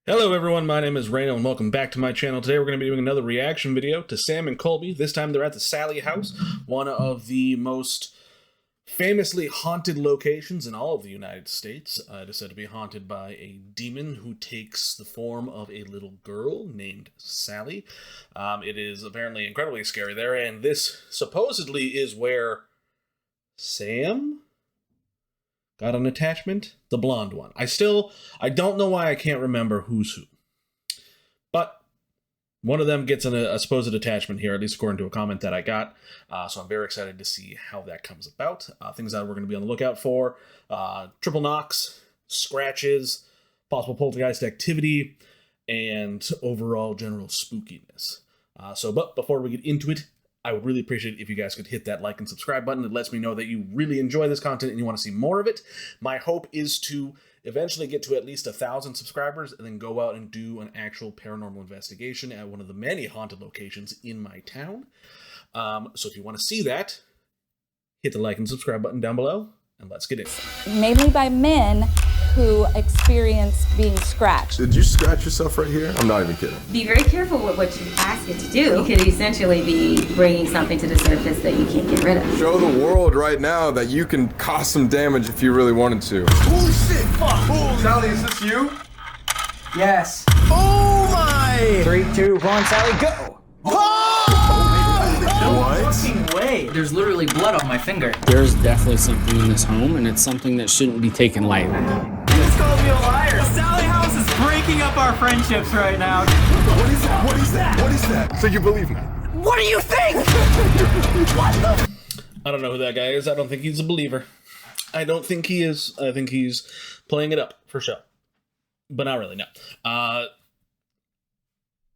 Hello everyone, my name is Rayno and welcome back to my channel. Today we're going to be doing another reaction video to Sam and Colby. This time they're at the Sallie House, one of the most famously haunted locations in all of the United States. It is said to be haunted by a demon who takes the form of a little girl named Sallie. It is apparently incredibly scary there, and this supposedly is where Sam got an attachment? The blonde one. I don't know why I can't remember who's who. But one of them gets a supposed attachment here, at least according to a comment that I got. So I'm very excited to see how that comes about. Things that we're going to be on the lookout for. Triple knocks, scratches, possible poltergeist activity, and overall general spookiness. But before we get into it, I would really appreciate it if you guys could hit that like and subscribe button. It lets me know that you really enjoy this content and you want to see more of it. My hope is to eventually get to at least 1,000 subscribers and then go out and do an actual paranormal investigation at one of the many haunted locations in my town. So if you want to see that, hit the like and subscribe button down below and let's get it. Mainly by men who experience being scratched. Did you scratch yourself right here? I'm not even kidding. Be very careful with what you ask it to do. You could essentially be bringing something to the surface that you can't get rid of. Show the world right now that you can cause some damage if you really wanted to. Holy shit! Fuck! Oh, Sallie, is this you? Yes. Oh my! 3, 2, 1, Sallie, go! What? Fucking way. There's literally blood on my finger. There's definitely something in this home, and it's something that shouldn't be taken lightly. This calls me a liar. The Sallie House is breaking up our friendships right now. What is that? What is that? What is that? So you believe me? What do you think? I don't know who that guy is. I don't think he's a believer. I don't think he is. I think he's playing it up for show. But not really, no. I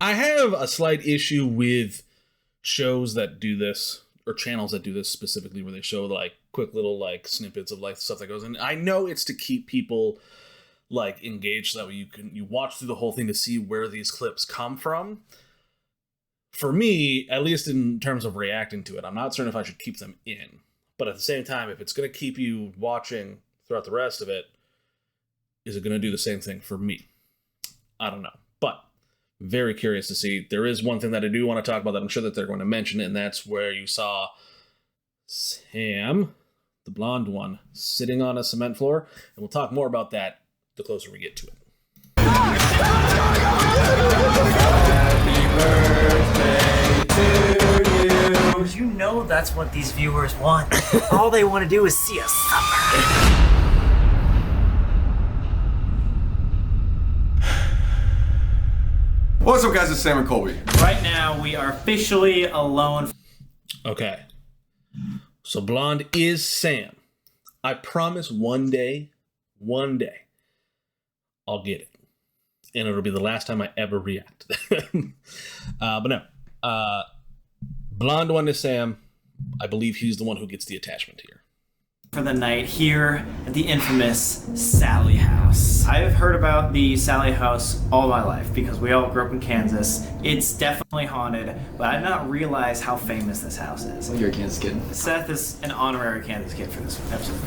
have a slight issue with shows that do this, or channels that do this specifically, where they show like quick little like snippets of like stuff that goes in. I know it's to keep people like engaged, so that way you watch through the whole thing to see where these clips come from. For me, at least in terms of reacting to it, I'm not certain if I should keep them in. But at the same time, if it's going to keep you watching throughout the rest of it, is it going to do the same thing for me? I don't know. But very curious to see. There is one thing that I do want to talk about that I'm sure that they're going to mention, and that's where you saw Sam, the blonde one, sitting on a cement floor. And we'll talk more about that the closer we get to it. Happy birthday to you. You know that's what these viewers want. All they want to do is see us suffer. What's up, guys? It's Sam and Colby. Right now, we are officially alone. Okay. So blonde is Sam. I promise one day, I'll get it. And it'll be the last time I ever react. But no. Blonde one is Sam. I believe he's the one who gets the attachment here. For the night here at the infamous Sallie House. I have heard about the Sallie House all my life because we all grew up in Kansas. It's definitely haunted, but I did not realize how famous this house is. You're a Kansas kid. Seth is an honorary Kansas kid for this episode.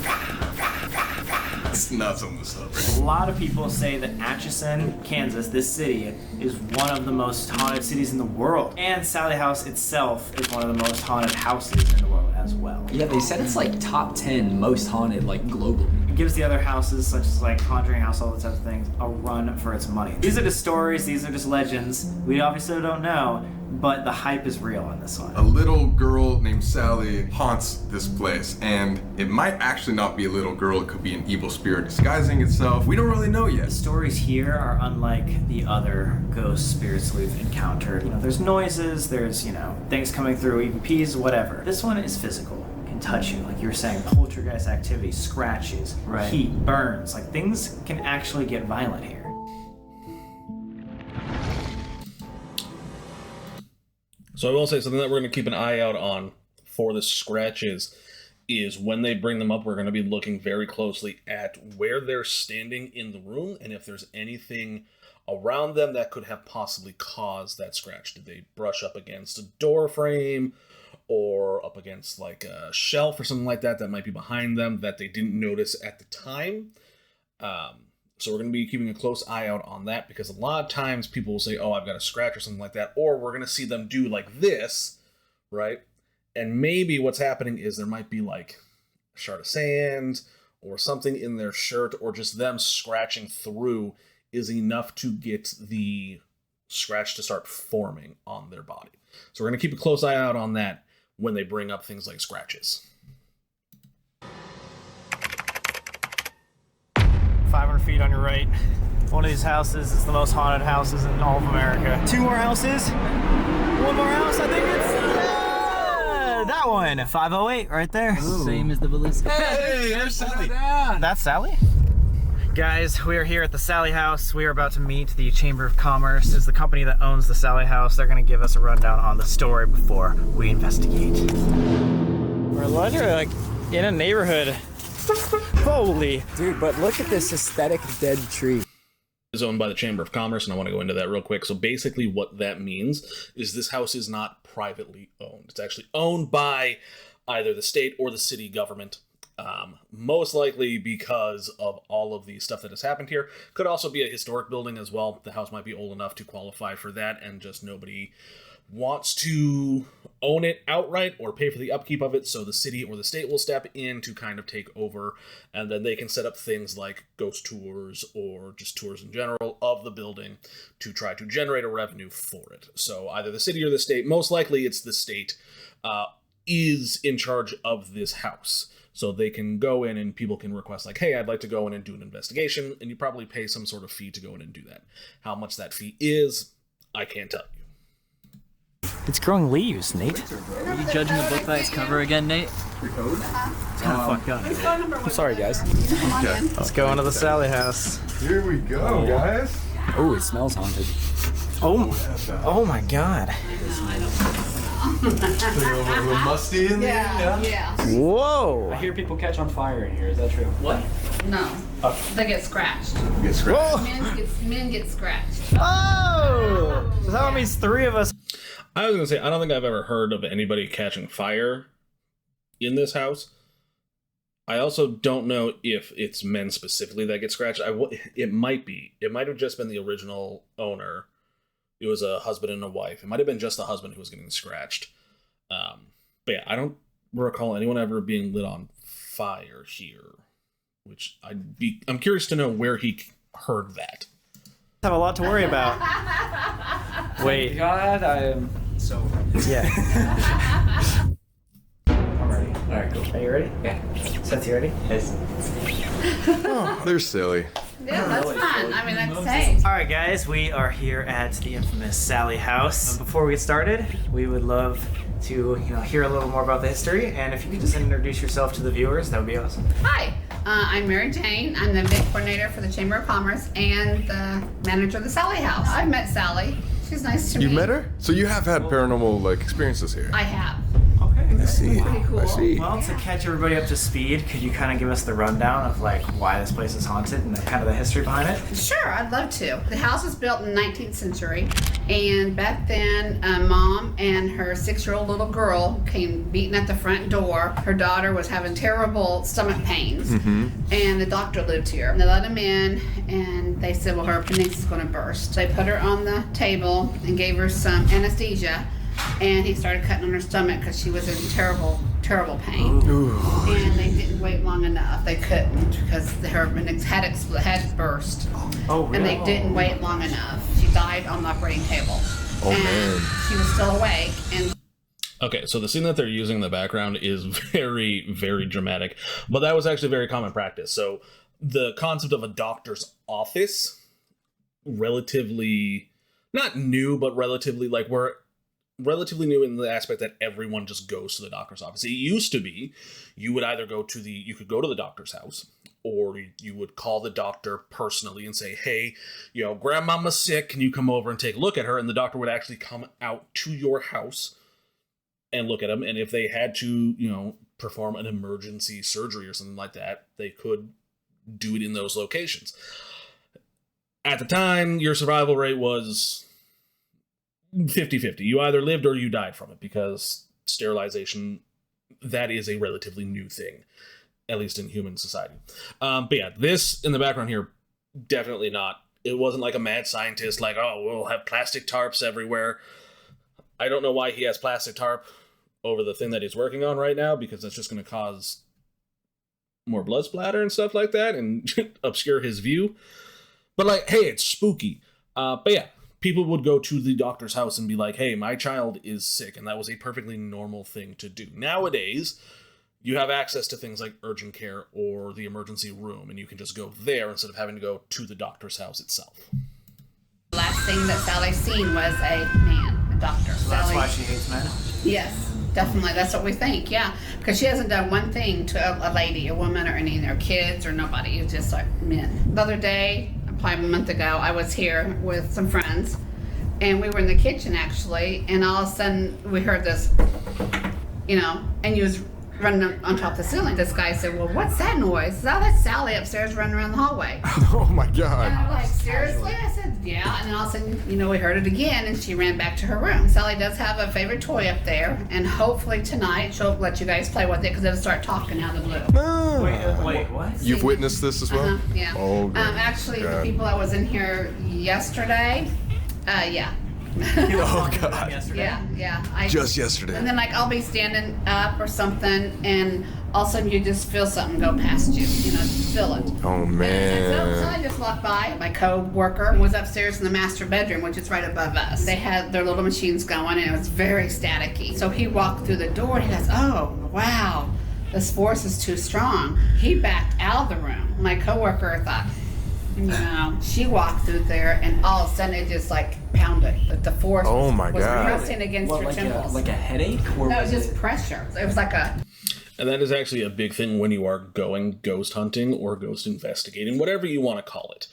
It's nuts on this A stuff. lot of people say that Atchison, Kansas, this city, is one of the most haunted cities in the world. And Sallie House itself is one of the most haunted houses in the world as well. Yeah, they said it's like top 10 most haunted, like globally. It gives the other houses, such as like Conjuring House, all those types of things, a run for its money. These are just stories, these are just legends. We obviously don't know, but the hype is real on this one. A little girl named Sallie haunts this place, and it might actually not be a little girl. It could be an evil spirit disguising itself. We don't really know yet. The stories here are unlike the other ghost spirits we've encountered. You know, there's noises, there's, things coming through, EVPs, whatever. This one is physical. Can touch you, like you were saying, poltergeist activity, scratches, heat, burns. Like things can actually get violent here. So I will say something that we're going to keep an eye out on for the scratches is when they bring them up, we're going to be looking very closely at where they're standing in the room and if there's anything around them that could have possibly caused that scratch. Did they brush up against a door frame or up against like a shelf or something like that that might be behind them that they didn't notice at the time? So we're going to be keeping a close eye out on that, because a lot of times people will say, oh, I've got a scratch or something like that, or we're going to see them do like this, right? And maybe what's happening is there might be like a shard of sand or something in their shirt, or just them scratching through is enough to get the scratch to start forming on their body. So we're going to keep a close eye out on that when they bring up things like scratches. 500 feet on your right. One of these houses is the most haunted houses in all of America. 2 more houses. 1 more house, I think it's that one. 508 right there. Ooh. Same as the Velisca. Hey, there's Sallie. That's Sallie? Guys, we are here at the Sallie House. We are about to meet the Chamber of Commerce. This is the company that owns the Sallie House. They're going to give us a rundown on the story before we investigate. We're literally like in a neighborhood. Holy. Dude, but look at this aesthetic dead tree. Is owned by the Chamber of Commerce, and I want to go into that real quick. So basically what that means is this house is not privately owned. It's actually owned by either the state or the city government. Most likely because of all of the stuff that has happened here. Could also be a historic building as well. The house might be old enough to qualify for that, and just nobody wants to own it outright or pay for the upkeep of it, so the city or the state will step in to kind of take over, and then they can set up things like ghost tours or just tours in general of the building to try to generate a revenue for it. So either the city or the state, most likely it's the state, is in charge of this house. So they can go in and people can request like, hey, I'd like to go in and do an investigation, and you probably pay some sort of fee to go in and do that. How much that fee is, I can't tell you. It's growing leaves, Nate. Are you judging the book by its cover again, Nate? It's kind of fucked up. I'm sorry, guys. Okay. Let's go into the Sallie House. Here we go, guys. Oh, it smells haunted. Oh my god. A little musty in there. Yeah. Whoa. I hear people catch on fire in here. Is that true? What? No. They get scratched. Get scratched. Whoa. Men get scratched. Oh! So that means 3 of us. I was going to say, I don't think I've ever heard of anybody catching fire in this house. I also don't know if it's men specifically that get scratched. It might be. It might have just been the original owner. It was a husband and a wife. It might have been just the husband who was getting scratched. But yeah, I don't recall anyone ever being lit on fire here. Which I'm curious to know where he heard that. Have a lot to worry about. Wait. God, I am so. Yeah. I'm ready. All right, cool. Are you ready? Yeah. Seth, you ready? Yes. Oh, they're silly. Yeah, that's fun. I mean, that's safe. All right, guys, we are here at the infamous Sallie House. Before we get started, we would love to hear a little more about the history, and if you could just introduce yourself to the viewers, that would be awesome. Hi, I'm Mary Jane. I'm the event coordinator for the Chamber of Commerce and the manager of the Sallie House. I've met Sallie. She's nice to me. You met her? So you have had paranormal experiences here. I have. Okay. I see. Pretty cool. I see. Well, to catch everybody up to speed, could you kind of give us the rundown of why this place is haunted and kind of the history behind it? Sure, I'd love to. The house was built in the 19th century, and back then, Mom and her 6-year-old little girl came beating at the front door. Her daughter was having terrible stomach pains, and the doctor lived here. They let them in, and they said, well, her appendix is going to burst. They put her on the table and gave her some anesthesia, and he started cutting on her stomach because she was in terrible, terrible pain. And they didn't wait long enough. They couldn't because her appendix had burst. Oh, really? And they didn't wait long enough. She died on the operating table. Oh, and man. she was still awake. And Okay, so the scene that they're using in the background is very, very dramatic, but that was actually very common practice. So the concept of a doctor's office, relatively, not new, but relatively, we're relatively new in the aspect that everyone just goes to the doctor's office. It used to be you would either you could go to the doctor's house, or you would call the doctor personally and say, hey, grandmama's sick, can you come over and take a look at her? And the doctor would actually come out to your house and look at them. And if they had to, perform an emergency surgery or something like that, they could do it in those locations. At the time, your survival rate was 50-50. You either lived or you died from it, because sterilization, that is a relatively new thing, at least in human society. But yeah, this in the background here, definitely not. It wasn't like a mad scientist, like, oh, we'll have plastic tarps everywhere. I don't know why he has plastic tarp over the thing that he's working on right now, because that's just going to cause more blood splatter and stuff like that and obscure his view. But like, hey, it's spooky. But yeah, people would go to the doctor's house and be like, hey, my child is sick. And that was a perfectly normal thing to do. Nowadays, you have access to things like urgent care or the emergency room, and you can just go there instead of having to go to the doctor's house itself. The last thing that Sally seen was a man, a doctor. So that's why she hates men? Yes, definitely. That's what we think, yeah. Because she hasn't done one thing to a lady, a woman, or any of their kids or nobody. It's just like men. The other day, probably a month ago, I was here with some friends, and we were in the kitchen, actually, and all of a sudden, we heard this, and you was running on top of the ceiling. This guy said, well, what's that noise? Oh, that's Sally upstairs running around the hallway. Oh my God. And I'm like, seriously? I said, yeah. And then all of a sudden, we heard it again, and she ran back to her room. Sally does have a favorite toy up there, and hopefully tonight she'll let you guys play with it, because it'll start talking out of the blue. Wait, what? You've witnessed this as well? Yeah. Oh, God. Actually, the people that was in here yesterday, yeah. Oh, God. Yeah. Just yesterday. And then, like, I'll be standing up or something, and all of a sudden you just feel something go past you. Feel it. Oh, So man. I just walked by. My co-worker was upstairs in the master bedroom, which is right above us. They had their little machines going, and it was very staticky. So he walked through the door, and he goes, oh, wow, this force is too strong. He backed out of the room. My co-worker thought, she walked through there, and all of a sudden it just like pounded. Like the force Oh my was God. pressing against her temples. Like a headache? Or No, it was was just it? pressure. It was like a... And that is actually a big thing when you are going ghost hunting or ghost investigating, whatever you want to call it,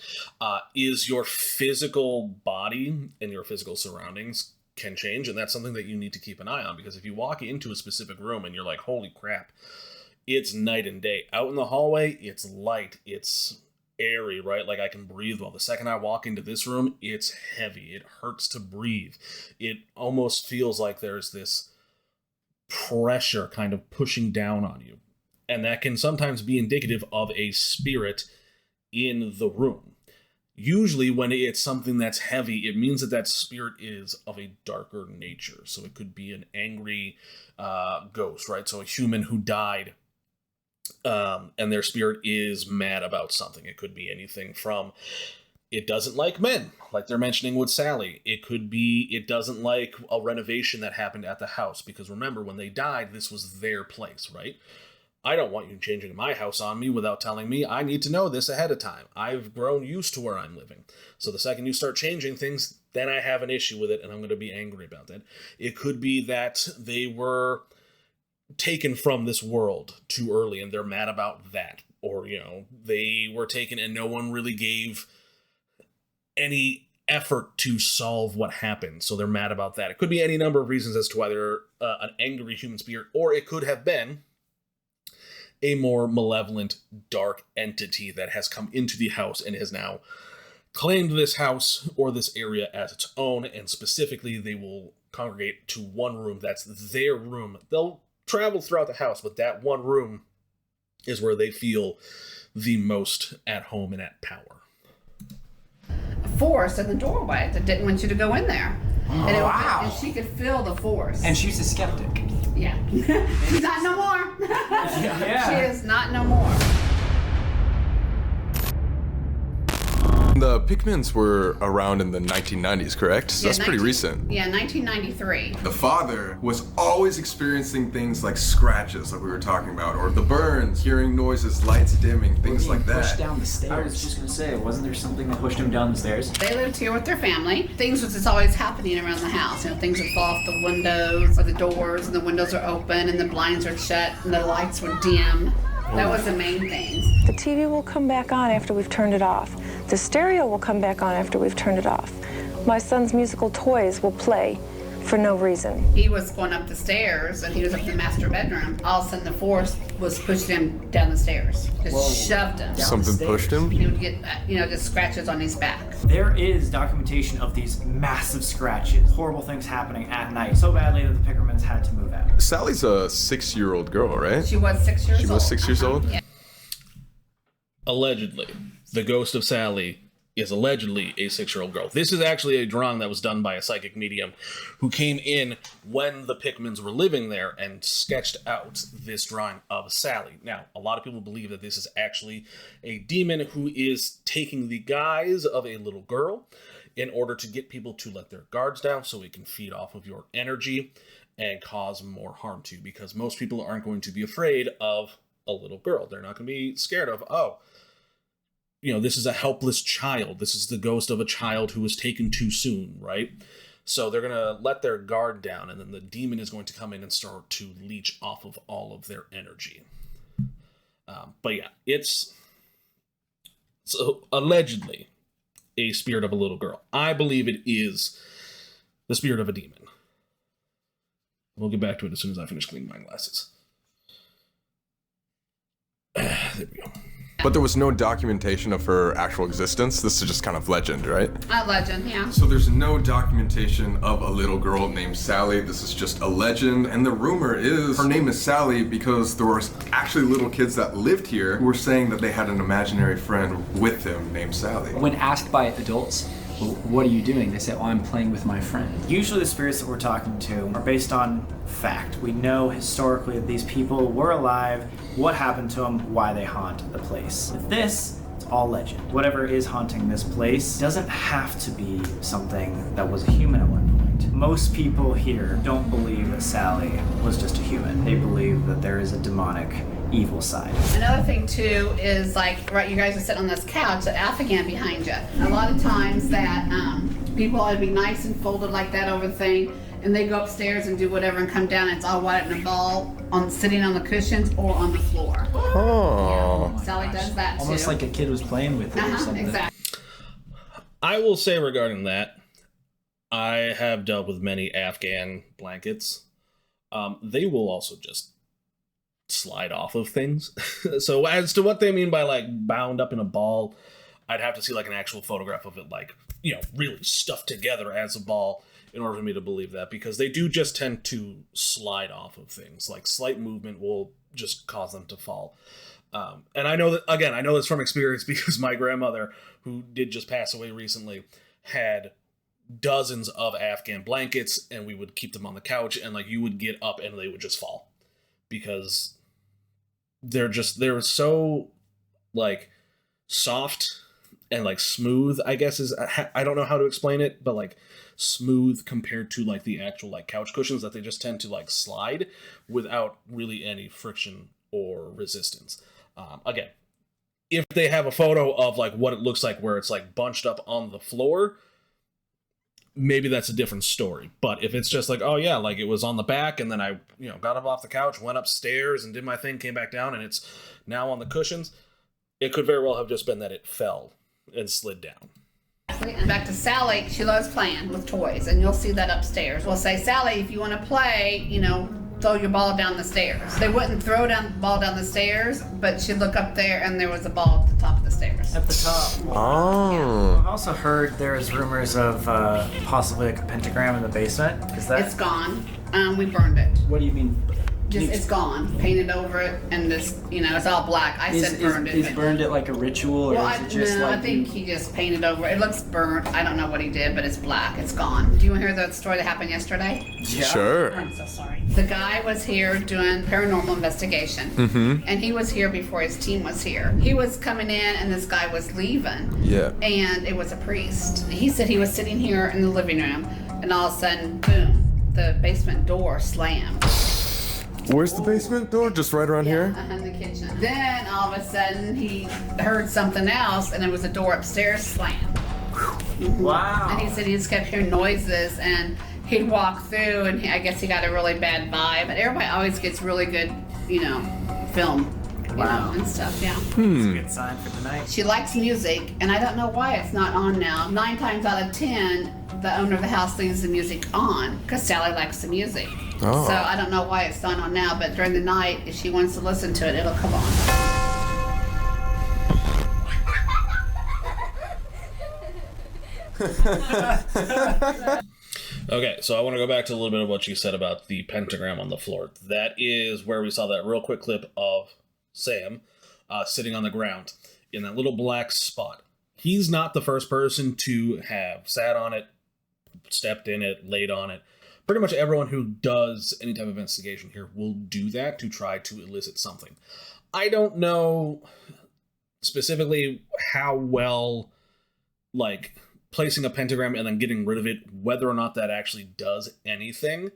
is your physical body and your physical surroundings can change. And that's something that you need to keep an eye on, because if you walk into a specific room and you're like, holy crap, it's night and day. Out in the hallway, it's light, it's airy, right? Like I can breathe well. The second I walk into this room, it's heavy. It hurts to breathe. It almost feels like there's this pressure kind of pushing down on you. And that can sometimes be indicative of a spirit in the room. Usually when it's something that's heavy, it means that spirit is of a darker nature. So it could be an angry ghost, right? So a human who died and their spirit is mad about something. It could be anything from it doesn't like men, like they're mentioning with Sally. It could be it doesn't like a renovation that happened at the house, because remember, when they died, this was their place, right? I don't want you changing my house on me without telling me. I need to know this ahead of time. I've grown used to where I'm living. So the second you start changing things, then I have an issue with it, and I'm going to be angry about that. It could be that they were taken from this world too early and they're mad about that, or they were taken and no one really gave any effort to solve what happened, so they're mad about that. It could be any number of reasons as to why they're an angry human spirit, or it could have been a more malevolent, dark entity that has come into the house and has now claimed this house or this area as its own, and specifically they will congregate to one room that's their room. They'll travel throughout the house, but that one room is where they feel the most at home and at power. A force in the doorway that didn't want you to go in there. And Wow. And she could feel the force. And she's a skeptic. Yeah. She's not no more. Yeah. She is not no more. The Pikmins were around in the 1990s, correct? So Yeah, that's pretty recent. Yeah, 1993. The father was always experiencing things like scratches, like we were talking about, or the burns, hearing noises, lights dimming, things like Pushed that. down the I was stairs. just gonna say, wasn't there something that pushed him down the stairs? They lived here with their family. Things was just always happening around the house. Things would fall off the windows or the doors, and the windows are open and the blinds are shut and the lights were dim. That was the main things. The TV will come back on after we've turned it off. The stereo will come back on after we've turned it off. My son's musical toys will play for no reason. He was going up the stairs and he was up in the master bedroom. All of a sudden the force was pushing him down the stairs. Just shoved him. Something pushed him? He would get, just scratches on his back. There is documentation of these massive scratches, horrible things happening at night, so badly that the Pickermans had to move out. Sally's a 6-year-old girl, right? She was 6 years old. She was 6 years old? Yeah. Allegedly. the ghost of Sallie is allegedly a 6-year-old girl. This is actually a drawing that was done by a psychic medium who came in when the Pickmans were living there and sketched out this drawing of Sallie. Now, a lot of people believe that this is actually a demon who is taking the guise of a little girl in order to get people to let their guards down so it can feed off of your energy and cause more harm to you, because most people aren't going to be afraid of a little girl. They're not going to be scared of, oh, you know, this is a helpless child. This is the ghost of a child who was taken too soon, right? So they're going to let their guard down, and then the demon is going to come in and start to leech off of all of their energy. But yeah, it's so allegedly a spirit of a little girl. I believe it is the spirit of a demon. We'll get back to it as soon as I finish cleaning my glasses. There we go. But there was no documentation of her actual existence. This is just kind of legend, right? A legend, yeah. So there's no documentation of a little girl named Sallie. This is just a legend. And the rumor is her name is Sallie because there were actually little kids that lived here who were saying that they had an imaginary friend with them named Sallie. When asked by adults, well, what are you doing? They say, oh, I'm playing with my friend. Usually the spirits that we're talking to are based on fact. We know historically that these people were alive, what happened to them, why they haunt the place. With this, it's all legend. Whatever is haunting this place doesn't have to be something that was a human at one point. Most people here don't believe that Sallie was just a human. They believe that there is a demonic evil side. Another thing too is like, right, you guys are sitting on this couch, the Afghan behind you. A lot of times that people would be nice and folded like that over the thing, and they go upstairs and do whatever and come down and it's all white in a ball sitting on the cushions or on the floor. Oh. Yeah. Sallie does that too. Almost like a kid was playing with it or something. Exactly. I will say regarding that, I have dealt with many Afghan blankets. They will also just slide off of things. So as to what they mean by like bound up in a ball, I'd have to see like an actual photograph of it, like, you know, really stuffed together as a ball in order for me to believe that, because they do just tend to slide off of things. Like slight movement will just cause them to fall. And I know that, again, I know this from experience because my grandmother, who did just pass away recently, had dozens of Afghan blankets, and we would keep them on the couch, and like you would get up and they would just fall because they're so like soft and like smooth, I guess is, I don't know how to explain it, but like smooth compared to like the actual like couch cushions, that they just tend to like slide without really any friction or resistance. Again, if they have a photo of like what it looks like where it's like bunched up on the floor, maybe that's a different story. But if it's just like, oh yeah, like it was on the back and then I, you know, got up off the couch, went upstairs and did my thing, came back down and it's now on the cushions, it could very well have just been that it fell and slid down. And back to Sallie, she loves playing with toys, and you'll see that upstairs. We'll say, Sallie, if you want to play, you know, throw your ball down the stairs. They wouldn't throw the ball down the stairs, but she'd look up there and there was a ball at the top of the stairs. At the top. Oh. I've also heard there's rumors of possibly like a pentagram in the basement. Is that? It's gone. We burned it. What do you mean? It's gone. Painted over it, and this, you know, it's all black. I said burned it. Is burned it like a ritual, or Well, is it just no, like I think he just painted over it. It looks burnt. I don't know what he did, but it's black. It's gone. Do you want to hear the story that happened yesterday? Yeah. Sure. I'm so sorry. The guy was here doing paranormal investigation, and he was here before his team was here. He was coming in, and this guy was leaving. Yeah. And it was a priest. He said he was sitting here in the living room, and all of a sudden, boom, the basement door slammed. Where's the basement door? Just right around here? In the kitchen. Then all of a sudden he heard something else, and it was a door upstairs slam. Wow. And he said he just kept hearing noises, and he'd walk through, and I guess he got a really bad vibe. But everybody always gets really good, you know, film. Wow. And stuff, yeah. That's a good sign for tonight. She likes music, and I don't know why it's not on now. 9 times out of 10, the owner of the house leaves the music on because Sallie likes the music. Oh. So I don't know why it's not on now, but during the night, if she wants to listen to it, it'll come on. Okay, so I want to go back to a little bit of what you said about the pentagram on the floor. That is where we saw that real quick clip of Sam sitting on the ground. in that little black spot. He's not the first person to have sat on it, stepped in it, laid on it. Pretty much everyone who does any type of investigation here will do that to try to elicit something. I don't know specifically how well, like, placing a pentagram and then getting rid of it, whether or not that actually does anything,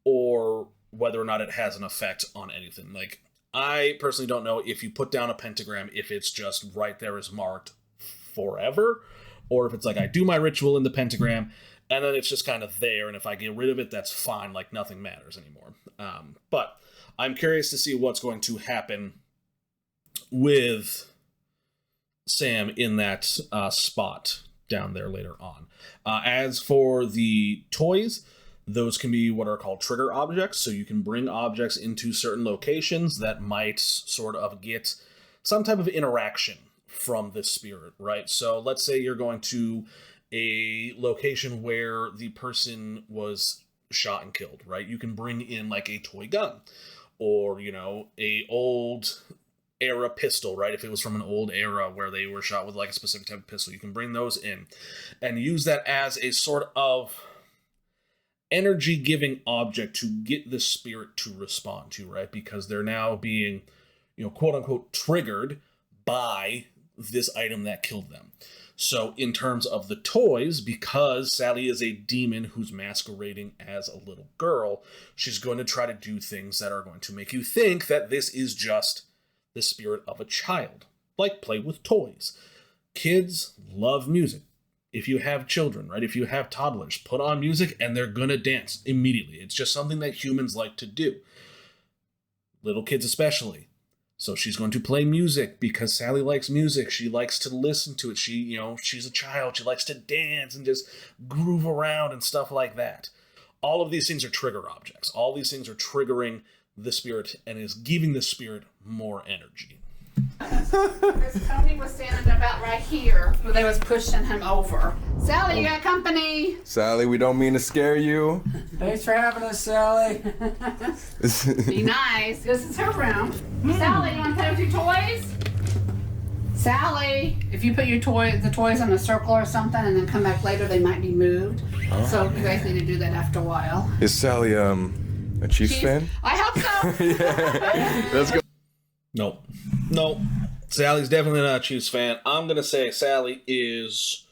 or whether or not it has an effect on anything. Like, I personally don't know if you put down a pentagram, if it's just right there is marked forever, or if it's like, I do my ritual in the pentagram, and then it's just kind of there, and if I get rid of it, that's fine, like nothing matters anymore. But I'm curious to see what's going to happen with Sam in that spot down there later on. As for the toys, those can be what are called trigger objects, so you can bring objects into certain locations that might sort of get some type of interaction from this spirit, right? So let's say you're going to a location where the person was shot and killed, right? You can bring in like a toy gun, or, you know, a old era pistol, right? If it was from an old era where they were shot with like a specific type of pistol, you can bring those in and use that as a sort of energy giving object to get the spirit to respond to, right? Because they're now being, you know, quote unquote triggered by this item that killed them. So in terms of the toys, because Sallie is a demon who's masquerading as a little girl, she's going to try to do things that are going to make you think that this is just the spirit of a child. Like play with toys. Kids love music. If you have children, right? If you have toddlers, put on music and they're gonna dance immediately. It's just something that humans like to do. Little kids especially. So she's going to play music because Sallie likes music. She likes to listen to it. She, you know, she's a child. She likes to dance and just groove around and stuff like that. All of these things are trigger objects. All these things are triggering the spirit and is giving the spirit more energy. Tony was standing about right here where they was pushing him over. Sallie, you got company. Sallie, we don't mean to scare you. Thanks for having us, Sallie. Be nice. This is her room. Sallie, you want to play with your toys? Sallie, if you put your the toys on a circle or something and then come back later, they might be moved. Oh. So you guys need to do that after a while. Is Sallie a Chiefs fan? I hope so. Yeah. Let's go. Nope. Sallie's definitely not a Chiefs fan. I'm going to say Sallie is...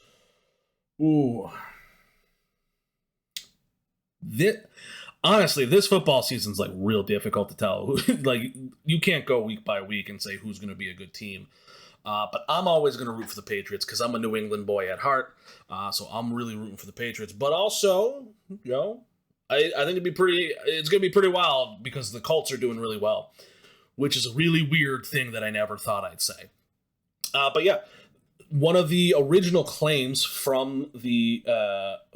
Honestly, this football season's like real difficult to tell. Like, you can't go week by week and say who's going to be a good team. But I'm always going to root for the Patriots because I'm a New England boy at heart. So I'm really rooting for the Patriots. But also, you know, I think it's going to be pretty wild because the Colts are doing really well, which is a really weird thing that I never thought I'd say. But yeah, one of the original claims from the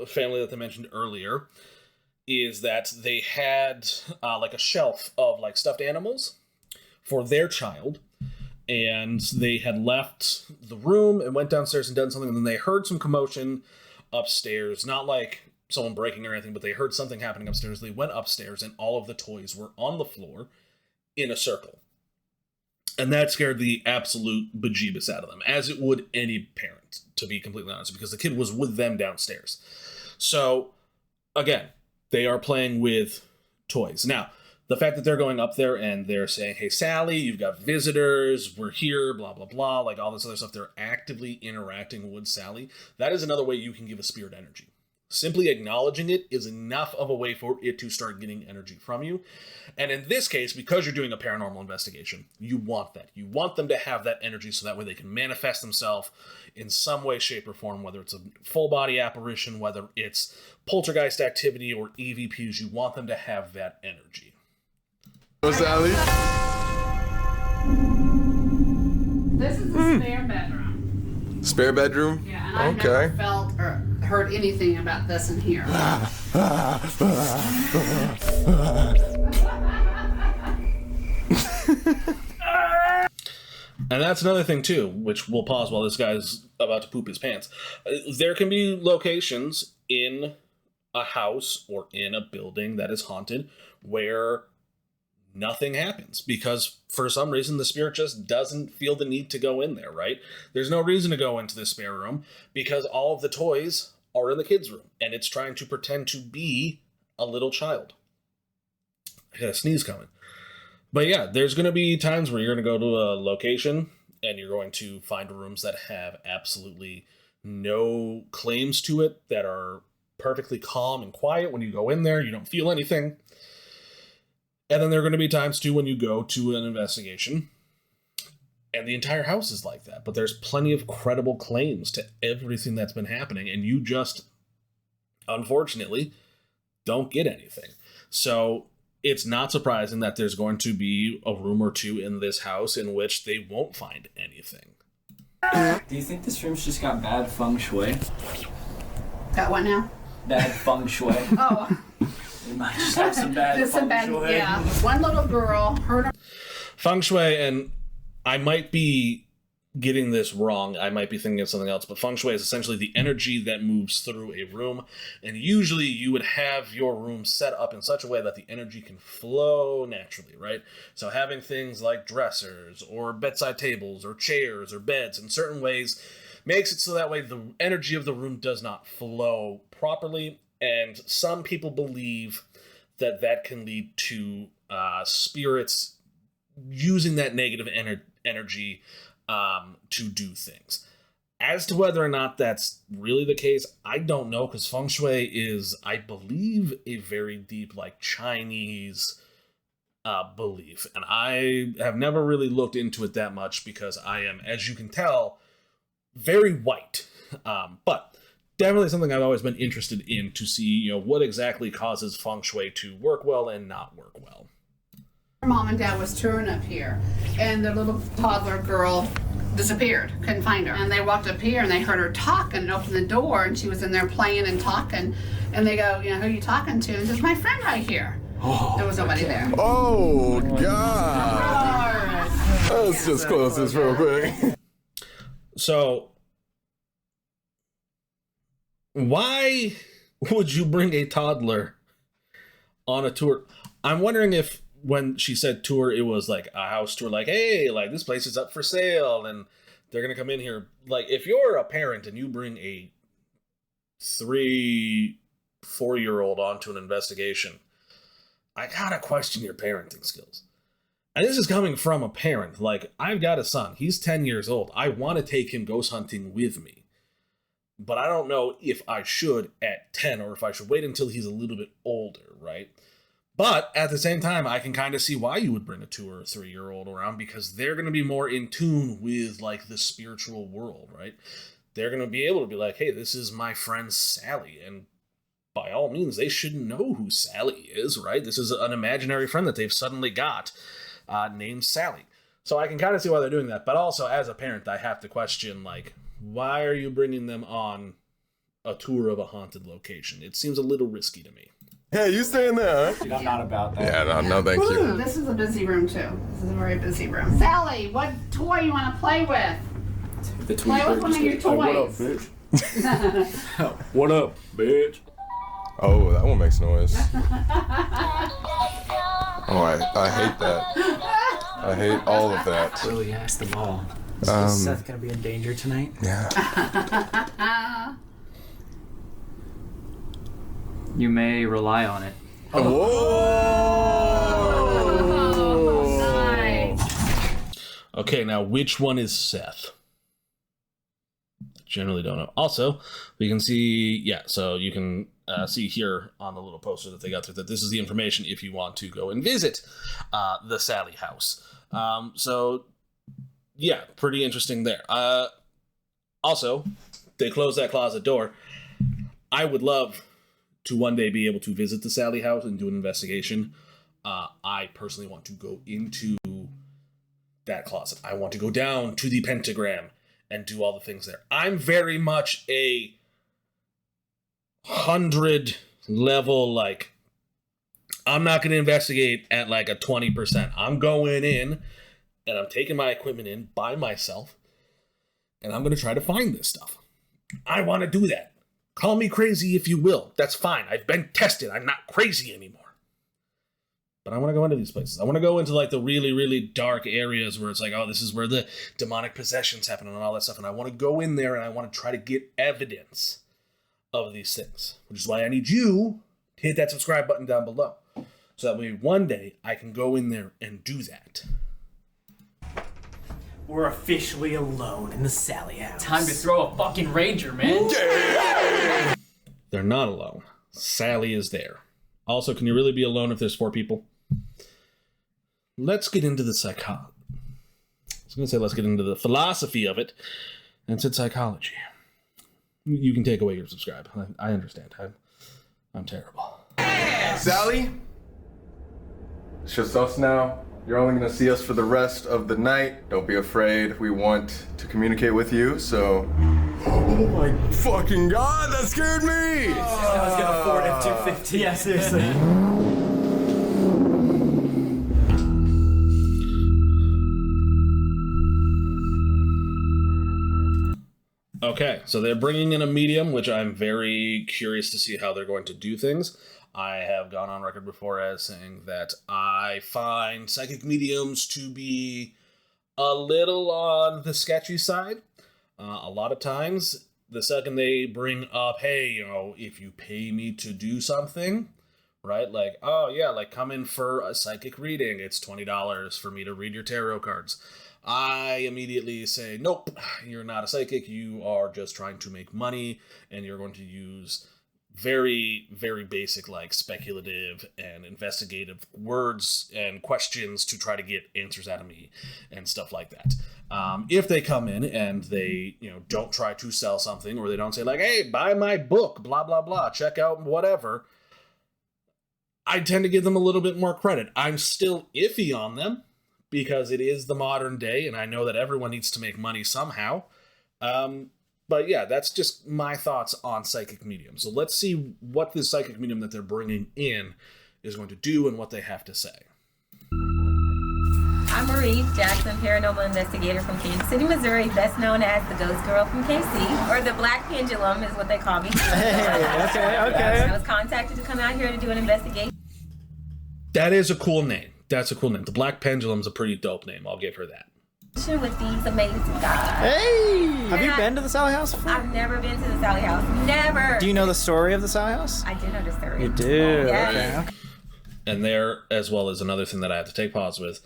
family that I mentioned earlier is that they had like a shelf of like stuffed animals for their child, and they had left the room and went downstairs and done something, and then they heard some commotion upstairs, not like someone breaking or anything, but they heard something happening upstairs. They went upstairs and all of the toys were on the floor in a circle. And that scared the absolute bejeebus out of them, as it would any parent, to be completely honest, because the kid was with them downstairs. So, again, they are playing with toys. Now, the fact that they're going up there and they're saying, hey, Sallie, you've got visitors, we're here, blah, blah, blah, like all this other stuff, they're actively interacting with Sallie. That is another way you can give a spirit energy. Simply acknowledging it is enough of a way for it to start getting energy from you. And in this case, because you're doing a paranormal investigation, you want that. You want them to have that energy so that way they can manifest themselves in some way, shape, or form, whether it's a full body apparition, whether it's poltergeist activity or EVPs. You want them to have that energy. What's Sallie? This is a spare bedroom. Spare bedroom? Yeah, and I've never felt or heard anything about this in here. And that's another thing too, which we'll pause while this guy's about to poop his pants. There can be locations in a house or in a building that is haunted where nothing happens because for some reason the spirit just doesn't feel the need to go in there, right? There's no reason to go into the spare room because all of the toys are in the kids' room and it's trying to pretend to be a little child. I got a sneeze coming. But yeah, there's going to be times where you're going to go to a location and you're going to find rooms that have absolutely no claims to it, that are perfectly calm and quiet. When you go in there, you don't feel anything. And then there are going to be times too when you go to an investigation and the entire house is like that. But there's plenty of credible claims to everything that's been happening, and you just, unfortunately, don't get anything. So it's not surprising that there's going to be a room or two in this house in which they won't find anything. Do you think this room's just got bad feng shui? Got what now? Bad feng shui. Oh. It might just have some bad feng shui. Yeah. One little girl heard Feng shui, and I might be getting this wrong. I might be thinking of something else, but feng shui is essentially the energy that moves through a room. And usually you would have your room set up in such a way that the energy can flow naturally, right? So having things like dressers or bedside tables or chairs or beds in certain ways makes it so that way the energy of the room does not flow properly. And some people believe that that can lead to spirits using that negative energy to do things. As to whether or not that's really the case, I don't know, because feng shui is, I believe, a very deep, like, Chinese belief. And I have never really looked into it that much because I am, as you can tell, very white. But definitely something I've always been interested in to see, you know, what exactly causes feng shui to work well and not work well. Mom and Dad was touring up here, and the little toddler girl disappeared. Couldn't find her. And they walked up here, and they heard her talking and opened the door, and she was in there playing and talking. And they go, you know, who are you talking to? And says, my friend right here. There was nobody there. Oh, God. Let's just close this real quick. So, why would you bring a toddler on a tour? I'm wondering if when she said tour, it was like a house tour, like, hey, like, this place is up for sale and they're gonna come in here. Like, if you're a parent and you bring a 3-4-year-old onto an investigation, I gotta question your parenting skills. And this is coming from a parent. Like, I've got a son, he's 10 years old. I want to take him ghost hunting with me, but I don't know if I should at 10 or if I should wait until he's a little bit older, right? But at the same time, I can kind of see why you would bring a 2 or 3-year-old around, because they're going to be more in tune with, like, the spiritual world, right? They're going to be able to be like, hey, this is my friend Sally, and by all means, they should know who Sally is, right? This is an imaginary friend that they've suddenly got named Sally. So I can kind of see why they're doing that, but also as a parent, I have to question, like, why are you bringing them on a tour of a haunted location? It seems a little risky to me. Yeah, you staying there, huh? Dude, I'm not about that. Yeah, no, thank you. Ooh, this is a busy room, too. This is a very busy room. Sally, what toy you want to play with? The Play with one of your toys. What up, bitch? Oh, that one makes noise. Oh, I hate that. I hate all of that. Really asked the ball. Is Seth gonna be in danger tonight? Yeah. You may rely on it. Whoa! Nice. Okay, now which one is Seth? Generally don't know. Also, we can see, yeah, so you can see here on the little poster that they got through that this is the information if you want to go and visit the Sallie House. So, yeah, pretty interesting there. Also, they closed that closet door. I would love to one day be able to visit the Sallie House and do an investigation. I personally want to go into that closet. I want to go down to the pentagram and do all the things there. I'm very much a 100 level, like, I'm not going to investigate at like a 20%. I'm going in and I'm taking my equipment in by myself and I'm going to try to find this stuff. I want to do that. Call me crazy if you will. That's fine. I've been tested. I'm not crazy anymore. But I want to go into these places. I want to go into like the really, really dark areas where it's like, oh, this is where the demonic possessions happen and all that stuff. And I want to go in there and I want to try to get evidence of these things, which is why I need you to hit that subscribe button down below. So that way one day I can go in there and do that. We're officially alone in the Sallie House. Time to throw a fucking rager, man. Yeah. They're not alone. Sallie is there. Also, can you really be alone if there's 4 people? Let's get into the psychology. I was going to say let's get into the philosophy of it. And it's psychology. You can take away your subscribe. I understand. I'm terrible. Sallie, it's just us now. You're only going to see us for the rest of the night. Don't be afraid. We want to communicate with you, so... Oh my fucking god, that scared me! I was gonna Ford F-250. Yeah, seriously. Okay, so they're bringing in a medium, which I'm very curious to see how they're going to do things. I have gone on record before as saying that I find psychic mediums to be a little on the sketchy side. A lot of times, the second they bring up, hey, you know, if you pay me to do something, right? Like, oh yeah, like come in for a psychic reading. It's $20 for me to read your tarot cards. I immediately say, nope, you're not a psychic. You are just trying to make money and you're going to use very, very basic, like speculative and investigative words and questions to try to get answers out of me and stuff like that. If they come in and they, you know, don't try to sell something, or they don't say like, hey, buy my book, blah, blah, blah, check out whatever, I tend to give them a little bit more credit. I'm still iffy on them because it is the modern day and I know that everyone needs to make money somehow. But yeah, that's just my thoughts on psychic mediums. So let's see what this psychic medium that they're bringing in is going to do and what they have to say. I'm Marie Jackson, paranormal investigator from Kansas City, Missouri, best known as the Ghost Girl from KC, or the Black Pendulum is what they call me. Okay. I was contacted to come out here to do an investigation. That is a cool name. That's a cool name. The Black Pendulum's a pretty dope name. I'll give her that. With these amazing guys. Hey! Have you been to the Sallie House before? I've never been to the Sallie House. Never! Do you know the story of the Sallie House? I do know the story. You do? Yes. Okay. And there, as well as another thing that I have to take pause with,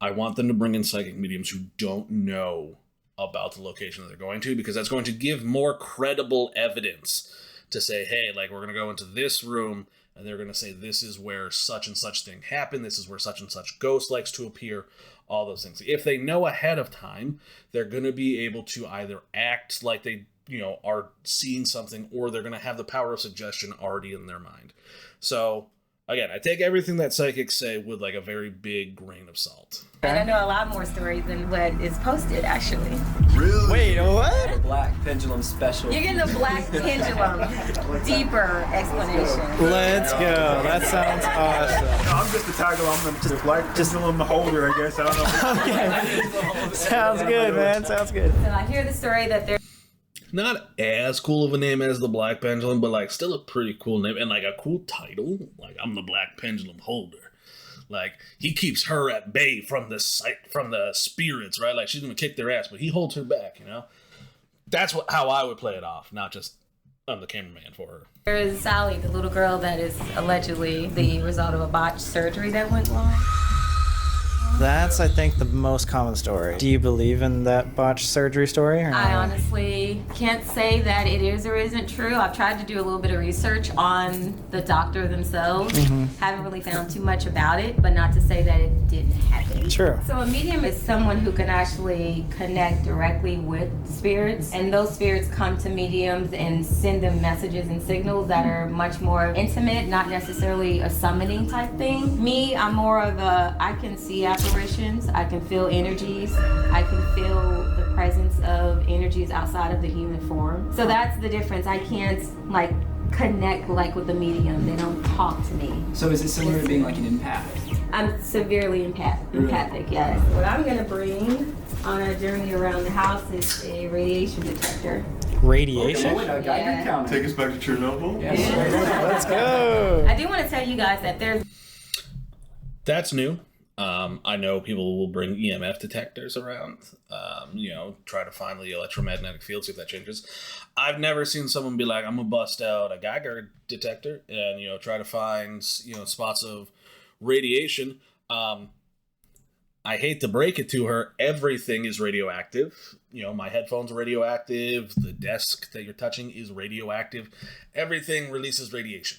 I want them to bring in psychic mediums who don't know about the location that they're going to, because that's going to give more credible evidence to say, hey, like, we're going to go into this room, and they're going to say, this is where such and such thing happened, this is where such and such ghost likes to appear, all those things. If they know ahead of time, they're going to be able to either act like they, you know, are seeing something, or they're going to have the power of suggestion already in their mind. So, again, I take everything that psychics say with like a very big grain of salt. And I know a lot more stories than what is posted, actually. Really? Wait, what? The Black Pendulum special. You're getting the Black Pendulum, deeper explanation. Let's go. That sounds awesome. I'm just the title. I'm the Black Pendulum holder, I guess. I don't know. Okay. Sounds good, man. Sounds good. So I hear the story that they're Not as cool of a name as the Black Pendulum, but like still a pretty cool name and like a cool title. Like, I'm the Black Pendulum holder. Like, he keeps her at bay from the spirits, right? Like, she's gonna kick their ass, but he holds her back, you know? That's how I would play it off, not just I'm the cameraman for her. There is Sallie, the little girl that is allegedly the result of a botched surgery that went wrong. That's, I think, the most common story. Do you believe in that botched surgery story? Or I no? honestly can't say that it is or isn't true. I've tried to do a little bit of research on the doctor themselves. Haven't really found too much about it, but not to say that it didn't happen. True. So a medium is someone who can actually connect directly with spirits, and those spirits come to mediums and send them messages and signals that are much more intimate, not necessarily a summoning type thing. Me, I'm more of I can see apparitions, I can feel energies, I can feel the presence of energies outside of the human form. So that's the difference. I can't like connect like with the medium. They don't talk to me. So is it similar to being like an empath? I'm severely empathic, yes. What I'm gonna bring on a journey around the house is a radiation detector. Radiation? Okay, I got your count. Take us back to Chernobyl? Yes. Let's go. I do want to tell you guys that there's That's new. I know people will bring EMF detectors around, try to find the electromagnetic field, see if that changes. I've never seen someone be like, I'm going to bust out a Geiger detector and, try to find, spots of radiation. I hate to break it to her, everything is radioactive. My headphones are radioactive. The desk that you're touching is radioactive. Everything releases radiation.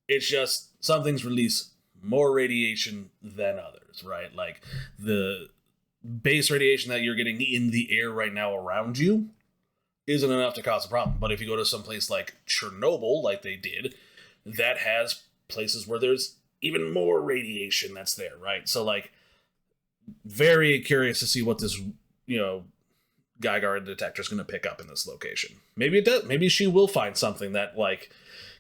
It's just some things release more radiation than others, right? Like the base radiation that you're getting in the air right now around you isn't enough to cause a problem. But if you go to some place like Chernobyl, like they did, that has places where there's even more radiation that's there, right? So like, very curious to see what this, Geiger detector is going to pick up in this location. Maybe it does. Maybe she will find something that like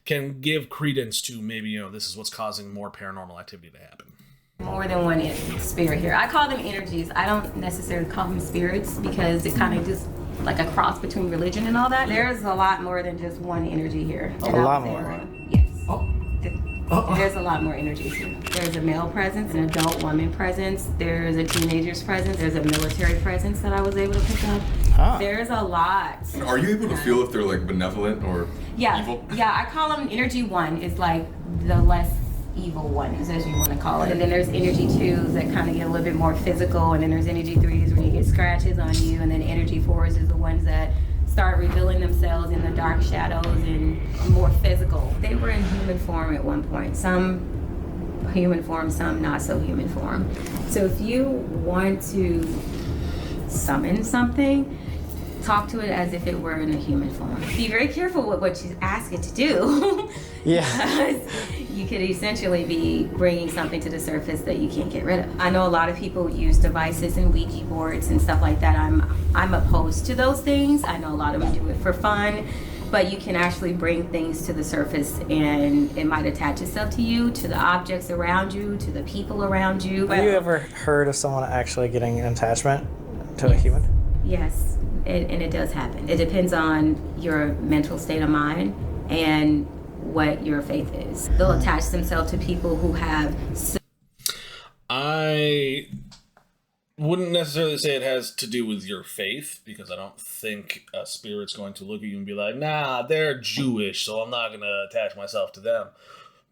can give credence to maybe, this is what's causing more paranormal activity to happen. More than one spirit here. I call them energies. I don't necessarily call them spirits because it kind of just like a cross between religion and all that. There's a lot more than just one energy here. A lot more. Yes. There's a lot more energies here. There's a male presence, an adult woman presence, there's a teenager's presence, there's a military presence that I was able to pick up. Huh. There's a lot. Are you able to feel if they're like benevolent or evil? Yeah, I call them energy 1 is like the less evil ones, as you want to call it. And then there's energy 2s that kind of get a little bit more physical, and then there's energy 3s where you get scratches on you, and then energy 4s is the ones that start revealing themselves in the dark shadows and more physical. They were in human form at one point. Some human form, some not so human form. So if you want to summon something, talk to it as if it were in a human form. Be very careful with what you ask it to do. Yeah. You could essentially be bringing something to the surface that you can't get rid of. I know a lot of people use devices and Ouija boards and stuff like that. I'm opposed to those things. I know a lot of them do it for fun, but you can actually bring things to the surface and it might attach itself to you, to the objects around you, to the people around you. Have you ever heard of someone actually getting an attachment to a human? Yes, and it does happen. It depends on your mental state of mind and what your faith is. They'll attach themselves to people who have... I wouldn't necessarily say it has to do with your faith, because I don't think a spirit's going to look at you and be like, nah, they're Jewish, so I'm not going to attach myself to them.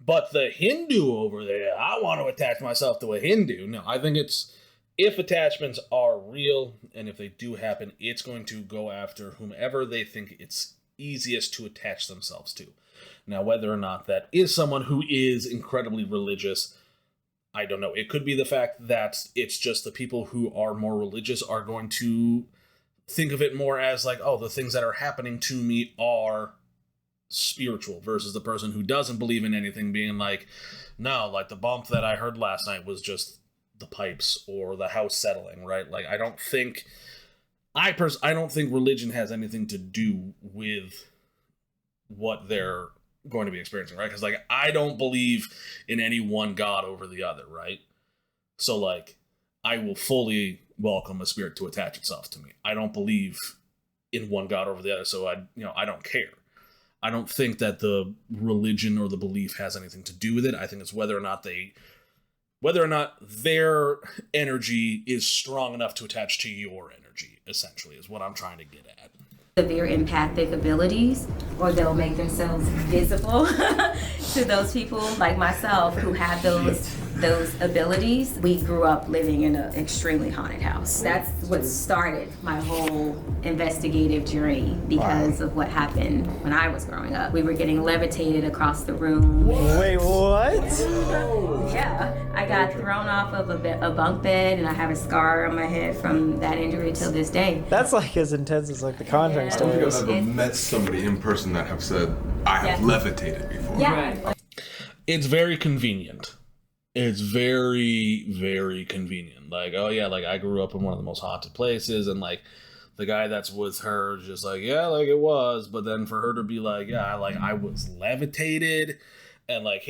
But the Hindu over there, I want to attach myself to a Hindu. No, I think it's, if attachments are real, and if they do happen, it's going to go after whomever they think it's easiest to attach themselves to. Now, whether or not that is someone who is incredibly religious, I don't know. It could be the fact that it's just the people who are more religious are going to think of it more as like, oh, the things that are happening to me are spiritual, versus the person who doesn't believe in anything being like, no, like the bump that I heard last night was just the pipes or the house settling, right? Like, I don't think religion has anything to do with what they're going to be experiencing, right? Because like, I don't believe in any one god over the other, right? So like, I will fully welcome a spirit to attach itself to me. I don't believe in one god over the other, so I don't care. I don't think that the religion or the belief has anything to do with it. I think it's whether or not their energy is strong enough to attach to your energy, essentially, is what I'm trying to get at. Severe empathic abilities, or they'll make themselves visible to those people like myself who have those abilities. We grew up living in an extremely haunted house. That's what started my whole investigative journey because of what happened when I was growing up. We were getting levitated across the room. Wait, what? Yeah, I got thrown off of a bunk bed, and I have a scar on my head from that injury till this day. That's like as intense as like the Conjuring I don't think I've stories. ever met somebody in person that have said, I have levitated before. Yeah. It's very convenient. It's very, very convenient. Like, oh yeah, like I grew up in one of the most haunted places, and like the guy that's with her is just like, yeah, like it was, but then for her to be like, yeah, like I was levitated, and like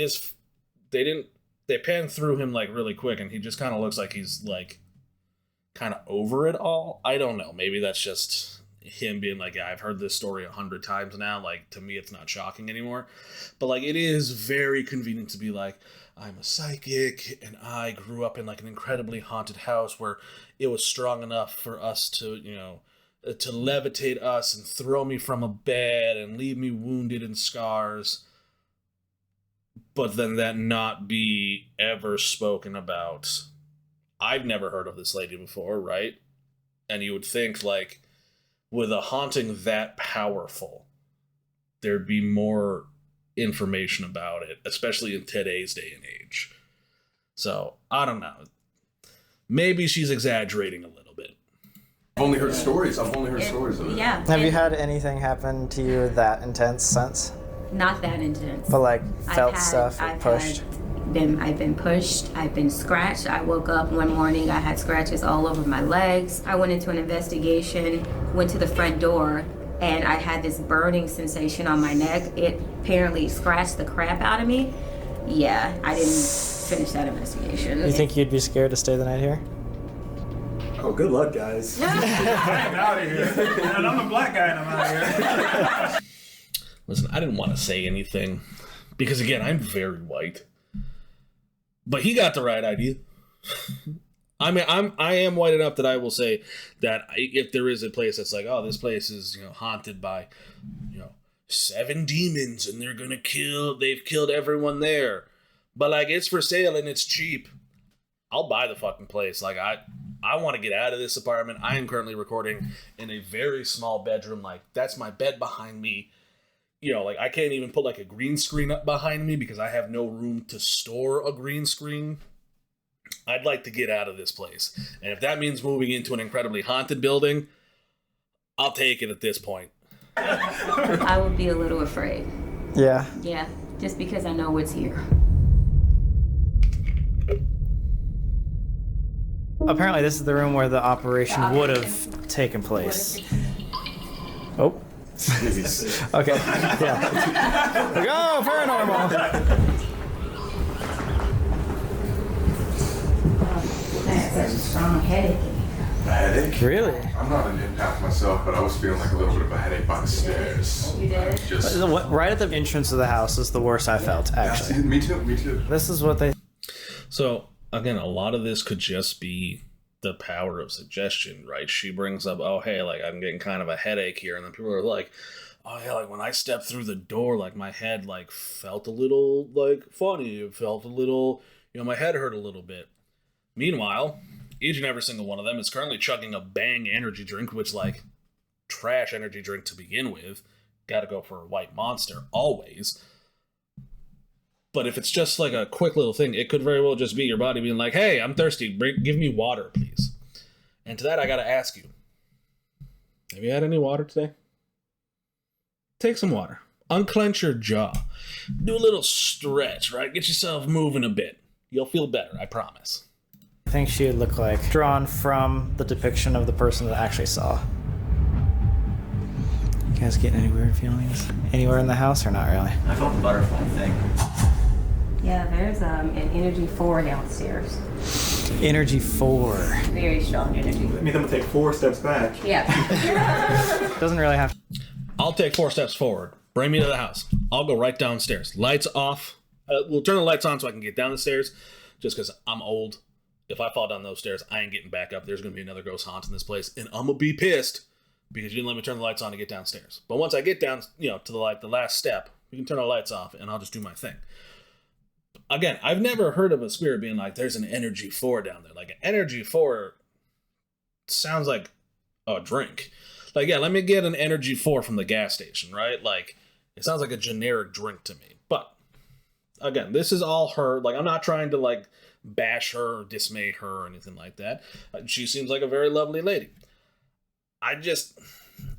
they panned through him like really quick, and he just kind of looks like he's like kind of over it all. I don't know. Maybe that's just him being like, yeah, I've heard this story 100 times now. Like, to me, it's not shocking anymore. But, like, it is very convenient to be like, I'm a psychic, and I grew up in, like, an incredibly haunted house where it was strong enough for us to, you know, to levitate us and throw me from a bed and leave me wounded and scars. But then that not be ever spoken about. I've never heard of this lady before, right? And you would think, like, with a haunting that powerful, there'd be more information about it, especially in today's day and age. So, I don't know. Maybe she's exaggerating a little bit. I've only heard stories. I've only heard stories of it. Yeah. Have you had anything happen to you that intense since? Not that intense. But like felt I've stuff or pushed? I've been pushed. I've been scratched. I woke up one morning. I had scratches all over my legs. I went into an investigation, went to the front door, and I had this burning sensation on my neck. It apparently scratched the crap out of me. Yeah, I didn't finish that investigation. You think you'd be scared to stay the night here? Oh, good luck, guys. I'm out of here. And I'm a black guy and I'm out of here. Listen, I didn't want to say anything because, again, I'm very white. But he got the right idea. I mean, I am white enough that I will say that if there is a place that's like, oh, this place is, you know, haunted by, you know, 7 demons and they've killed everyone there. But, like, it's for sale and it's cheap. I'll buy the fucking place. Like, I want to get out of this apartment. I am currently recording in a very small bedroom. Like, that's my bed behind me. You know, like, I can't even put, like, a green screen up behind me because I have no room to store a green screen. I'd like to get out of this place. And if that means moving into an incredibly haunted building, I'll take it at this point. I would be a little afraid. Yeah. Yeah, just because I know what's here. Apparently this is the room where the operation would have taken place. Oh. Okay. Yeah. Like, oh, paranormal. That's a strong headache. A headache? Really? I'm not an empath myself, but I was feeling like a little bit of a headache by the stairs. You did? Just Right at the entrance of the house is the worst I felt, actually. Yeah, me too. This is what they... So, again, a lot of this could just be the power of suggestion, right? She brings up, oh, hey, like, I'm getting kind of a headache here. And then people are like, oh, yeah, like, when I stepped through the door, like, my head, like, felt a little, like, funny. It felt a little, you know, my head hurt a little bit. Meanwhile, each and every single one of them is currently chugging a Bang energy drink, which, like, trash energy drink to begin with. Gotta go for a white monster, always. But if it's just like a quick little thing, it could very well just be your body being like, hey, I'm thirsty. Give me water, please. And to that, I gotta ask you, have you had any water today? Take some water. Unclench your jaw. Do a little stretch, right? Get yourself moving a bit. You'll feel better, I promise. I think she would look like drawn from the depiction of the person that actually saw. You guys getting any weird feelings anywhere in the house or not really? I felt the butterfly thing. Yeah, there's an energy 4 downstairs. Energy 4. Very strong energy. That means I'm gonna take 4 steps back. Yeah. Doesn't really have... I'll take 4 steps forward. Bring me to the house. I'll go right downstairs. Lights off. We'll turn the lights on so I can get down the stairs, just because I'm old. If I fall down those stairs, I ain't getting back up. There's going to be another ghost haunting this place, and I'm going to be pissed because you didn't let me turn the lights on to get downstairs. But once I get down, you know, to the last step, we can turn our lights off, and I'll just do my thing. Again, I've never heard of a spirit being like, there's an energy 4 down there. Like, an energy 4 sounds like a drink. Like, yeah, let me get an energy 4 from the gas station, right? Like, it sounds like a generic drink to me. But, again, this is all her. Like, I'm not trying to, like, bash her or dismay her or anything like that. She seems like a very lovely lady.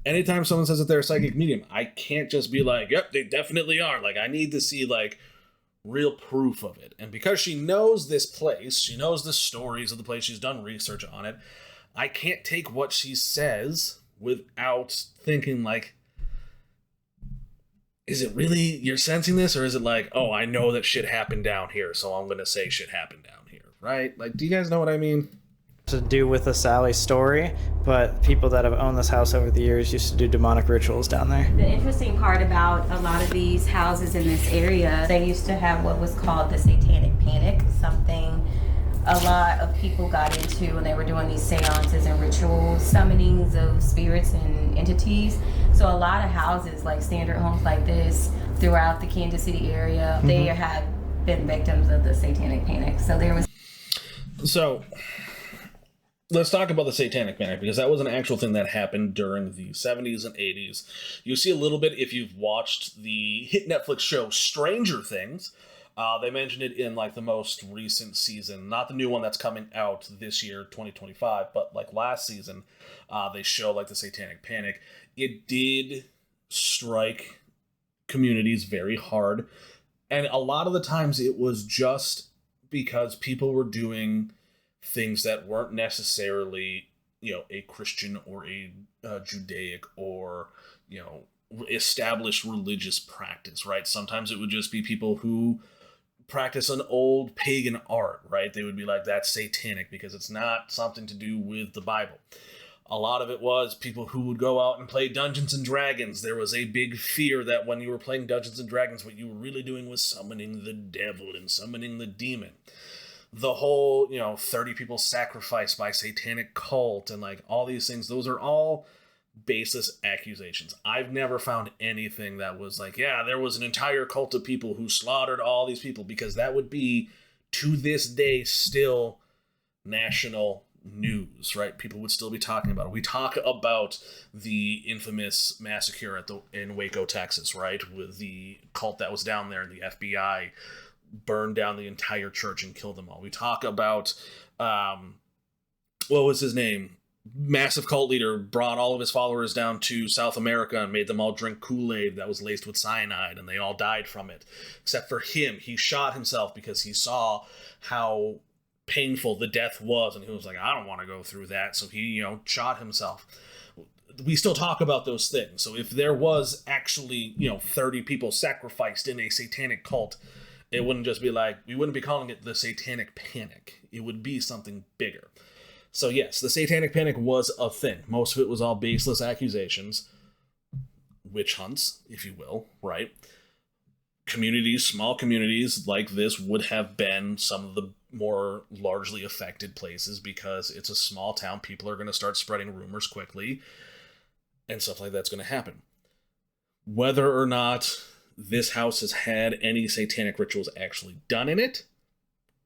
Anytime someone says that they're a psychic medium, I can't just be like, yep, they definitely are. Like, I need to see, like, real proof of it. And because she knows this place, she knows the stories of the place, she's done research on it, I can't take what she says without thinking, like, is it really you're sensing this, or is it like, oh, I know that shit happened down here, so I'm gonna say shit happened down here, right? Like, do you guys know what I mean? to do with the Sallie story, but people that have owned this house over the years used to do demonic rituals down there. The interesting part about a lot of these houses in this area, they used to have what was called the satanic panic, something a lot of people got into when they were doing these seances and rituals, summonings of spirits and entities. So a lot of houses, like standard homes like this, throughout the Kansas City area, they have been victims of the satanic panic. So there was... So, let's talk about the satanic panic, because that was an actual thing that happened during the 70s and 80s. You see a little bit if you've watched the hit Netflix show Stranger Things. They mentioned it in like the most recent season, not the new one that's coming out this year, 2025, but like last season, they show like the satanic panic. It did strike communities very hard, and a lot of the times it was just because people were doing things that weren't necessarily, you know, a Christian or a Judaic or, you know, established religious practice, right? Sometimes it would just be people who practice an old pagan art, right? They would be like, that's satanic because it's not something to do with the Bible. A lot of it was people who would go out and play Dungeons and Dragons. There was a big fear that when you were playing Dungeons and Dragons, what you were really doing was summoning the devil and summoning the demon. The whole, you know, 30 people sacrificed by satanic cult and like all these things, those are all baseless accusations. I've never found anything that was like, yeah, there was an entire cult of people who slaughtered all these people, because that would be, to this day, still national news, right? People would still be talking about it. We talk about the infamous massacre in Waco, Texas, right? With the cult that was down there, and the FBI burned down the entire church and killed them all. We talk about, what was his name? Massive cult leader brought all of his followers down to South America and made them all drink Kool-Aid that was laced with cyanide, and they all died from it. Except for him, he shot himself because he saw how painful the death was, and he was like, I don't want to go through that, so he, you know, shot himself. We still talk about those things. So if there was actually, you know, 30 people sacrificed in a satanic cult, it wouldn't just be like, we wouldn't be calling it the satanic panic. It would be something bigger. So yes, the satanic panic was a thing. Most of it was all baseless accusations, witch hunts, if you will, right? Communities, small communities like this would have been some of the more largely affected places, because it's a small town. People are going to start spreading rumors quickly, and stuff like that's going to happen. Whether or not this house has had any satanic rituals actually done in it,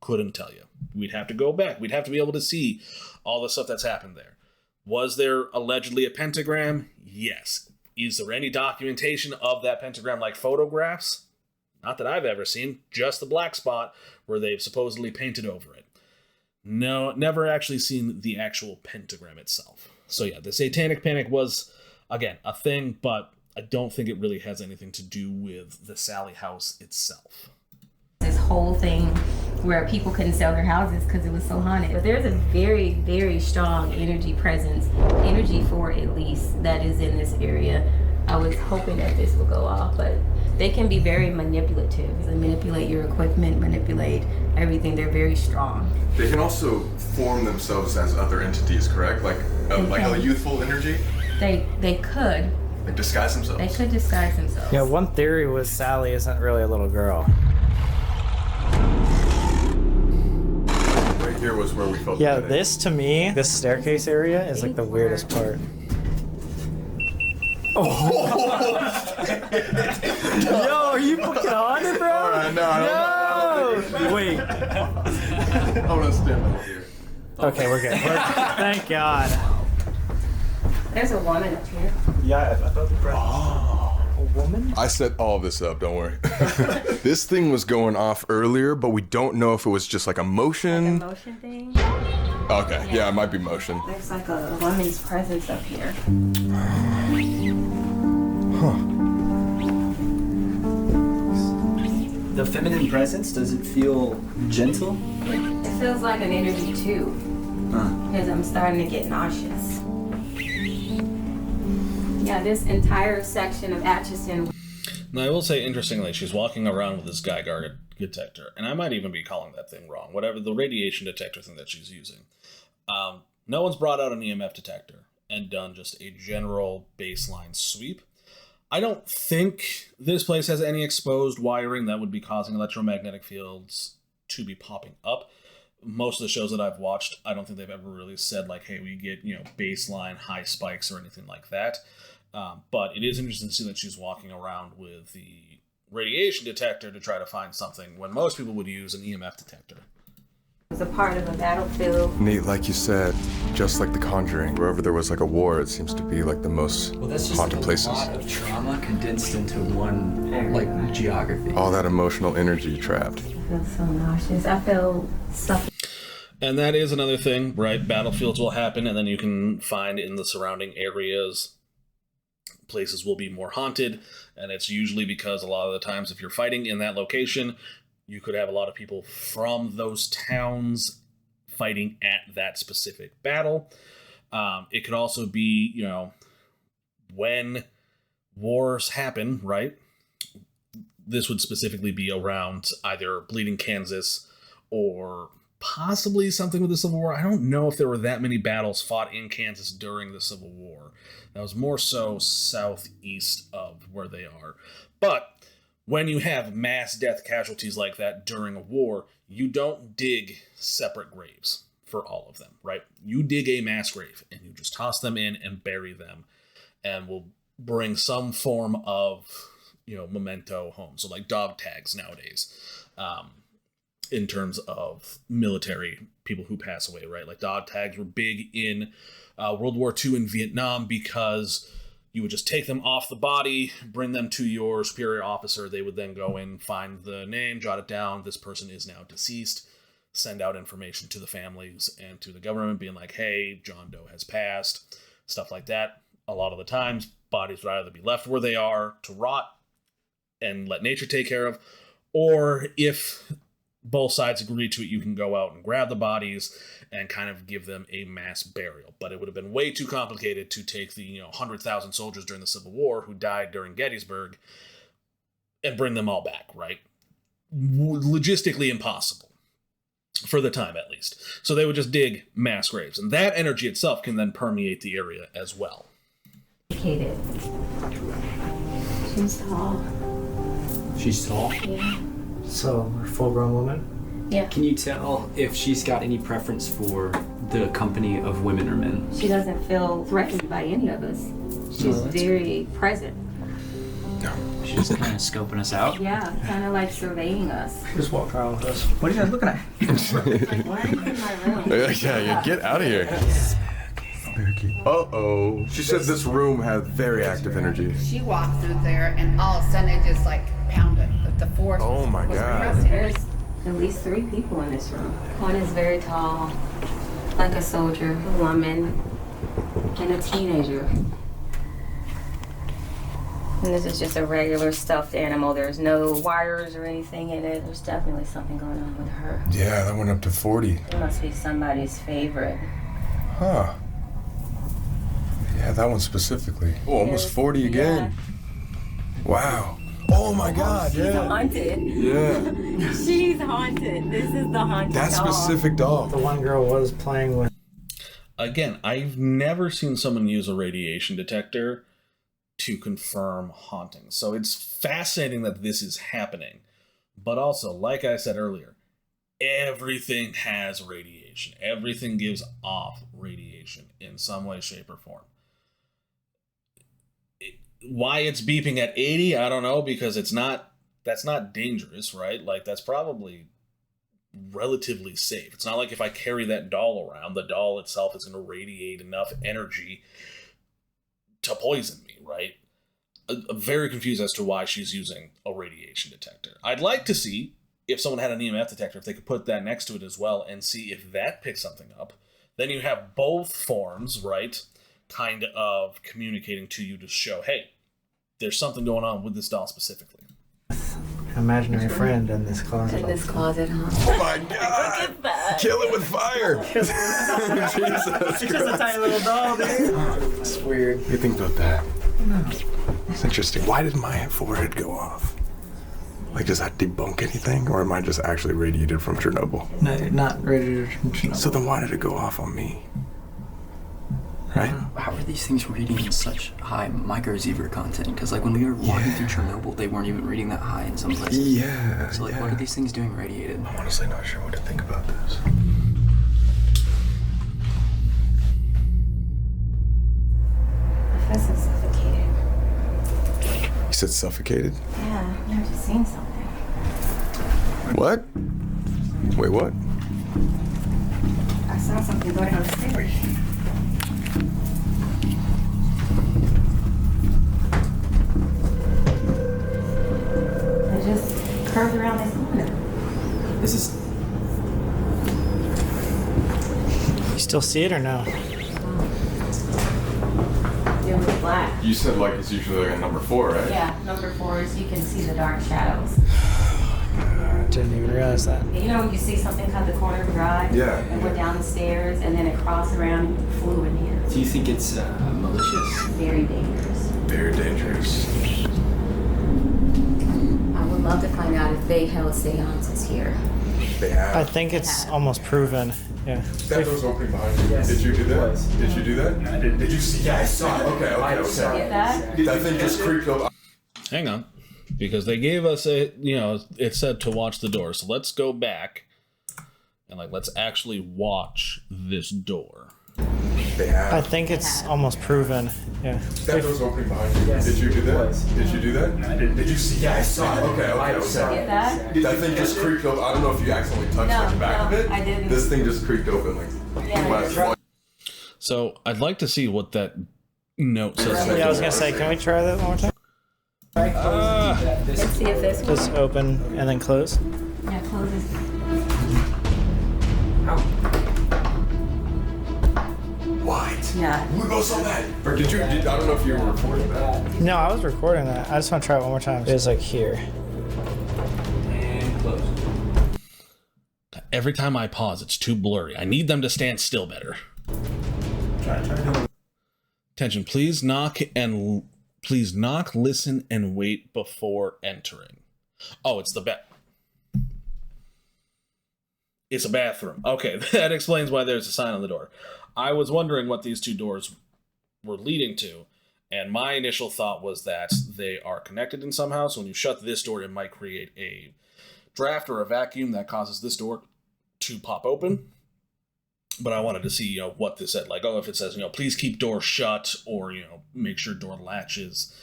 couldn't tell you. We'd have to go back. We'd have to be able to see all the stuff that's happened there. Was there allegedly a pentagram? Yes. Is there any documentation of that pentagram, like photographs? Not that I've ever seen. Just the black spot where they've supposedly painted over it. No, never actually seen the actual pentagram itself. So yeah, the satanic panic was, again, a thing, but I don't think it really has anything to do with the Sallie House itself. This whole thing where people couldn't sell their houses because it was so haunted. But there's a very, very strong energy presence, energy for at least, that is in this area. I was hoping that this would go off, but they can be very manipulative. They manipulate your equipment, manipulate everything. They're very strong. They can also form themselves as other entities, correct? Like a youthful energy? They could. Like disguise themselves? They could disguise themselves. Yeah, one theory was Sallie isn't really a little girl. Right here was where we felt. Yeah, this to me, this staircase area is like the weirdest part. Oh! Yo, are you fucking on it, bro? Alright, no. Wait. I'm gonna stand over here. Okay, we're good. Thank God. There's a woman up here. Yeah, I thought the press. A woman? I set all this up, don't worry. This thing was going off earlier, but we don't know if it was just like a motion. Like a motion thing? Okay, yeah, it might be motion. There's like a woman's presence up here. The feminine presence, does it feel gentle? It feels like an energy too, because I'm starting to get nauseous. Yeah, this entire section of Atchison. Now, I will say, interestingly, she's walking around with this Geiger detector, and I might even be calling that thing wrong, whatever the radiation detector thing that she's using. No one's brought out an EMF detector and done just a general baseline sweep. I don't think this place has any exposed wiring that would be causing electromagnetic fields to be popping up. Most of the shows that I've watched, I don't think they've ever really said, like, hey, we get, baseline high spikes or anything like that. But it is interesting to see that she's walking around with the radiation detector to try to find something when most people would use an EMF detector. It's a part of a battlefield. Nate, like you said, just like The Conjuring, wherever there was like a war, it seems to be like the most haunted places. A lot of trauma condensed into one geography. All that emotional energy trapped. I feel so nauseous. I feel suffocated. And that is another thing, right? Battlefields will happen, and then you can find in the surrounding areas places will be more haunted, and it's usually because a lot of the times if you're fighting in that location, you could have a lot of people from those towns fighting at that specific battle. It could also be, when wars happen, right? This would specifically be around either Bleeding Kansas or possibly something with the Civil War. I don't know if there were that many battles fought in Kansas during the Civil War. That was more so southeast of where they are. But when you have mass death casualties like that during a war, you don't dig separate graves for all of them, right? You dig a mass grave and you just toss them in and bury them, and will bring some form of, memento home. So like dog tags nowadays, in terms of military people who pass away, right? Like dog tags were big in World War II in Vietnam because you would just take them off the body, bring them to your superior officer. They would then go in, find the name, jot it down. This person is now deceased. Send out information to the families and to the government being like, hey, John Doe has passed, stuff like that. A lot of the times, bodies would either be left where they are to rot and let nature take care of, or if both sides agree to it, you can go out and grab the bodies and kind of give them a mass burial. But it would have been way too complicated to take the 100,000 soldiers during the Civil War who died during Gettysburg and bring them all back, right? Logistically impossible, for the time at least. So they would just dig mass graves, and that energy itself can then permeate the area as well. She's tall. She's tall? Yeah. So, a full-grown woman? Yeah. Can you tell if she's got any preference for the company of women or men? She doesn't feel threatened by any of us. She's very present. She's kind of scoping us out. Yeah, kind of like surveying us. Just walk around with us. What are you guys looking at? Like, why are you in my room? Yeah, get out of here. Uh-oh. She said this room had very active energy. She walked through there, and all of a sudden it just pounded. The force. Oh my God. There's at least 3 people in this room. One is very tall, like a soldier, a woman, and a teenager. And this is just a regular stuffed animal. There's no wires or anything in it. There's definitely something going on with her. Yeah, that went up to 40. It must be somebody's favorite. Huh. Yeah, that one specifically. Oh, almost 40 again. Yeah. Wow. Oh my God, She's haunted. Yeah. She's haunted. This is the haunted that dog. specific dog. The one girl was playing with. Again, I've never seen someone use a radiation detector to confirm hauntings. So it's fascinating that this is happening. But also, like I said earlier, everything has radiation. Everything gives off radiation in some way, shape, or form. Why it's beeping at 80, I don't know, because that's not dangerous, right? Like, that's probably relatively safe. It's not like if I carry that doll around, the doll itself is going to radiate enough energy to poison me, right? I'm very confused as to why she's using a radiation detector. I'd like to see if someone had an EMF detector, if they could put that next to it as well and see if that picks something up. Then you have both forms, right? Kind of communicating to you to show, hey, there's something going on with this doll specifically. An imaginary friend in this closet. In this closet, huh? Oh my God! Kill it with fire! Jesus It's just a tiny little doll, dude. It's weird. You think about that? No. It's interesting. Why did my forehead go off? Like, does that debunk anything, or am I just actually radiated from Chernobyl? No, you're not radiated from Chernobyl. So then why did it go off on me? Right? How are these things reading such high microsievert content? Because like when we were walking through Chernobyl, they weren't even reading that high in some places. Yeah. So like, what are these things doing radiated? I'm honestly not sure what to think about this. I feel so suffocated. You said suffocated? Yeah, I've never seen something. What? Wait, what? I saw something going on the stairs. I just curved around this corner. This is. You still see it or no? It was black. You said like it's usually like a number 4, right? Yeah, number 4 is you can see the dark shadows. Didn't even realize that. You know when you see something cut the corner of your eye? Yeah. And went down the stairs and then it crossed around and flew in here. Do you think it's malicious? Very dangerous. Very dangerous. I would love to find out if they held seances here. They have. I think it's almost proven. Yeah. That door's opening behind you. Did you do that? Did you do that? I did. Did you see? Yeah, I saw it. Okay. Get that? That thing just creeped up. Hang on. Because they gave us it said to watch the door. So let's go back and let's actually watch this door. They have. I think it's almost proven. Yeah. That door's opening behind you. Did you do that? Did you do that? I did. Did you see? Yeah, I saw it. Okay. Get that? That thing just creeped open. I don't know if you accidentally touched the back of it. I didn't. This thing just creaked open So I'd like to see what that note says. Yeah, I was gonna say, can we try that one more time? Let's see if this Just open and then close. Yeah, close this. What? Yeah. We both saw that. Or did you? I don't know if you were recording that. No, I was recording that. I just want to try it one more time. It was here. And close. Every time I pause, it's too blurry. I need them to stand still better. Try. Attention, please knock, listen, and wait before entering. Oh, it's the It's a bathroom. Okay, that explains why there's a sign on the door. I was wondering what these two doors were leading to, and my initial thought was that they are connected in somehow, so when you shut this door, it might create a draft or a vacuum that causes this door to pop open. But I wanted to see, what this said. If it says, please keep door shut, or, make sure door latches,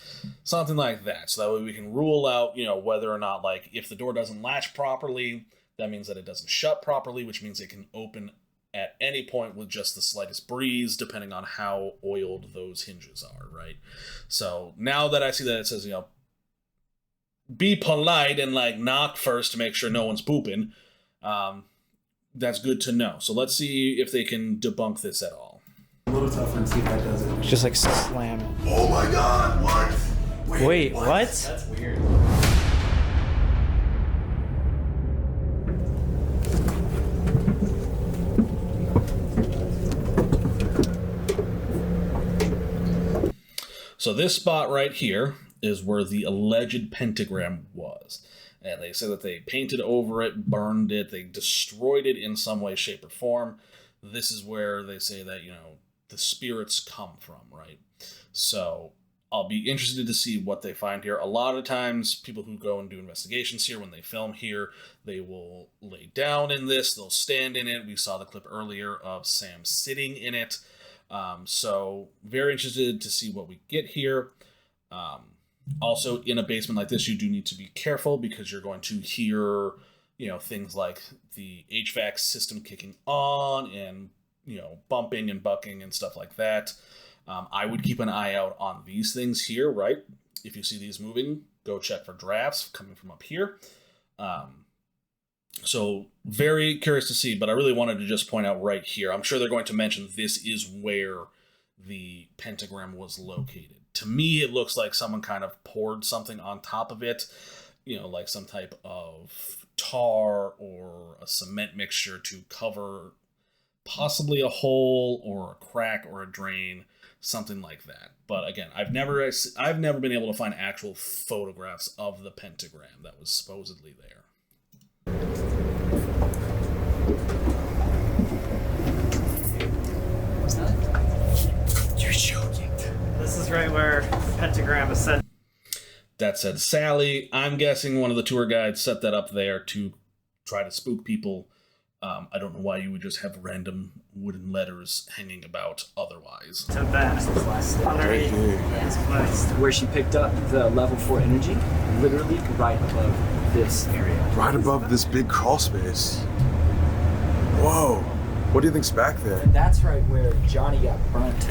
something like that. So that way we can rule out, whether or not, if the door doesn't latch properly, that means that it doesn't shut properly, which means it can open at any point with just the slightest breeze, depending on how oiled those hinges are, right? So now that I see that it says, be polite and, knock first to make sure no one's pooping, that's good to know. So let's see if they can debunk this at all. A little tougher and see if that does it. Just slam it. Oh my God! What? Wait, what? That's weird. So this spot right here is where the alleged pentagram was. And they say that they painted over it, burned it, they destroyed it in some way, shape, or form. This is where they say that, the spirits come from, right? So I'll be interested to see what they find here. A lot of times, people who go and do investigations here, when they film here, they will lay down in this, they'll stand in it. We saw the clip earlier of Sam sitting in it. So very interested to see what we get here. Also, in a basement like this, you do need to be careful because you're going to hear, things like the HVAC system kicking on and, bumping and bucking and stuff like that. I would keep an eye out on these things here, right? If you see these moving, go check for drafts coming from up here. So very curious to see, but I really wanted to just point out right here. I'm sure they're going to mention this is where the pentagram was located. To me, it looks like someone kind of poured something on top of it, like some type of tar or a cement mixture to cover possibly a hole or a crack or a drain, something like that. But again, I've never been able to find actual photographs of the pentagram that was supposedly there. You're joking. This is right where pentagram is set. That said Sallie. I'm guessing one of the tour guides set that up there to try to spook people. I don't know why you would just have random wooden letters hanging about otherwise. To that. Underneath this place. Where she picked up the level 4 energy, literally right above this area. Right above this big crawl space. Whoa. What do you think's back there? And that's right where Johnny got burnt.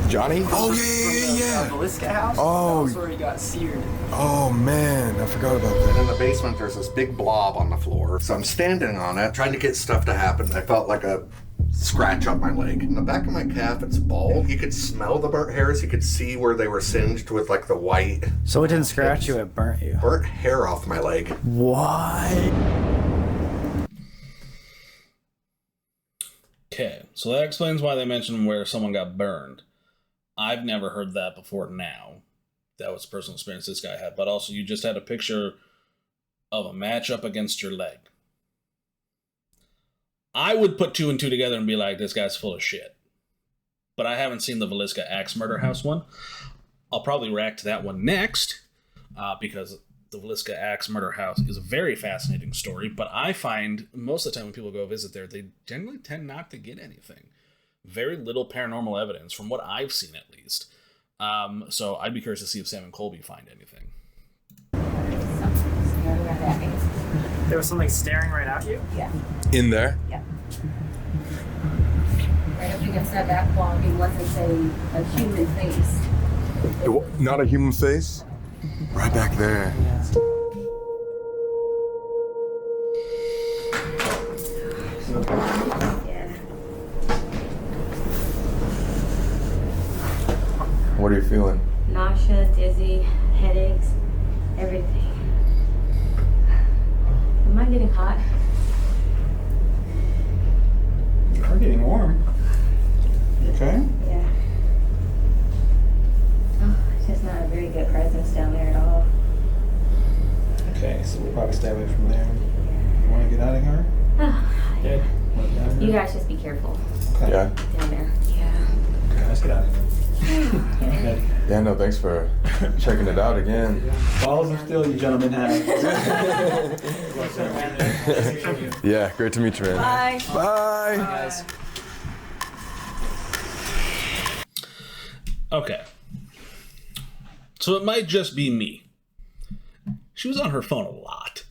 Johnny? Oh, The Velisca house? Oh. That's where he got seared. Oh, man. I forgot about that. And in the basement, there's this big blob on the floor. So I'm standing on it, trying to get stuff to happen. I felt like a scratch up my leg. In the back of my calf, it's bald. You could smell the burnt hairs. You could see where they were singed with like the white. So it didn't scratch you, it burnt you. Burnt hair off my leg. What? Okay, so that explains why they mentioned where someone got burned. I've never heard that before now. That was a personal experience this guy had. But also, you just had a picture of a matchup against your leg. I would put 2 and 2 together and be like, this guy's full of shit. But I haven't seen the Velisca Axe Murder House one. I'll probably react to that one next, because the Velisca Axe Murder House is a very fascinating story. But I find most of the time when people go visit there, they generally tend not to get anything. Very little paranormal evidence, from what I've seen at least. So I'd be curious to see if Sam and Colby find anything. There was something staring right at you? Yeah. In there? Yeah. Right up against that wall, it wasn't a human face. Not a human face? Right back there. What are you feeling? Nausea, dizzy, headaches, everything. Am I getting hot? You are getting warm. You okay? Yeah. Oh, it's just not a very good presence down there at all. Okay, so we'll probably stay away from there. You want to get out of here? Oh, Yeah. you guys just be careful Okay. Yeah. down there. Yeah. Okay, let's get out of here. Yeah, no, thanks for checking it out again. Balls of steel, you gentlemen have. Yeah, great to meet you, man. Bye. Bye. Guys. Okay. So it might just be me. She was on her phone a lot.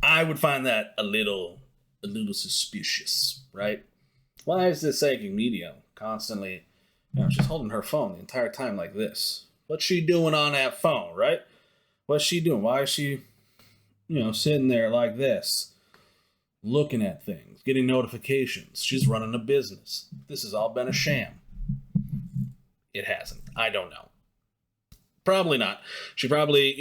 I would find that a little suspicious, right? Why is this psychic medium constantly, she's holding her phone the entire time like this? What's she doing on that phone, right? What's she doing? Why is she, sitting there like this, looking at things, getting notifications? She's running a business. This has all been a sham. It hasn't. I don't know. Probably not. She probably,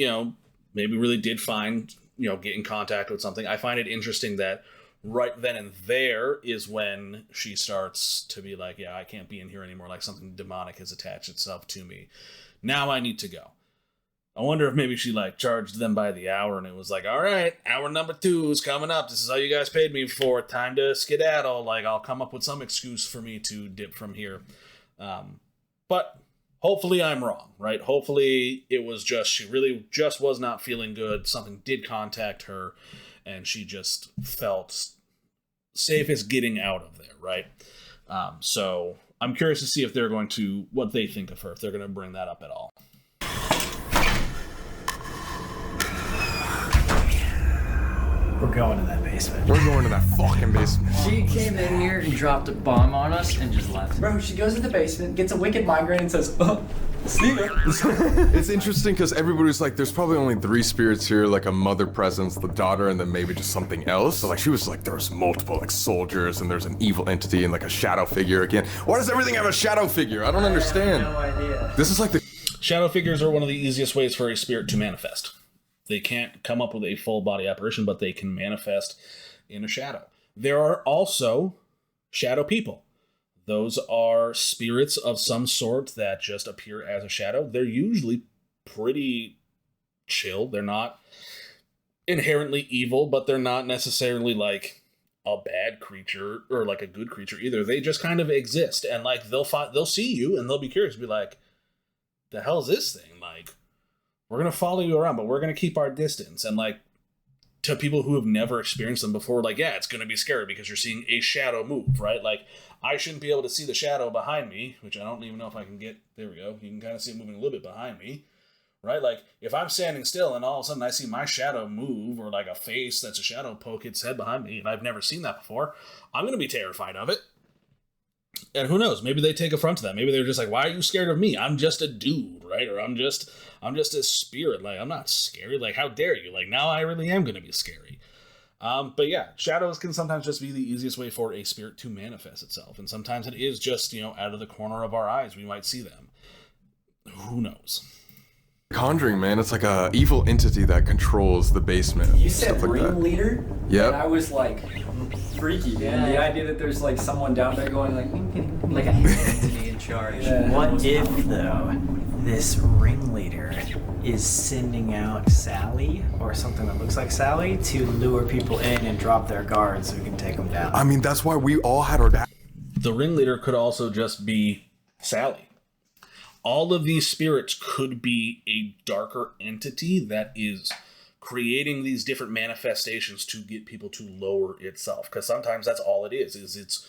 maybe really did find, get in contact with something. I find it interesting that right then and there is when she starts to be like, yeah, I can't be in here anymore. Like something demonic has attached itself to me. Now I need to go. I wonder if maybe she charged them by the hour and it was like, all right, hour number 2 is coming up. This is all you guys paid me for. Time to skedaddle. I'll come up with some excuse for me to dip from here. But hopefully I'm wrong, right? Hopefully it was just, she really just was not feeling good. Something did contact her and she just felt safe as getting out of there, right? So I'm curious to see if they're going to, what they think of her, if they're going to bring that up at all. We're going to that basement. We're going to that fucking basement. She came in here and dropped a bomb on us and just left. Bro, she goes to the basement, gets a wicked migraine and says, see ya. It's interesting because everybody's like, there's probably only 3 spirits here, like a mother presence, the daughter, and then maybe just something else. So she was like, there's multiple soldiers and there's an evil entity and a shadow figure again. Why does everything have a shadow figure? I don't understand. I have no idea. This is like the Shadow figures are one of the easiest ways for a spirit to manifest. They can't come up with a full body apparition, but they can manifest in a shadow. There are also shadow people. Those are spirits of some sort that just appear as a shadow. They're usually pretty chill. They're not inherently evil, but they're not necessarily like a bad creature or like a good creature either. They just kind of exist, and like they'll see you and they'll be curious, be like, the hell is this thing? Like, we're gonna follow you around, but we're gonna keep our distance. And like, to people who have never experienced them before, like, yeah, it's gonna be scary because you're seeing a shadow move, right? Like, I shouldn't be able to see the shadow behind me, which I don't even know if I can get. There we go. You can kind of see it moving a little bit behind me, right? Like, if I'm standing still and all of a sudden I see my shadow move, or like a face that's a shadow poke its head behind me, and I've never seen that before, I'm gonna be terrified of it. And who knows? Maybe they take affront to that. Maybe they're just like, "Why are you scared of me? I'm just a dude, right? Or I'm just a spirit. Like, I'm not scary. Like, how dare you? Like, now I really am gonna be scary." But yeah, shadows can sometimes just be the easiest way for a spirit to manifest itself. And sometimes it is just, out of the corner of our eyes, we might see them. Who knows? Conjuring, man, it's like a evil entity that controls the basement. You said like ringleader? Yep. And I was like, freaky, man. The idea that there's like someone down there going like a entity in charge. Yeah. What if, though, this ringleader is sending out Sally, or something that looks like Sally, to lure people in and drop their guards so we can take them down? I mean, that's why we all had our dad. The ringleader could also just be Sally. All of these spirits could be a darker entity that is creating these different manifestations to get people to lower itself. Because sometimes that's all it is it's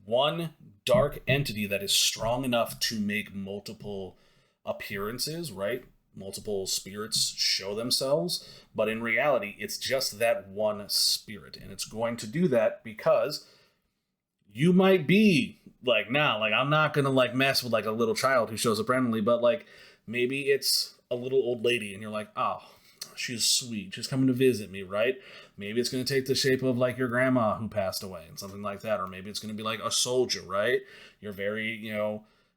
one dark entity that is strong enough to make multiple appearances, right? Multiple spirits show themselves. But in reality, it's just that one spirit. And it's going to do that because you might be like, nah, like, I'm not gonna like mess with like a little child who shows up randomly, but like maybe it's a little old lady and you're like, oh, she's sweet, she's coming to visit me, right? Maybe it's gonna take the shape of like your grandma who passed away and something like that, or maybe it's gonna be like a soldier, right? You're very,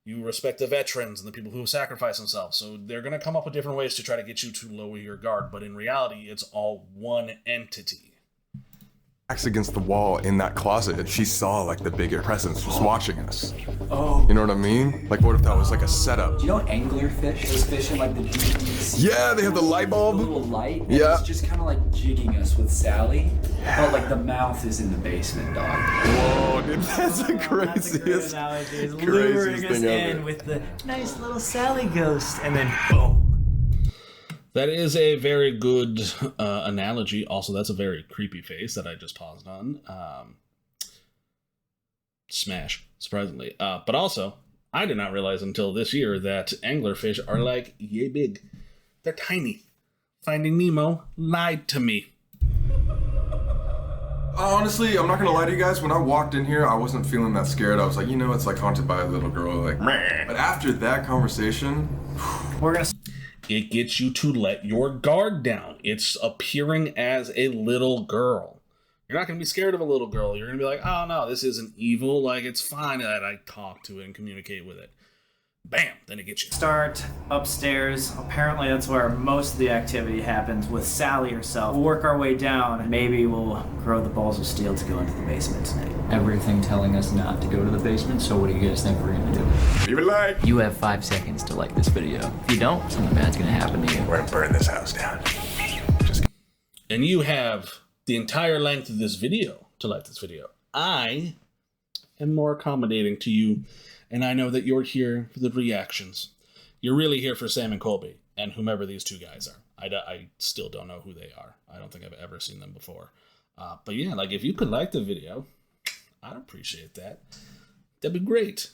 you respect the veterans and the people who have sacrificed themselves, so they're gonna come up with different ways to try to get you to lower your guard, but in reality, it's all one entity. Against the wall in that closet, she saw like the bigger presence was watching us. Oh. You know what I mean? Like, what if that was like a setup? Do you know anglerfish? Those fish in like the deep sea. Yeah, they have the light bulb. The little light. And Yeah. It's just kind of like jigging us with Sally. But like the mouth is in the basement, dog. Whoa, dude, that's the craziest, Luring us thing in ever. with the nice little Sally ghost, and then boom. That is a very good analogy. Also, that's a very creepy face that I just paused on. Smash, surprisingly. But also, I did not realize until this year that anglerfish are like yay big. They're tiny. Finding Nemo lied to me. Honestly, I'm not gonna lie to you guys. When I walked in here, I wasn't feeling that scared. I was like, it's like haunted by a little girl. Like, meh. But after that conversation, we're gonna. It gets you to let your guard down. It's appearing as a little girl. You're not going to be scared of a little girl. You're going to be like, oh no, this isn't evil. Like, it's fine that I talk to it and communicate with it. Bam, then it gets you. Start upstairs. Apparently that's where most of the activity happens with Sally herself. We'll work our way down. Maybe we'll grow the balls of steel to go into the basement tonight. Everything telling us not to go to the basement, so what do you guys think we're gonna do? Leave a like. You have 5 seconds to like this video. If you don't, something bad's gonna happen to you. We're gonna burn this house down. And you have the entire length of this video to like this video. I am more accommodating to you, and I know that you're here for the reactions. You're really here for Sam and Colby, and whomever these two guys are. I still don't know who they are. I don't think I've ever seen them before. But yeah, like, if you could like the video, I'd appreciate that. That'd be great.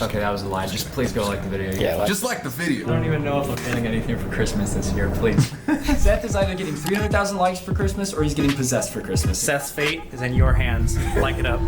Okay, that was a lie. Just please go like the video. Yeah, just like the video. I don't even know if I'm getting anything for Christmas this year, please. Seth is either getting 300,000 likes for Christmas or he's getting possessed for Christmas. Seth's fate is in your hands. Like it up.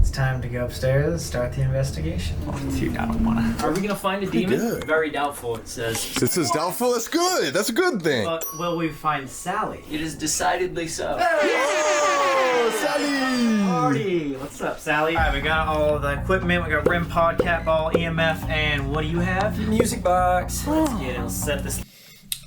It's time to go upstairs and start the investigation. Oh, dude, I don't wanna. Are we gonna find a demon? good. Very doubtful, it says. It says doubtful. That's good. That's a good thing. But will we find Sally? It is decidedly so. Oh, Sally! Party! What's up, Sally? Alright, we got all the equipment. We got REM pod, cat ball, EMF, and what do you have? Music box. Let's get it. Let's set this.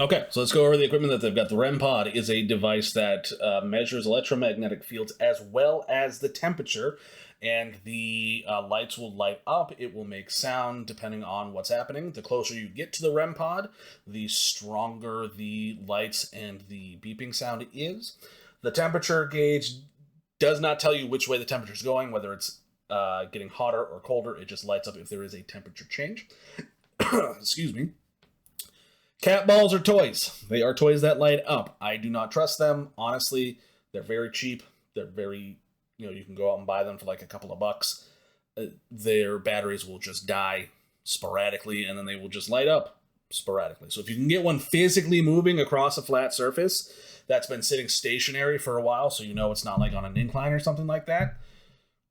Okay, so let's go over the equipment that they've got. The REM pod is a device that measures electromagnetic fields as well as the temperature, and the lights will light up. It will make sound depending on what's happening. The closer you get to the REM pod, the stronger the lights and the beeping sound is. The temperature gauge does not tell you which way the temperature is going, whether it's getting hotter or colder. It just lights up if there is a temperature change. Excuse me. Cat balls are toys. They are toys that light up. I do not trust them. Honestly, they're very cheap. They're very, you can go out and buy them for like a couple of bucks. Their batteries will just die sporadically, and then they will just light up sporadically. So if you can get one physically moving across a flat surface that's been sitting stationary for a while, so it's not like on an incline or something like that,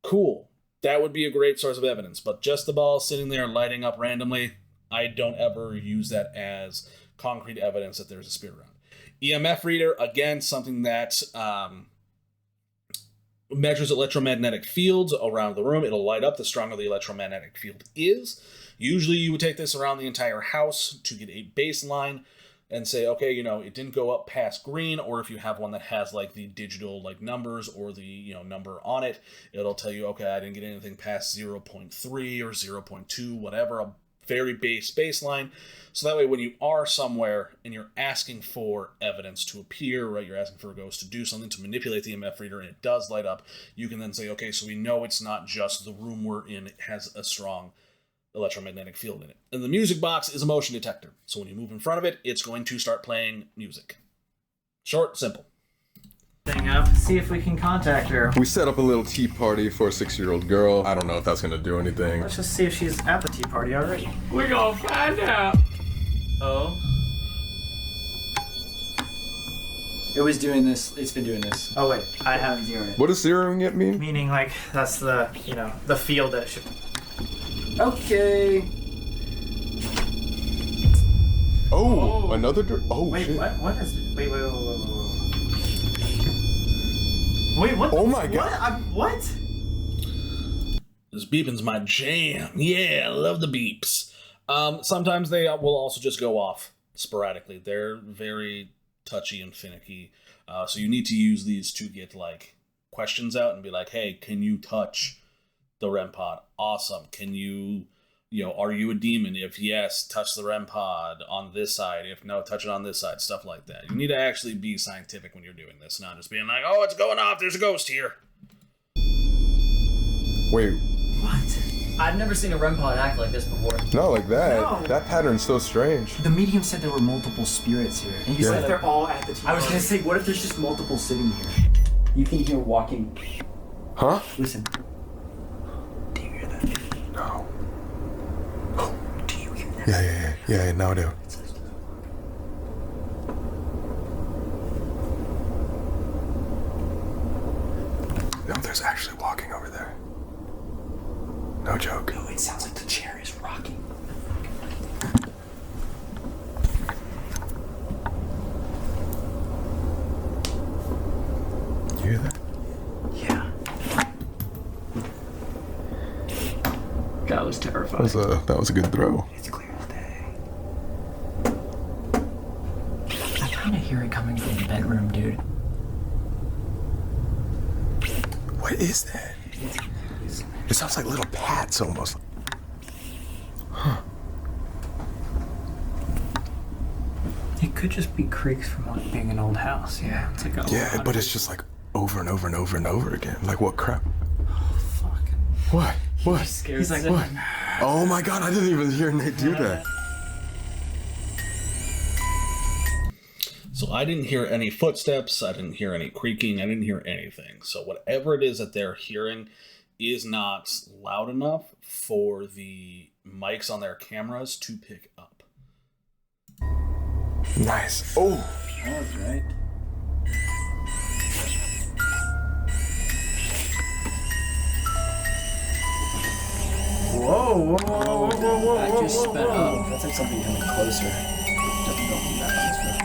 cool. That would be a great source of evidence. But just the ball sitting there lighting up randomly, I don't ever use that as concrete evidence that there's a spirit around. EMF reader, again, something that measures electromagnetic fields around the room. It'll light up the stronger the electromagnetic field is. Usually you would take this around the entire house to get a baseline and say, okay, it didn't go up past green, or if you have one that has like the digital like numbers or the number on it, it'll tell you, okay, I didn't get anything past 0.3 or 0.2, whatever, a very baseline. So that way when you are somewhere and you're asking for evidence to appear, right, you're asking for a ghost to do something, to manipulate the EMF reader, and it does light up, you can then say, okay, so we know it's not just the room we're in, it has a strong electromagnetic field in it. And the music box is a motion detector. So when you move in front of it, it's going to start playing music. Short, simple. Thing up, see if we can contact her. We set up a little tea party for a 6-year-old girl. I don't know if that's gonna do anything. Let's just see if she's at the tea party already. We're gonna find out. Oh. It was doing this. It's been doing this. Oh wait, I haven't zeroed it. What does zeroing it mean? Meaning like that's the the field that should. Okay. Oh, another. Wait, shit. what is it? Wait. Wait, what? Oh my god. What? This beeping's my jam. Yeah, I love the beeps. Sometimes they will also just go off sporadically. They're very touchy and finicky. So you need to use these to get like questions out and be like, hey, can you touch the REM pod? Awesome. Can you, are you a demon? If yes, touch the REM pod on this side. If no, touch it on this side. Stuff like that. You need to actually be scientific when you're doing this, not just being like, oh, it's going off. There's a ghost here. Wait. What? I've never seen a REM pod act like this before. Not like that. No. That pattern's so strange. The medium said there were multiple spirits here. And you said they're all at the tea party. I was gonna say, what if there's just multiple sitting here? You can hear walking. Huh? Listen. No. Do you hear that? Yeah, now I do. No, there's actually walking over there. No joke. No, it sounds like the chair is rocking. You hear that? Yeah. That was terrifying. That was a good throw. It's clear as day. I kind of hear it coming from the bedroom, dude. What is that? It sounds like little pats almost. Huh. It could just be creaks from like being an old house. Yeah, it's like Yeah, but it's just like over and over and over and over again. Like what crap? Oh fuck. What? What? He's like, what? Oh my god, I didn't even hear Nate do that. So I didn't hear any footsteps. I didn't hear any creaking. I didn't hear anything. So whatever it is that they're hearing is not loud enough for the mics on their cameras to pick up. Nice. Oh. That was right. Whoa! That just sped up. That's like something coming closer.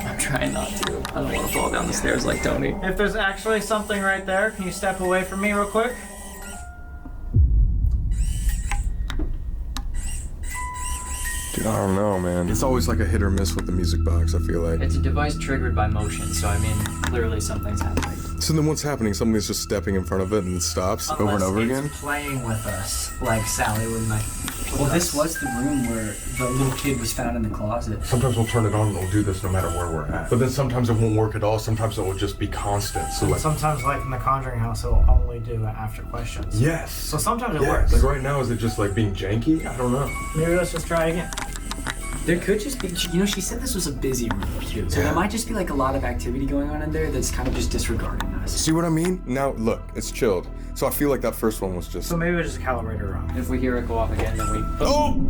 I'm trying not to. I don't want to fall down the stairs like Tony. If there's actually something right there, can you step away from me real quick? Dude, I don't know, man. It's always like a hit or miss with the music box, I feel like. It's a device triggered by motion, so I mean, clearly something's happening. So then what's happening? Somebody's just stepping in front of it and it stops over and over again? Playing with us, like Sally would like. Well, this was the room where the little kid was found in the closet. Sometimes we'll turn it on and it'll do this no matter where we're at. But then sometimes it won't work at all. Sometimes it will just be constant. So like, Sometimes, like in the Conjuring house, it'll only do after questions. yes. So sometimes it Yes. works. Like right now, is it just like being janky? I don't know. Maybe let's just try again. There could just be, you know, she said this was a busy room too. So there might just be like a lot of activity going on in there that's kind of just disregarding us. See what I mean? Now, look, it's chilled. So I feel like that first one was just... So maybe we just calibrate her wrong. If we hear it go off again, then we... Oh!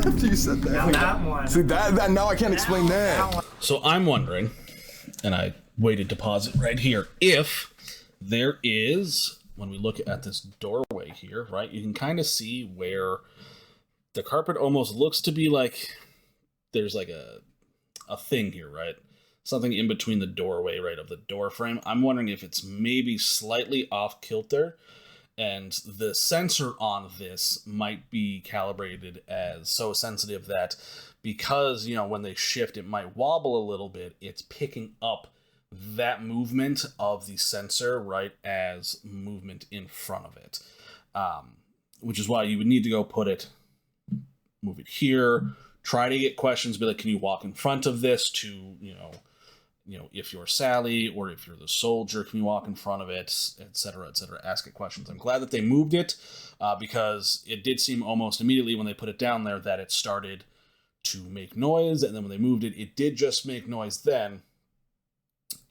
After you said that. Now that one. See, that now I can't explain that. So I'm wondering, and I waited to pause it right here, if there is, when we look at this doorway here, right, you can kind of see where the carpet almost looks to be like there's like a thing here, right? Something in between the doorway, right, of the door frame. I'm wondering if it's maybe slightly off kilter, and the sensor on this might be calibrated as so sensitive that because, you know, when they shift, it might wobble a little bit. It's picking up that movement of the sensor, right, as movement in front of it. Which is why you would need to go move it here, try to get questions, be like, can you walk in front of this to, you know, if you're Sally or if you're the soldier, can you walk in front of it, etc., ask it questions. I'm glad that they moved it because it did seem almost immediately when they put it down there that it started to make noise, and then when they moved it, it did just make noise then.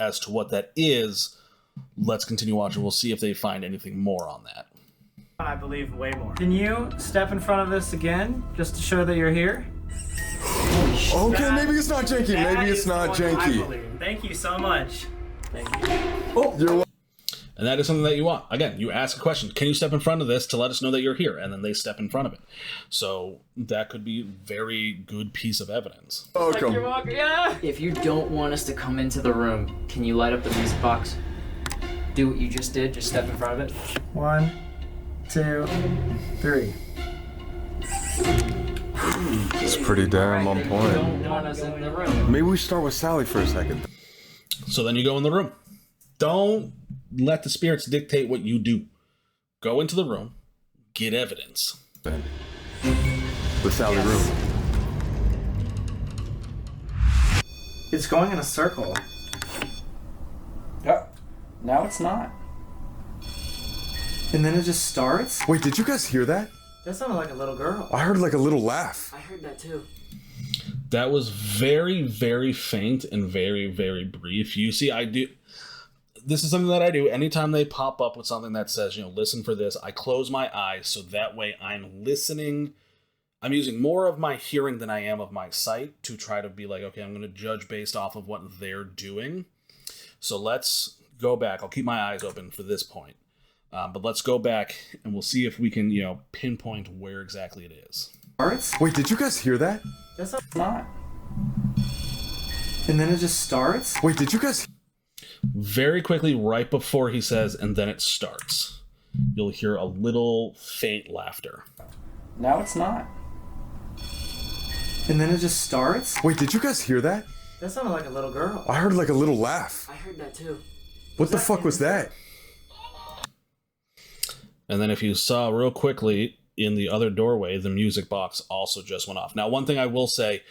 As to what that is, let's continue watching. We'll see if they find anything more on that. I believe way more. Can you step in front of this again, just to show that you're here? Okay, maybe it's not janky. Maybe it's not janky. Thank you so much. Thank you. Oh, you're welcome. And that is something that you want. Again, you ask a question. Can you step in front of this to let us know that you're here? And then they step in front of it. So that could be a very good piece of evidence. Welcome. If you don't want us to come into the room, can you light up the music box? Do what you just did, just step in front of it. 1, 2, 3. It's pretty damn on point. Don't want us in the room. Maybe we start with Sally for a second. So then you go in the room. Don't let the spirits dictate what you do. Go into the room, get evidence. The Sally room. It's going in a circle. Now it's not. And then it just starts? Wait, did you guys hear that? That sounded like a little girl. I heard like a little laugh. I heard that too. That was very, very faint and very, very brief. You see, this is something that I do. Anytime they pop up with something that says, you know, listen for this, I close my eyes so that way I'm listening. I'm using more of my hearing than I am of my sight to try to be like, okay, I'm going to judge based off of what they're doing. So let's go back. I'll keep my eyes open for this point. But let's go back and we'll see if we can, you know, pinpoint where exactly it is. Wait, did you guys hear that? That's not. And then it just starts? Wait, did you guys... Very quickly, right before he says, and then it starts, you'll hear a little faint laughter. Now it's not. And then it just starts? Wait, did you guys hear that? That sounded like a little girl. I heard like a little laugh. I heard that too. What the fuck was that? And then if you saw real quickly in the other doorway, the music box also just went off. Now, one thing I will say,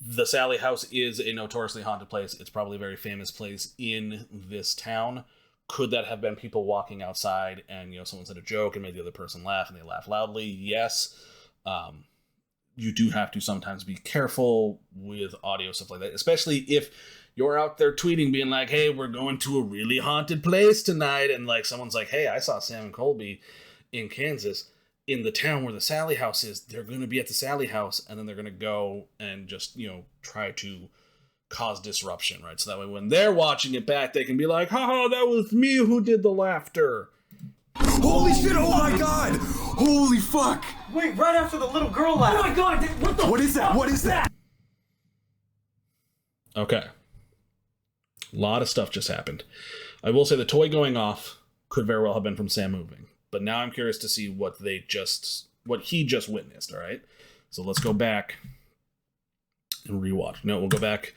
the Sallie House is a notoriously haunted place. It's probably a very famous place in this town. Could that have been people walking outside and, you know, someone said a joke and made the other person laugh and they laugh loudly? Yes. You do have to sometimes be careful with audio, stuff like that, especially if you're out there tweeting being like, hey, we're going to a really haunted place tonight. And like someone's like, hey, I saw Sam and Colby in Kansas in the town where the Sallie House is. They're going to be at the Sallie House. And then they're going to go and just, you know, try to cause disruption, right? So that way when they're watching it back, they can be like, haha, that was me who did the laughter. Holy shit, oh my god! Holy fuck! Wait, right after the little girl laughed. Oh my god, what the What is that? What is that? Okay. A lot of stuff just happened. I will say the toy going off could very well have been from Sam moving. But now I'm curious to see what he just witnessed, all right? So let's go back and rewatch. No, we'll go back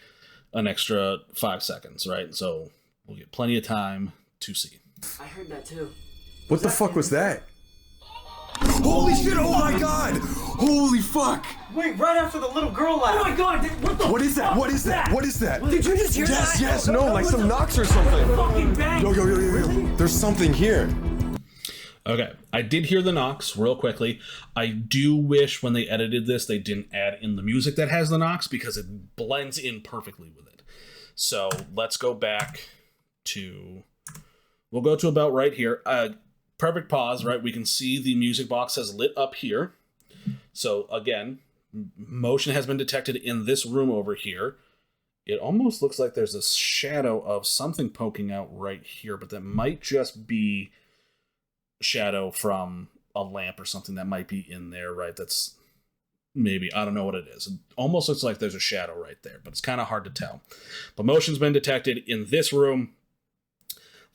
an extra 5 seconds, right? So we'll get plenty of time to see. I heard that too. What the fuck was that? Holy shit, oh my god! Holy fuck! Wait, right after the little girl laughed. Oh my god, what the What is that? What is that? What is that? Did you just hear that? Yes, no, like some knocks or something. Fucking bang. Yo. There's something here. Okay, I did hear the knocks real quickly. I do wish when they edited this, they didn't add in the music that has the knocks because it blends in perfectly with it. So let's go back to... We'll go to about right here. Perfect pause, right? We can see the music box has lit up here. So again, motion has been detected in this room over here. It almost looks like there's a shadow of something poking out right here, but that might just be shadow from a lamp or something that might be in there, right? That's maybe, I don't know what it is. It almost looks like there's a shadow right there, but it's kind of hard to tell. But motion's been detected in this room.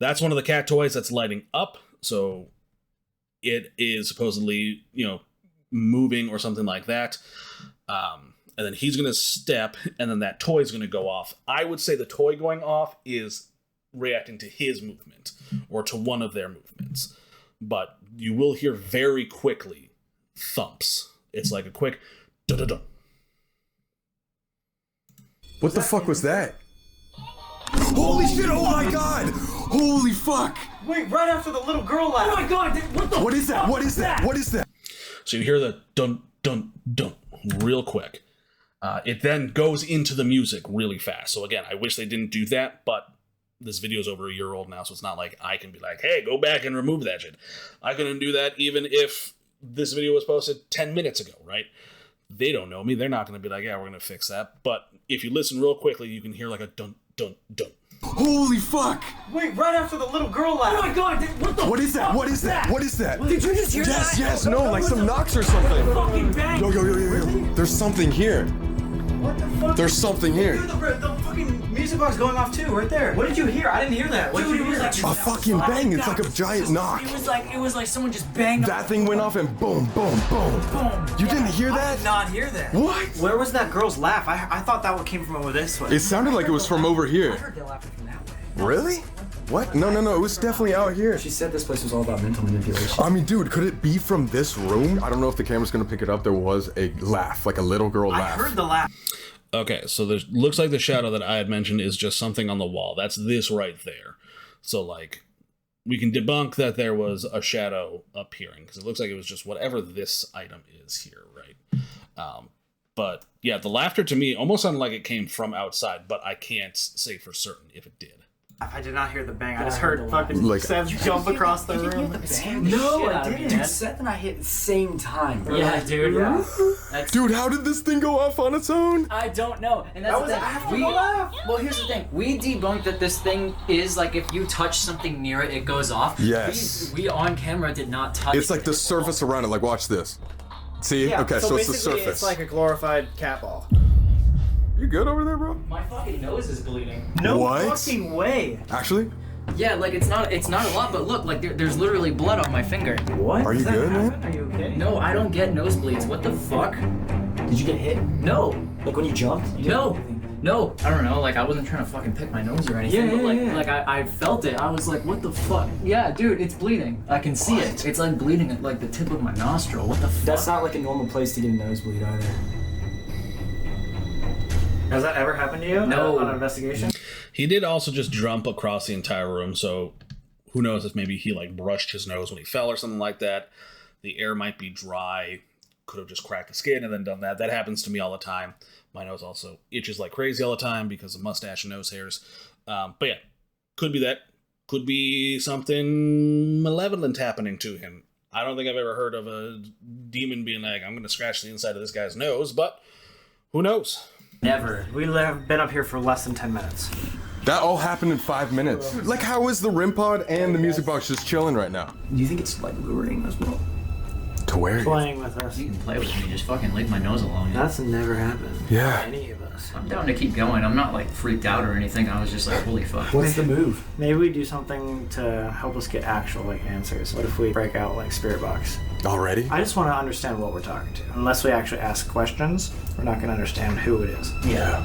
That's one of the cat toys that's lighting up. So it is supposedly, you know, moving or something like that. And then he's going to step, and then that toy is going to go off. I would say the toy going off is reacting to his movement or to one of their movements. But you will hear very quickly thumps. It's like a quick da-da-da. What the fuck was that? Holy shit, oh my god! Holy fuck! Wait, right after the little girl laughed. Oh my god, What is that? What is that? What is that? So you hear the dun, dun, dun real quick. It then goes into the music really fast. So again, I wish they didn't do that, but this video is over a year old now, so it's not like I can be like, hey, go back and remove that shit. I couldn't do that even if this video was posted 10 minutes ago, right? They don't know me. They're not going to be like, yeah, we're going to fix that. But if you listen real quickly, you can hear like a dun, dun, dun. Holy fuck! Wait, right after the little girl laughed. Oh my god, What is that? What is that? What is that? Did you just hear that? Yes, no, like some knocks or something. Fucking bang. Yo. There's something here. What the fuck? There's something here. Dude, the fucking music box going off too, right there. What did you hear? I didn't hear that. What did you hear? A fucking bang. It's like a giant knock. It was like someone just banged. That thing went off and boom, boom, boom. You didn't hear I that? did not hear that. What? Where was that girl's laugh? I thought that one came from over this way. It sounded like it was from over I here. heard they laughing from that way. Really? What? No. It was definitely out here. She said this place was all about mental manipulation. I mean, dude, could it be from this room? I don't know if the camera's gonna pick it up. There was a laugh, like a little girl laugh. I heard the laugh. Okay, so there looks like the shadow that I had mentioned is just something on the wall. That's this right there. So, like, we can debunk that there was a shadow appearing, because it looks like it was just whatever this item is here, right? But, yeah, the laughter to me almost sounded like it came from outside, but I can't say for certain if it did. I did not hear the bang. I just heard fucking Like- Seth jump across the room. No, I didn't. Seth and I hit at the same time. Yeah, dude. Yeah. Dude, how did this thing go off on its own? I don't know. And that's That was the thing. after the laugh. Well, here's the thing. We debunked that this thing is like if you touch something near it, it goes off. Yes. We on camera did not touch It's like the surface around it. Like, watch this. See? Yeah, Okay, so it's the basically surface. it's like a glorified cat ball. You good over there, bro? My fucking nose is bleeding. No What? fucking way. Actually? Yeah, like it's not a lot, but look, like there's literally blood on my finger. What? Are you Does that good, man? happen? Are you okay? No, I don't get nosebleeds. What the fuck? Did you get hit? No. Like when you jumped? You No. No, I don't know, like I wasn't trying to fucking pick my nose or anything, Yeah, but like, yeah. like I felt it. I was like, what the fuck? Yeah, dude, it's bleeding. I can see it. It's like bleeding at like the tip of my nostril. What the fuck? That's not like a normal place to get a nosebleed either. Has that ever happened to you? No. On an investigation? He did also just jump across the entire room, so who knows if maybe he like brushed his nose when he fell or something like that. The air might be dry, could have just cracked the skin and then done that. That happens to me all the time. My nose also itches like crazy all the time because of mustache and nose hairs. But yeah, could be that. Could be something malevolent happening to him. I don't think I've ever heard of a demon being like, I'm going to scratch the inside of this guy's nose, but who knows? Never. We have been up here for less than 10 minutes. That all happened in 5 minutes. Like, how is the RIM pod and the music box just chilling right now? Do you think it's like luring us, bro? To where? Playing with us. You can play with me, just fucking leave my nose alone. That's never happened. Yeah. Any of us. box. I'm down to keep going. I'm not like freaked out or anything. I was just like, holy fuck. What's the move? Maybe we do something to help us get actual like answers. What if we break out like spirit box? Already? I just want to understand what we're talking to. Unless we actually ask questions, we're not going to understand who it is. Yeah.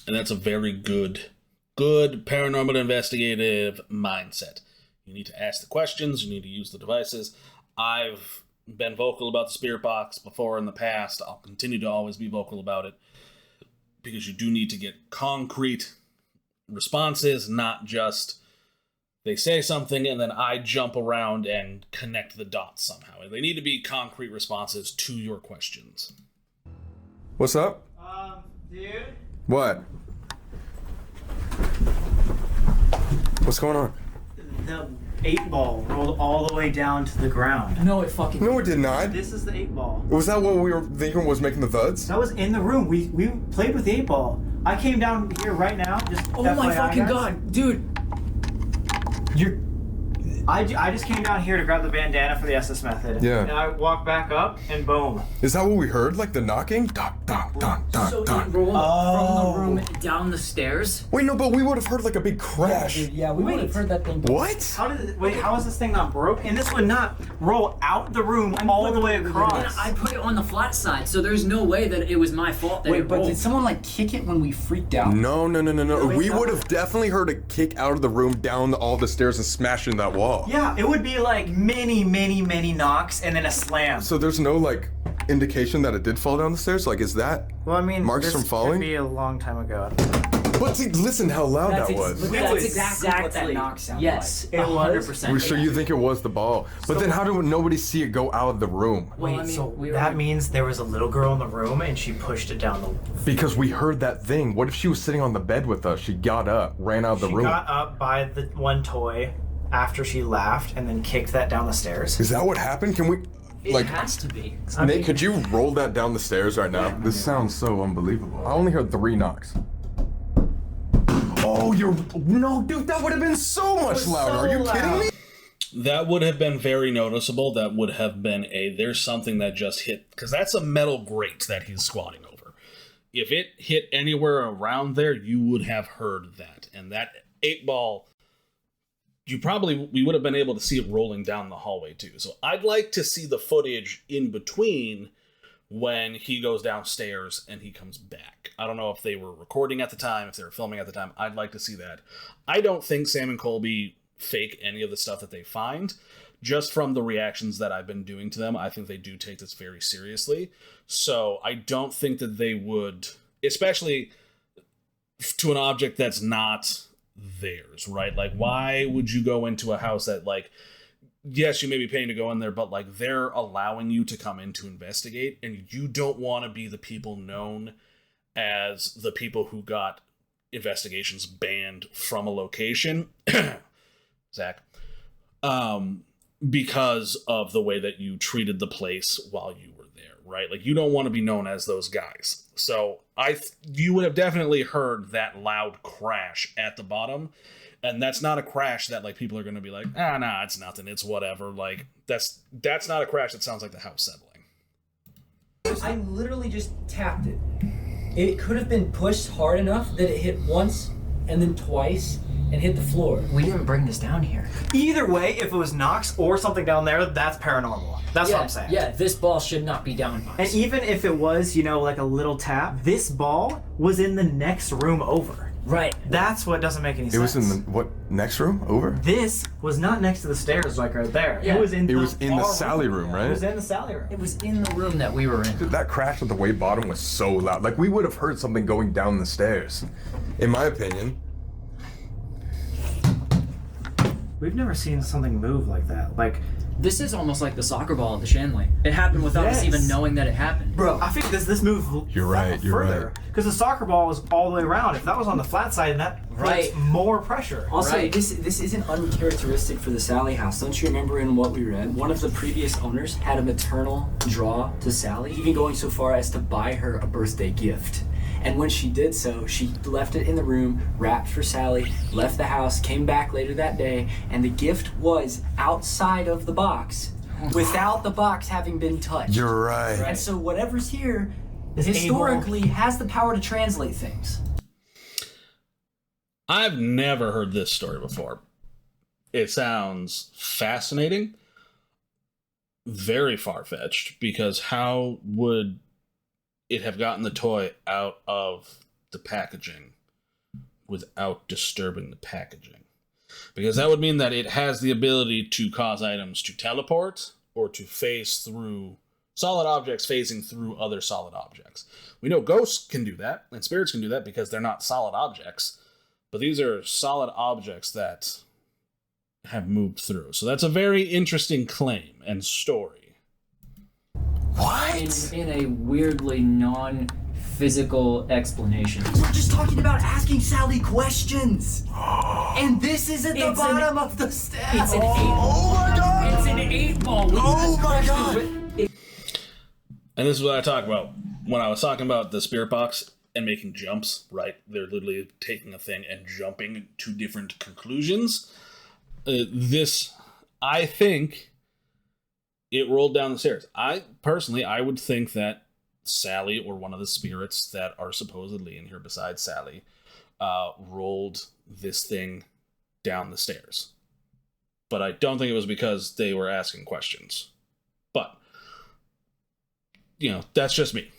And that's a very good paranormal investigative mindset. You need to ask the questions, you need to use the devices. I've been vocal about the spirit box before in the past. I'll continue to always be vocal about it because you do need to get concrete responses, not just they say something and then I jump around and connect the dots somehow. They need to be concrete responses to your questions. What's up? Dude? What? What's going on? The 8-ball rolled all the way down to the ground. No, it fucking... No, it did not. This is the 8-ball. Was that what we were thinking was making the thuds? That was in the room. We played with the 8-ball. I came down here right now. Just Oh FYI, my fucking guys. god, dude. I just came down here to grab the bandana for the SS method. Yeah. And I walked back up and boom. Is that what we heard? Like the knocking? Dun, dun, dun, dun, So dun. it rolled from the room down the stairs? Wait, no, but we would have heard like a big crash. Yeah, we would have heard that thing. What? How is this thing not broken? And this would not roll out the room all the way across. I put it on the flat side, so there's no way that it was my fault that Wait, it but rolled. did someone like kick it when we freaked out? No. We would have definitely heard a kick out of the room down all the stairs and smash into that wall. Yeah, it would be like many knocks and then a slam. So there's no like indication that it did fall down the stairs? Like, is that Well, I mean, marks this from falling? could be a long time ago. But see, listen how loud that was. That's exactly what that knock sounded Yes, like. it was. 100%. So you think it was the ball? But then how did nobody see it go out of the room? Wait, I mean, so we were- that means there was a little girl in the room and she pushed it down the... Because we heard that thing. What if she was sitting on the bed with us? She got up, ran out of the She room. got up by the one toy after she laughed and then kicked that down the stairs. Is that what happened? Can we, It has to be. Nate, could you roll that down the stairs right now? This sounds so unbelievable. I only heard 3 knocks. Oh, no, dude, that would have been so much louder. Are you kidding me? That would have been very noticeable. That would have been there's something that just hit, because that's a metal grate that he's squatting over. If it hit anywhere around there, you would have heard that. And that 8-ball, we would have been able to see it rolling down the hallway too. So I'd like to see the footage in between when he goes downstairs and he comes back. I don't know if they were recording at the time, if they were filming at the time. I'd like to see that. I don't think Sam and Colby fake any of the stuff that they find. Just from the reactions that I've been doing to them, I think they do take this very seriously. So I don't think that they would, especially to an object that's not theirs, right? Like, why would you go into a house that, like, yes, you may be paying to go in there, but like they're allowing you to come in to investigate, and you don't want to be the people known as the people who got investigations banned from a location, Zach, because of the way that you treated the place while you were there, right? Like, you don't want to be known as those guys. So you would have definitely heard that loud crash at the bottom. And that's not a crash that like people are going to be like, nah, it's nothing, it's whatever. Like, that's not a crash that sounds like the house settling. I literally just tapped it. It could have been pushed hard enough that it hit once and then twice and hit the floor. We didn't bring this down here. Either way, if it was knocks or something down there, that's paranormal. That's what I'm saying. Yeah, this ball should not be down by. And even if it was, like a little tap, this ball was in the next room over. Right. That's what doesn't make any sense. It was in the, what, next room? Over? This was not next to the stairs like right there. Yeah. It was in the Sally room, right? It was in the Sally room. It was in the room that we were in. Dude, that crash at the way bottom was so loud. Like, we would have heard something going down the stairs, in my opinion. We've never seen something move like that. Like, This is almost like the soccer ball at the Shanley. It happened without us even knowing that it happened. Bro, I think this move. You're right. Because the soccer ball was all the way around. If that was on the flat side, that puts more pressure. Also, this isn't uncharacteristic for the Sallie House. Don't you remember in what we read? One of the previous owners had a maternal draw to Sallie, even going so far as to buy her a birthday gift. And when she did so, she left it in the room, wrapped for Sallie, left the house, came back later that day, and the gift was outside of the box, without the box having been touched. You're right. And so whatever's here historically has the power to translate things. I've never heard this story before. It sounds fascinating, very far-fetched, because how would it have gotten the toy out of the packaging without disturbing the packaging? Because that would mean that it has the ability to cause items to teleport or to phase through solid objects, phasing through other solid objects. We know ghosts can do that, and spirits can do that because they're not solid objects. But these are solid objects that have moved through. So that's a very interesting claim and story. What? In a weirdly non-physical explanation. We're just talking about asking Sallie questions. And this is at the bottom of the stairs. It's an 8-ball. It's an 8-ball. Oh my god. And this is what I talk about when I was talking about the spirit box and making jumps, right? They're literally taking a thing and jumping to different conclusions. I think it rolled down the stairs. I would think that Sallie, or one of the spirits that are supposedly in here besides Sallie, rolled this thing down the stairs. But I don't think it was because they were asking questions. But, that's just me.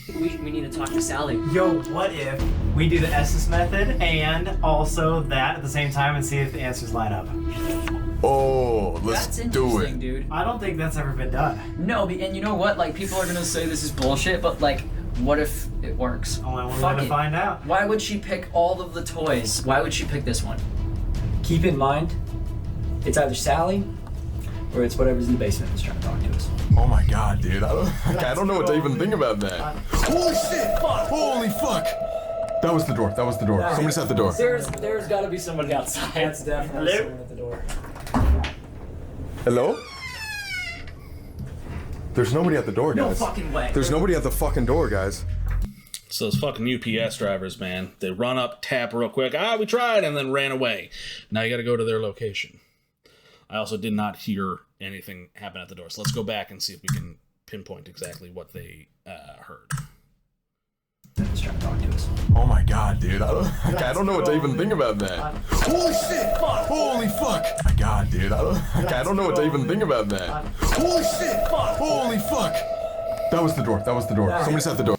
We need to talk to Sallie. Yo, what if we do the Estes method and also that at the same time and see if the answers line up? Oh, That's interesting, dude. I don't think that's ever been done. No, and you know what? Like, people are gonna say this is bullshit, but like, what if it works? Only one way to find out. Why would she pick all of the toys? Why would she pick this one? Keep in mind, it's either Sallie or it's whatever's in the basement that's trying to talk to us. Oh my god, dude. I don't know what to even think about that. Holy shit! Holy fuck! That was the door. Somebody's at the door. There's gotta be somebody outside. That's definitely someone at the door. Hello? There's nobody at the door, guys. No fucking way. There's nobody at the fucking door, guys. It's those fucking UPS drivers, man. They run up, tap real quick. We tried, and then ran away. Now you gotta go to their location. I also did not hear anything happen at the door. So let's go back and see if we can pinpoint exactly what they heard. That's trying to talk to us. Oh my god, dude. I don't know what to even think about that. Holy shit! Holy fuck! Oh my god, dude. I don't know what to even think about that. Holy shit! Holy fuck! That was the door. Somebody's at the door.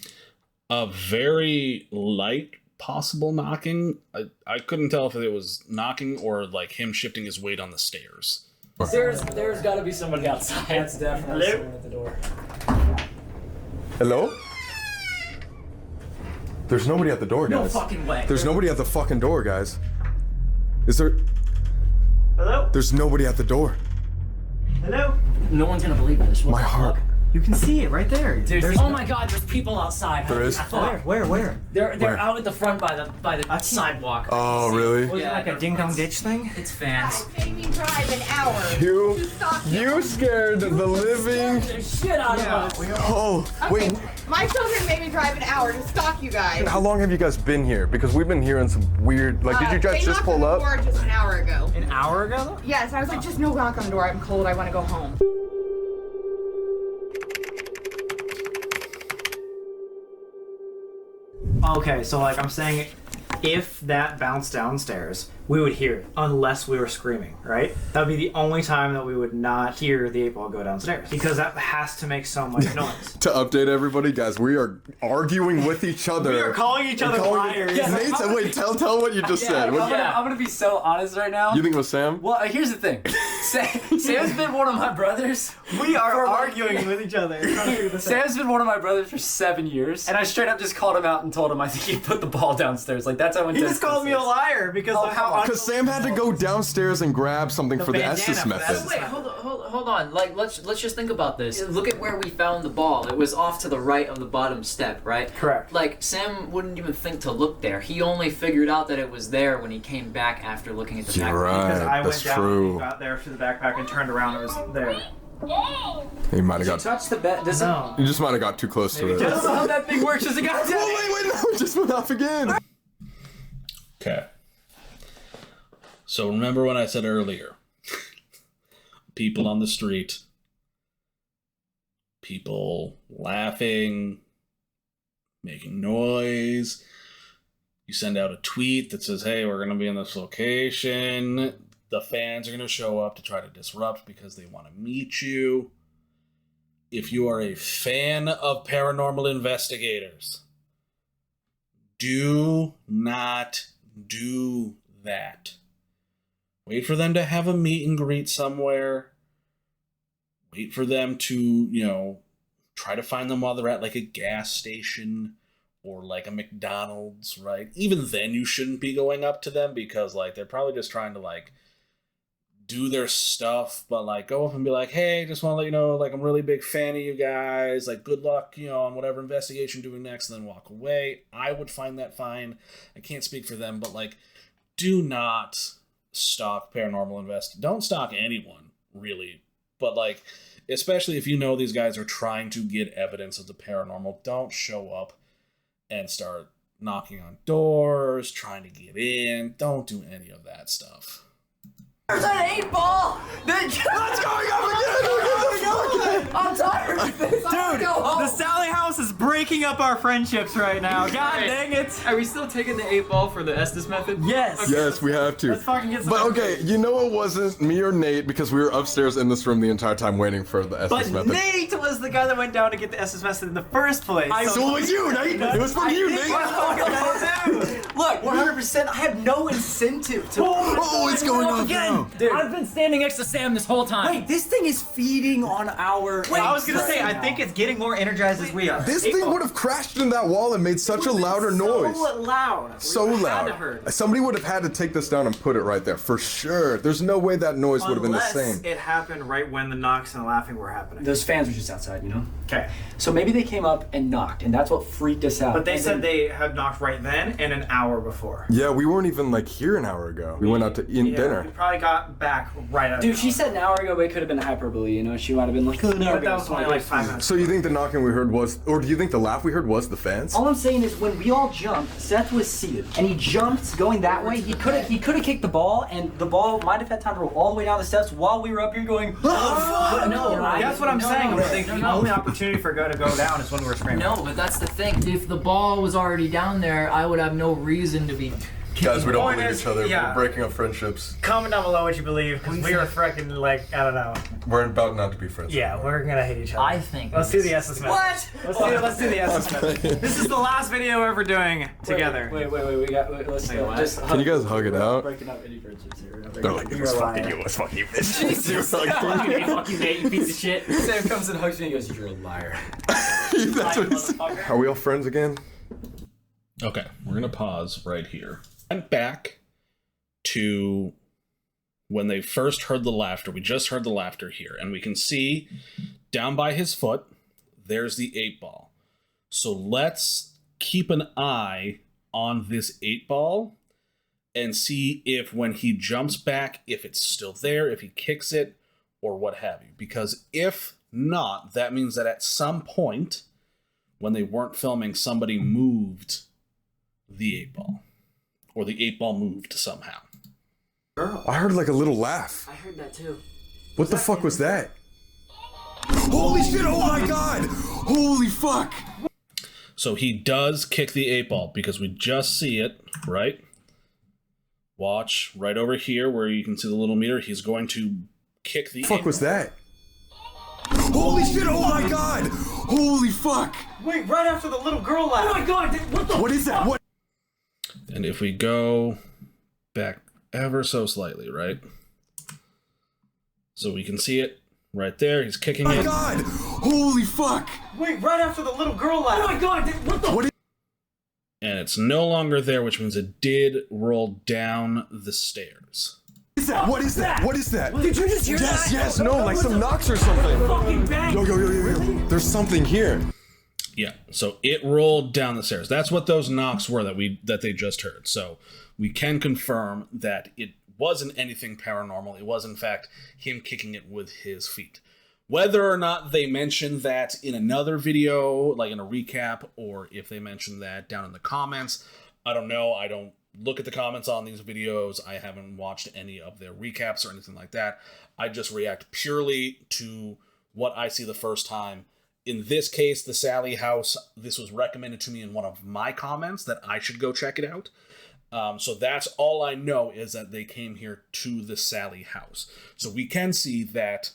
A very light possible knocking. I couldn't tell if it was knocking or like him shifting his weight on the stairs. There's gotta be somebody outside. That's definitely someone at the door. Hello? There's nobody at the door, guys. No fucking way. There's nobody at the fucking door, guys. Is there? Hello? There's nobody at the door. Hello? No one's gonna believe this. What My the heart. fuck? You can see it right there. Dude, oh my god, there's people outside. There is? Where? They're out at the front by the sidewalk. Oh, really? Was it like a ding dong ditch thing? It's fans. Made me drive an hour. You scared the living shit out of us. Oh, wait. My children made me drive an hour to stalk you guys. How long have you guys been here? Because we've been hearing some weird. Like, did you guys just pull up? They knocked on the door just an hour ago. An hour ago? Yes, I was like, just no knock on the door. I'm cold. I want to go home. Okay, so like I'm saying, if that bounced downstairs, we would hear it, unless we were screaming, right? That would be the only time that we would not hear the 8-ball go downstairs, because that has to make so much noise. To update everybody, guys, we are arguing with each other. We are calling each other liars. Nate, wait, tell what you just said. I'm gonna be so honest right now. You think it was Sam? Well, here's the thing. Sam's been one of my brothers. We are arguing with each other. Sam's been one of my brothers for 7 years, and I straight up just called him out and told him I think he put the ball downstairs. Like that's how intense. He just called me a liar because of how. Because Sam had to go downstairs and grab something for the Estes method. Wait, hold on. Like, let's just think about this. Look at where we found the ball. It was off to the right of the bottom step, right? Correct. Like, Sam wouldn't even think to look there. He only figured out that it was there when he came back after looking at the backpack. Right, because I that's went down true. and got there to the backpack and turned around and it was there. He might have got. Touch the bed. Does No. You just might have got too close to it. I don't know how that thing works. Does it got? Wait, no, it just went off again. Okay. So remember when I said earlier, people on the street, people laughing, making noise. You send out a tweet that says, hey, we're going to be in this location. The fans are going to show up to try to disrupt because they want to meet you. If you are a fan of paranormal investigators, do not do that. Wait for them to have a meet and greet somewhere. Wait for them to, try to find them while they're at like a gas station or like a McDonald's, right? Even then you shouldn't be going up to them because like they're probably just trying to like do their stuff, but like go up and be like, hey, just want to let you know, like I'm a really big fan of you guys, like good luck, on whatever investigation you're doing next, and then walk away. I would find that fine. I can't speak for them, but like do not stalk paranormal don't stalk anyone, really. But like, especially if you know these guys are trying to get evidence of the paranormal, don't show up and start knocking on doors, trying to get in. Don't do any of that stuff. There's an 8-ball! Let's going up again! I'm tired of this! Dude, the Sallie House is breaking up our friendships right now. God dang it! Are we still taking the 8-ball for the Estes method? Yes! Okay. Yes, we have to. Let's fucking get some. But okay, you know it wasn't me or Nate because we were upstairs in this room the entire time waiting for the Estes But method. Nate was the guy that went down to get the Estes method in the first place. So it was you, Nate! It was from you, Nate! Look, 100%, I have no incentive to. Oh, it's going off now! Dude, I've been standing next to Sam this whole time. Wait, this thing is feeding on our. Wait, I was gonna say, I think it's getting more energized as we are. This thing would have crashed into that wall and made such a louder noise. So loud. So loud. Somebody would have had to take this down and put it right there, for sure. There's no way that noise would have been the same. Unless it happened right when the knocks and the laughing were happening. Those fans were just outside, Okay. So maybe they came up and knocked, and that's what freaked us out. But they said they had knocked right then and an hour before. Yeah, we weren't even like here an hour ago. We went out to eat dinner. We probably got back right after. Dude, she said an hour ago, but it could have been hyperbole, She might have been like, an hour But that ago. was only like 5 minutes. So you think the knocking we heard was, or do you think the laugh we heard was the fans? All I'm saying is when we all jumped, Seth was seated, and he jumped going that way. He could have kicked the ball, and the ball might have had time to roll all the way down the steps while we were up here going, oh, fuck! No, that's what I'm saying. I think the only opportunity for Go to go down is when we're screaming. No, but that's the thing. If the ball was already down there, I would have no reason to be. Guys, we don't Point believe is, each other. yeah. We're breaking up friendships. Comment down below what you believe, because we are freaking like, I don't know. We're about not to be friends. Yeah, we're gonna hate each other. I think. Let's do the Estes method. What? Let's do the Estes method. This is the last video we're ever doing together. Wait, let's just Can you guys hug it out? breaking up any friendships here. They're like, it was fucking you, it was fucking you, bitch. Jesus. Fuck you, Nate, you piece of shit. Sam comes and hugs me and goes, you're a liar. That's what he said. Are we all friends again? Okay, we're going to pause right here. Went back to when they first heard the laughter. We just heard the laughter here, and we can see down by his foot, there's the 8-ball. So let's keep an eye on this 8-ball and see if when he jumps back, if it's still there, if he kicks it, or what have you. Because if not, that means that at some point, when they weren't filming, somebody moved the 8-ball. Or the 8-ball moved somehow. I heard like a little laugh. I heard that too. What the fuck was that? Holy shit, oh my god! Holy fuck! So he does kick the 8-ball because we just see it, right? Watch right over here where you can see the little meter. He's going to kick the 8-ball. Fuck was that? Holy shit, oh my god! Holy fuck! Wait, right after the little girl laughed. Oh my god, What is that? What? And if we go back ever so slightly, right? So we can see it right there. He's kicking Oh my it. god! Holy fuck! Wait, right after the little girl laughed. Oh my god, what the? And it's no longer there, which means it did roll down the stairs. What is that? What is that? Did you just hear that? Yes, no, like some knocks or something. Fucking bang. Yo. There's something here. Yeah, so it rolled down the stairs. That's what those knocks were that they just heard. So we can confirm that it wasn't anything paranormal. It was, in fact, him kicking it with his feet. Whether or not they mentioned that in another video, like in a recap, or if they mentioned that down in the comments, I don't know. I don't look at the comments on these videos. I haven't watched any of their recaps or anything like that. I just react purely to what I see the first time In this case, the Sallie House, this was recommended to me in one of my comments that I should go check it out. So that's all I know, is that they came here to the Sallie House. So we can see that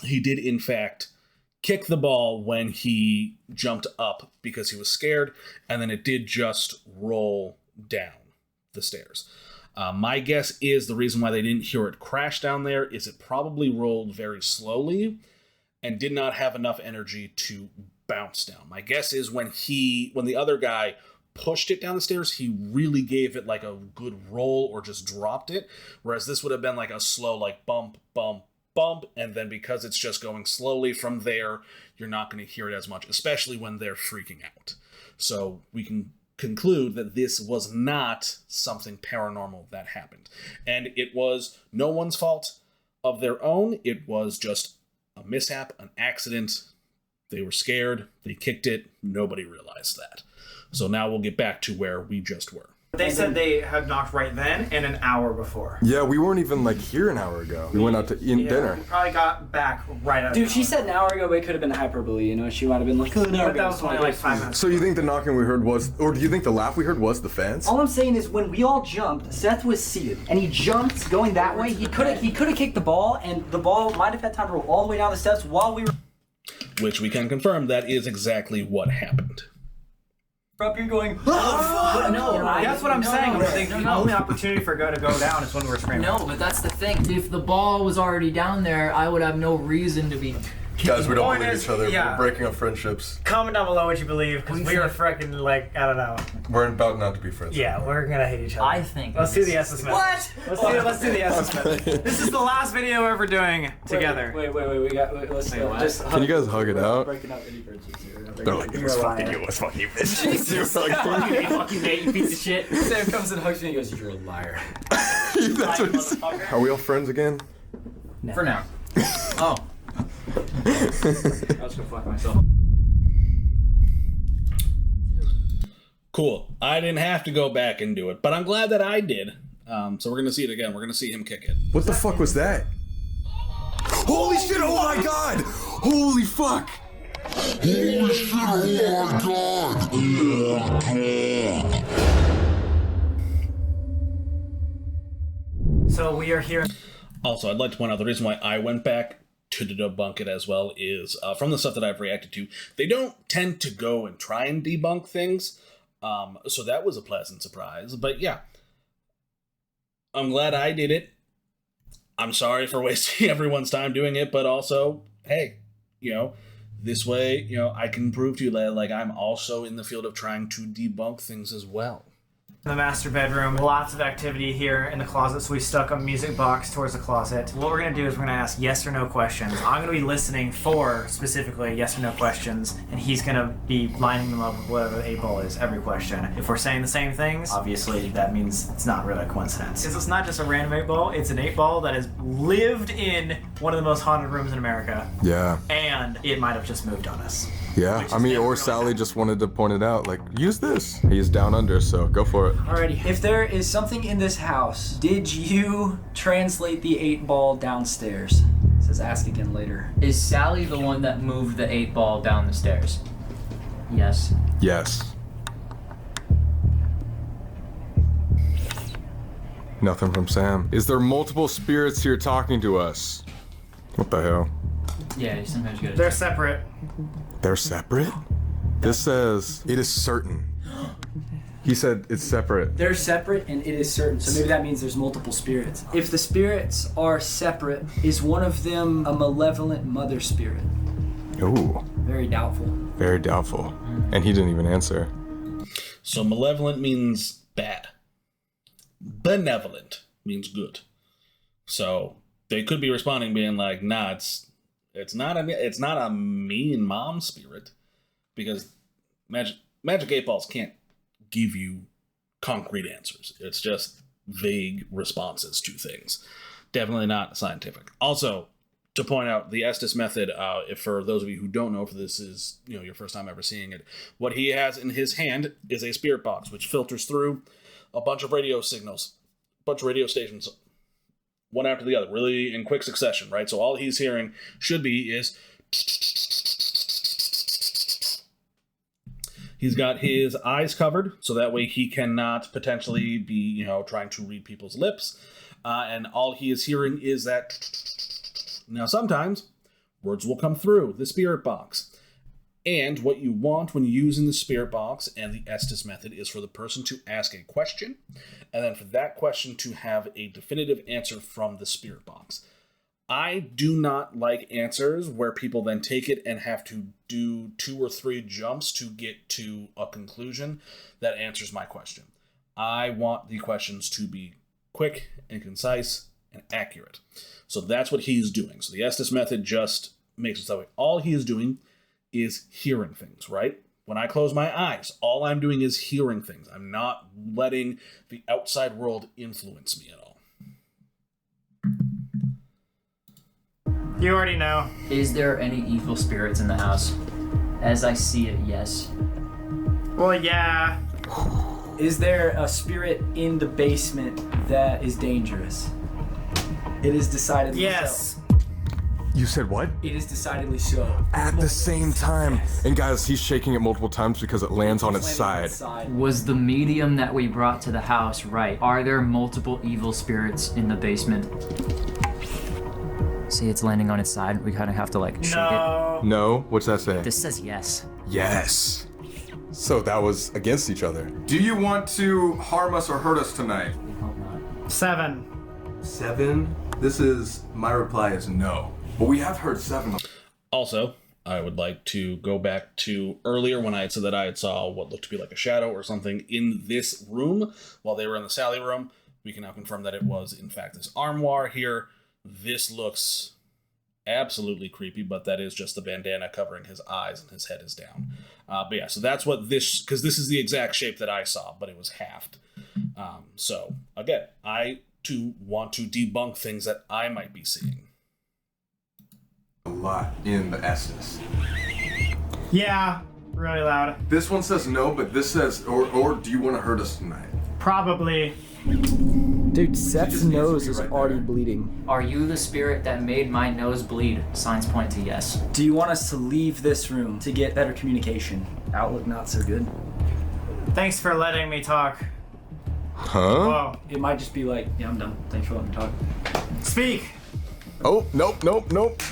he did, in fact, kick the ball when he jumped up because he was scared, and then it did just roll down the stairs. My guess is the reason why they didn't hear it crash down there is it probably rolled very slowly and did not have enough energy to bounce down. My guess is when the other guy pushed it down the stairs, he really gave it like a good roll or just dropped it, whereas this would have been like a slow like bump, bump, bump, and then because it's just going slowly from there, you're not going to hear it as much, especially when they're freaking out. So we can conclude that this was not something paranormal that happened. And it was no one's fault of their own. It was just a mishap, an accident. They were scared, they kicked it, nobody realized that. So now we'll get back to where we just were. They said they had knocked right then and an hour before. Yeah, we weren't even like here an hour ago. We went out to eat dinner. We probably got back right out. Dude, she said an hour ago, but it could have been hyperbole, you know? She might have been like, oh, an hour ago. That was only like 5 minutes. So you think the knocking we heard was, or do you think the laugh we heard was the fans? All I'm saying is when we all jumped, Seth was seated, and he jumped going that way. He could have kicked the ball, and the ball might have had time to roll all the way down the steps while we were... Which we can confirm that is exactly what happened. Up here going, no, that's what I'm saying. I'm thinking the only opportunity for go to go down is when we're screaming. No, but that's the thing. If the ball was already down there, I would have no reason to be... Guys, we don't Point believe is, each other. yeah. We're breaking up friendships. Comment down below what you believe, because we are freaking like, I don't know. We're about not to be friends. Yeah, we're gonna hate each other. I think... Let's do the Essence method. What? Let's do the Essence method. This is the last video we're ever doing together. Wait, let's just... Can you guys hug it out? Breaking up any friendships here. They're like, it was fucking you, it was fucking you, bitch. Jesus, fuck you, mate, you piece of shit. Sam comes and hugs me and goes, you're a liar. That's what he said. Are we all friends again? No. For now. Oh. I was gonna fuck myself. Cool. I didn't have to go back and do it, but I'm glad that I did. So we're gonna see it again. We're gonna see him kick it. What the fuck was that? Holy shit, oh my god! Holy fuck! Holy shit, oh my god! So we are here. Also, I'd like to point out the reason why I went back to debunk it as well is from the stuff that I've reacted to, they don't tend to go and try and debunk things. So that was a pleasant surprise. But yeah, I'm glad I did it. I'm sorry for wasting everyone's time doing it, but also, hey, you know, this way, you know, I can prove to you that, like, I'm also in the field of trying to debunk things as well. The master bedroom, lots of activity here in the closet, so we stuck a music box towards the closet. What we're gonna do is we're gonna ask yes or no questions. I'm gonna be listening for specifically yes or no questions, and he's gonna be lining them up with whatever the 8-ball is every question. If we're saying the same things, obviously that means it's not really a coincidence. Because it's not just a random 8-ball, it's an 8-ball that has lived in one of the most haunted rooms in America. Yeah. And it might have just moved on us. Yeah, I mean, or Sally just wanted to point it out, like, use this. He's down under, so go for it. Alrighty, if there is something in this house, did you translate the 8-ball downstairs? It says ask again later. Is Sally the one that moved the 8-ball down the stairs? Yes. Yes. Nothing from Sam. Is there multiple spirits here talking to us? What the hell? Yeah, sometimes you gotta... They're separate. They're separate? This says, it is certain. He said it's separate. They're separate and it is certain, so maybe that means there's multiple spirits. If the spirits are separate, is one of them a malevolent mother spirit? Ooh. Very doubtful. Very doubtful. And he didn't even answer. So malevolent means bad. Benevolent means good. So they could be responding being like, nah, it's not a mean mom spirit, because magic 8-balls can't give you concrete answers. It's just vague responses to things. Definitely not scientific. Also, to point out the Estes method, if for those of you who don't know, if this is your first time ever seeing it, what he has in his hand is a spirit box which filters through a bunch of radio signals, a bunch of radio stations, one after the other, really in quick succession, right? So all he's hearing should be is He's got his eyes covered, so that way he cannot potentially be, you know, trying to read people's lips. And all he is hearing is that. Now, sometimes words will come through the spirit box. And what you want when using the spirit box and the Estes method is for the person to ask a question, and then for that question to have a definitive answer from the spirit box. I do not like answers where people then take it and have to do 2 or 3 jumps to get to a conclusion that answers my question. I want the questions to be quick and concise and accurate. So that's what he's doing. So the Estes method just makes it that way. All he is doing is hearing things, right? When I close my eyes, all I'm doing is hearing things. I'm not letting the outside world influence me at all. You already know. Is there any evil spirits in the house? As I see it, yes. Well, yeah. Is there a spirit in the basement that is dangerous? It is decidedly yes. So. You said what? It is decidedly so. At the same time. And guys, he's shaking it multiple times because it lands on its side. Was the medium that we brought to the house right? Are there multiple evil spirits in the basement? See, it's landing on its side. We kind of have to like shake it. No? What's that say? This says yes. Yes. So that was against each other. Do you want to harm us or hurt us tonight? 7. 7? This is, my reply is no. But we have heard 7. Also, I would like to go back to earlier when I had said that I had saw what looked to be like a shadow or something in this room while they were in the Sallie room. We can now confirm that it was, in fact, this armoire here. This looks absolutely creepy, but that is just the bandana covering his eyes and his head is down. But yeah, so that's what this, because this is the exact shape that I saw, but it was halved. So, again, I, too, want to debunk things that I might be seeing. A lot in the Estes. Yeah, really loud. This one says no, but this says, or do you want to hurt us tonight? Probably. Dude, Seth's nose is already bleeding. Are you the spirit that made my nose bleed? Signs point to yes. Do you want us to leave this room to get better communication? Outlook not so good. Thanks for letting me talk. Huh? Whoa. It might just be like, yeah, I'm done. Thanks for letting me talk. Speak! Oh, nope.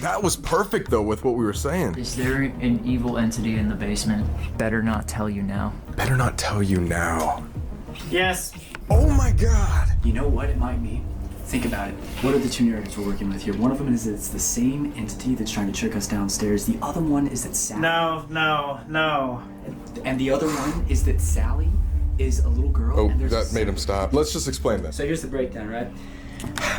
That was perfect, though, with what we were saying. Is there an evil entity in the basement? Better not tell you now. Better not tell you now. Yes. Oh my god! You know what it might be? Think about it. What are the 2 narratives we're working with here? One of them is that it's the same entity that's trying to trick us downstairs. The other one is that Sally... No. And the other one is that Sally is a little girl. Oh, and there's that made him stop. Let's just explain this. So here's the breakdown, right?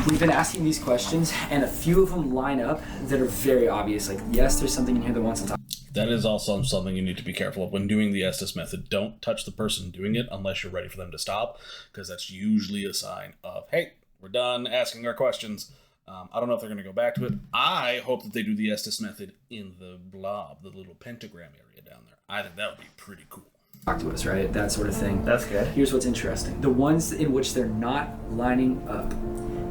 We've been asking these questions, and a few of them line up that are very obvious. Like, yes, there's something in here that wants to talk. That is also something you need to be careful of when doing the Estes method. Don't touch the person doing it unless you're ready for them to stop, because that's usually a sign of, hey, we're done asking our questions. I don't know if they're going to go back to it. I hope that they do the Estes method in the blob, the little pentagram area down there. I think that would be pretty cool. Talk to us, right? That sort of thing. That's good. Here's what's interesting. The ones in which they're not lining up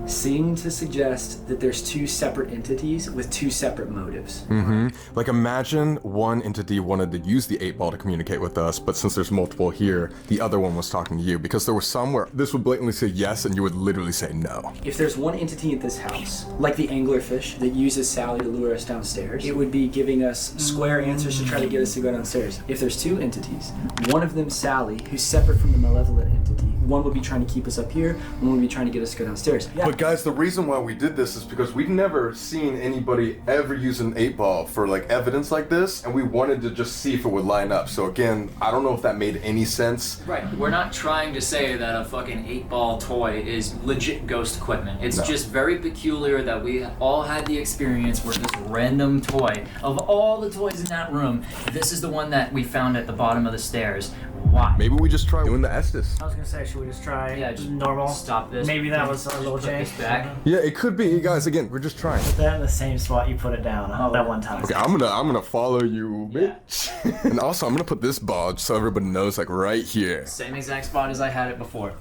seem to suggest that there's 2 separate entities with 2 separate motives. Mm-hmm. Like, imagine one entity wanted to use the 8-ball to communicate with us, but since there's multiple here, the other one was talking to you, because there were some where this would blatantly say yes and you would literally say no. If there's one entity at this house, like the anglerfish that uses Sally to lure us downstairs, it would be giving us square answers to try to get us to go downstairs. If there's 2 entities, one of them Sally, who's separate from the malevolent entity, one would be trying to keep us up here, one would be trying to get us to go downstairs. Yeah. But guys, the reason why we did this is because we've never seen anybody ever use an 8-ball for like evidence like this, and we wanted to just see if it would line up. So again, I don't know if that made any sense. Right, we're not trying to say that a fucking 8-ball toy is legit ghost equipment. It's just very peculiar that we all had the experience where this random toy, of all the toys in that room, this is the one that we found at the bottom of the stairs. Why? Maybe we just try doing the Estes. I was gonna say, should we just try just normal? Stop this. Maybe that was a little change. Back. Yeah, it could be. Guys, again, we're just trying. Put that in the same spot you put it down that one time. Okay, I'm gonna follow you, bitch. And also, I'm gonna put this ball just so everybody knows, like, right here. Same exact spot as I had it before.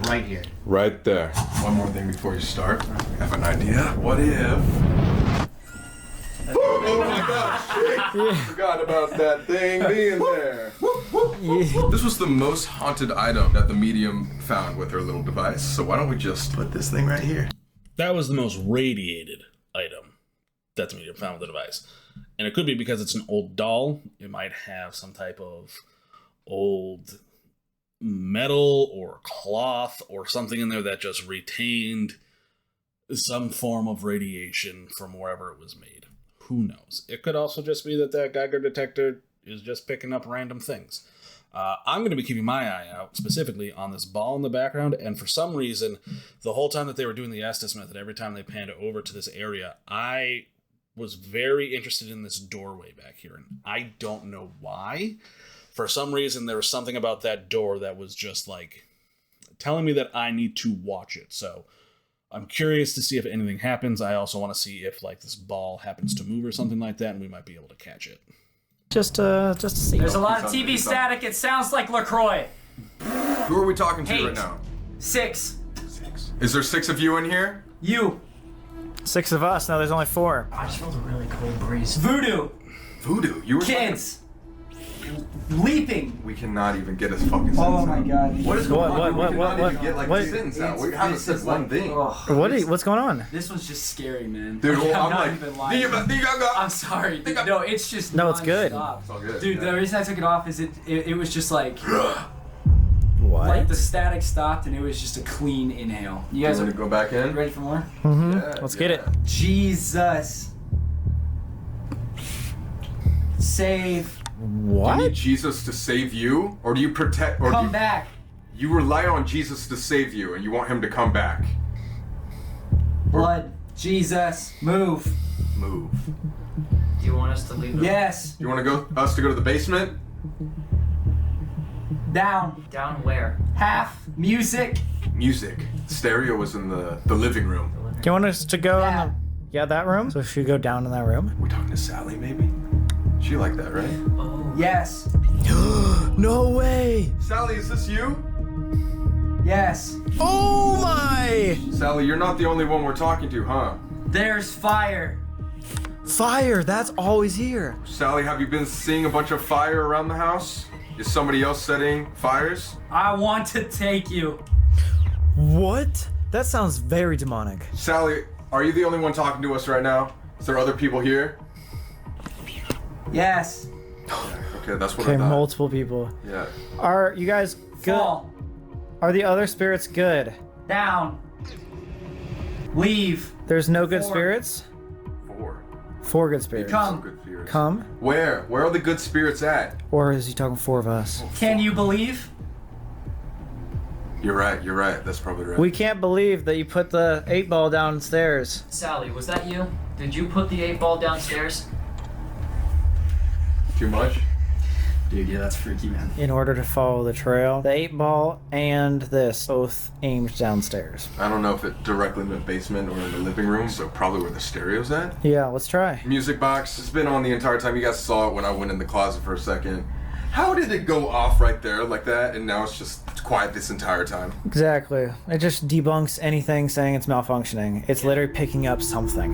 Right here. Right there. One more thing before you start. I have an idea. What if... Oh my god! Forgot about that thing being there. This was the most haunted item that the medium found with her little device, so why don't we just put this thing right here? That was the most radiated item that the medium found with the device. And it could be because it's an old doll. It might have some type of old metal or cloth or something in there that just retained some form of radiation from wherever it was made. Who knows? It could also just be that that Geiger detector is just picking up random things. I'm going to be keeping my eye out specifically on this ball in the background, and for some reason, the whole time that they were doing the Estes method, every time they panned over to this area, I was very interested in this doorway back here, and I don't know why. For some reason, there was something about that door that was just like telling me that I need to watch it. So I'm curious to see if anything happens. I also want to see if like this ball happens to move or something like that, and we might be able to catch it. Just to see. There's a lot of TV static. It sounds like LaCroix. Who are we talking to 8. right now? 6. Is there 6 of you in here? You. 6 of us. Now there's only 4. I just felt a really cold breeze. Voodoo. Voodoo? You were Kids. Leaping. We cannot even get his fucking sentence Oh my god. What is going on? We cannot what, even get like what? a sentence out. We haven't said one thing. What's going on? This was just scary, man. Dude, I'm I'm not like, even lying. I'm sorry. Dude. No, it's just No, it's good. non-stop. It's all good. Dude, the reason I took it off is it was just like What? like the static stopped and it was just a clean inhale. You guys want are to go back in? ready for more? Mm-hmm. Yeah, Let's get it. Jesus. Save. What? Do you need Jesus to save you, or do you protect? Or Come back. You rely on Jesus to save you, and you want him to come back. Blood. Jesus. Move. Move. Do you want us to leave? Yes. You want us to go to the basement? Down. Down where? Half. Music. Music. Stereo was in the living room. Do you want us to go in the that room? So should we go down in that room? We're talking to Sally, maybe. She like that, right? Yes. No way! Sally, is this you? Yes. Oh my! Sally, you're not the only one we're talking to, huh? There's fire. Fire! That's always here. Sally, have you been seeing a bunch of fire around the house? Is somebody else setting fires? I want to take you. What? That sounds very demonic. Sally, are you the only one talking to us right now? Is there other people here? Yes. Okay, that's what I Okay, thought. multiple people. Yeah. Are you guys good? Fall. Are the other spirits good? Down. Leave. There's no good 4. spirits? 4. 4 good spirits. Come. Good spirits. Come? Where? Where are the good spirits at? Or is he talking 4 of us? Can you believe? You're right, you're right. That's probably right. We can't believe that you put the 8-ball downstairs. Sally, was that you? Did you put the 8-ball downstairs? Too much? Dude, yeah, that's freaky, man. In order to follow the trail. The 8-ball and this both aimed downstairs. I don't know if it directly in the basement or in the living room, so probably where the stereo's at. Yeah, let's try. Music box. It's been on the entire time. You guys saw it when I went in the closet for a second. How did it go off right there like that, and now it's just quiet this entire time? Exactly. It just debunks anything saying it's malfunctioning. It's literally picking up something.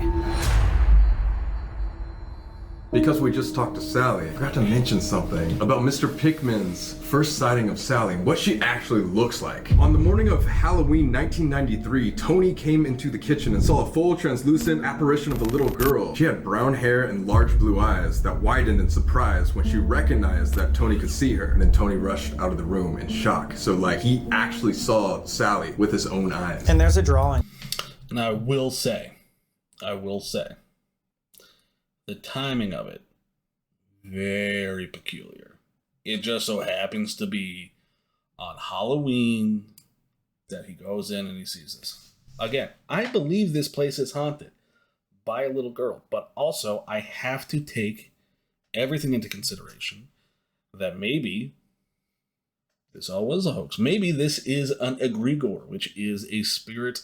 Because we just talked to Sally, I forgot to mention something about Mr. Pickman's first sighting of Sally and what she actually looks like. On the morning of Halloween 1993, Tony came into the kitchen and saw a full translucent apparition of a little girl. She had brown hair and large blue eyes that widened in surprise when she recognized that Tony could see her. And then Tony rushed out of the room in shock. So like he actually saw Sally with his own eyes. And there's a drawing. And I will say, the timing of it, very peculiar. It just so happens to be on Halloween that he goes in and he sees this. Again, I believe this place is haunted by a little girl, but also I have to take everything into consideration that maybe this all was a hoax. Maybe this is an egregore, which is a spirit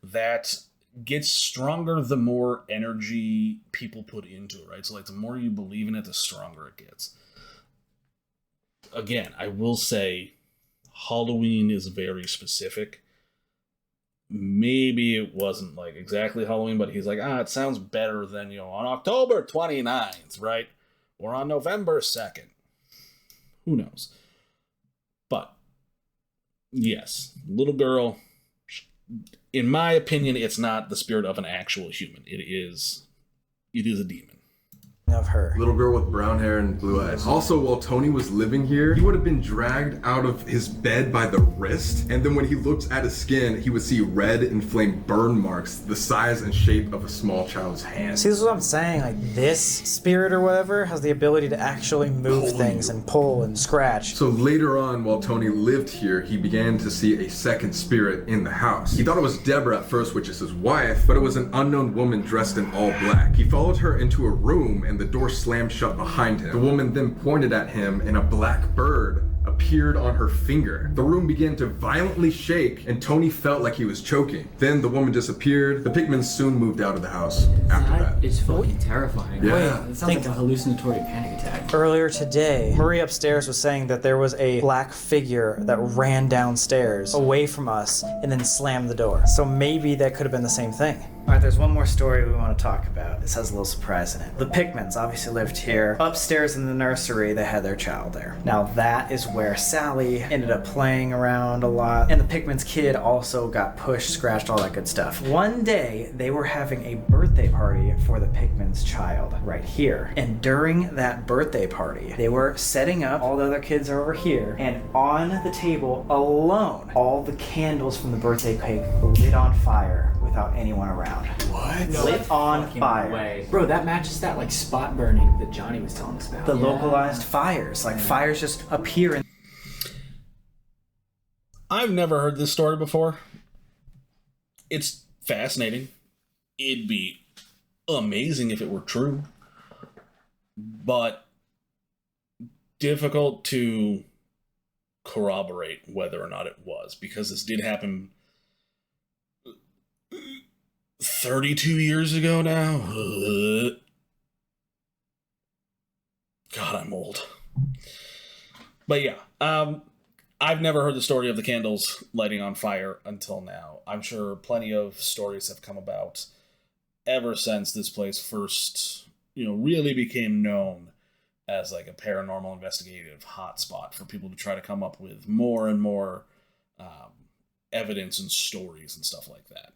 that gets stronger the more energy people put into it, right? So like the more you believe in it, the stronger it gets. Again, I will say Halloween is very specific, maybe it wasn't like exactly Halloween, but he's like, it sounds better than, on October 29th, right? Or on November 2nd. Who knows? But, yes, little girl, in my opinion, it's not the spirit of an actual human. It is a demon. Of her. Little girl with brown hair and blue eyes. Also, while Tony was living here, he would have been dragged out of his bed by the wrist, and then when he looked at his skin, he would see red inflamed burn marks the size and shape of a small child's hand. See, this is what I'm saying. Like, this spirit or whatever has the ability to actually move things and pull and scratch. So later on, while Tony lived here, he began to see a second spirit in the house. He thought it was Deborah at first, which is his wife, but it was an unknown woman dressed in all black. He followed her into a room, and the door slammed shut behind him. The woman then pointed at him, and a black bird appeared on her finger. The room began to violently shake, and Tony felt like he was choking. Then the woman disappeared. The Pigmans soon moved out of the house after that. It's fucking terrifying. Yeah. It sounds like a hallucinatory panic attack. Earlier today, Marie upstairs was saying that there was a black figure that ran downstairs away from us and then slammed the door. So maybe that could have been the same thing. All right, there's one more story we want to talk about. This has a little surprise in it. The Pickmans obviously lived here. Upstairs in the nursery, they had their child there. Now that is where Sally ended up playing around a lot. And the Pickman's kid also got pushed, scratched, all that good stuff. One day, they were having a birthday party for the Pickman's child right here. And during that birthday party, they were setting up, all the other kids are over here, and on the table alone, all the candles from the birthday cake lit on fire without anyone around. What? Lit on fire. Way. Bro, that matches that like spot burning that Johnny was telling us about. The localized fires. Like fires just appear in. I've never heard this story before. It's fascinating. It'd be amazing if it were true. But difficult to corroborate whether or not it was, because this did happen 32 years ago now. God, I'm old. But yeah, I've never heard the story of the candles lighting on fire until now. I'm sure plenty of stories have come about ever since this place first, really became known as like a paranormal investigative hotspot for people to try to come up with more and more evidence and stories and stuff like that.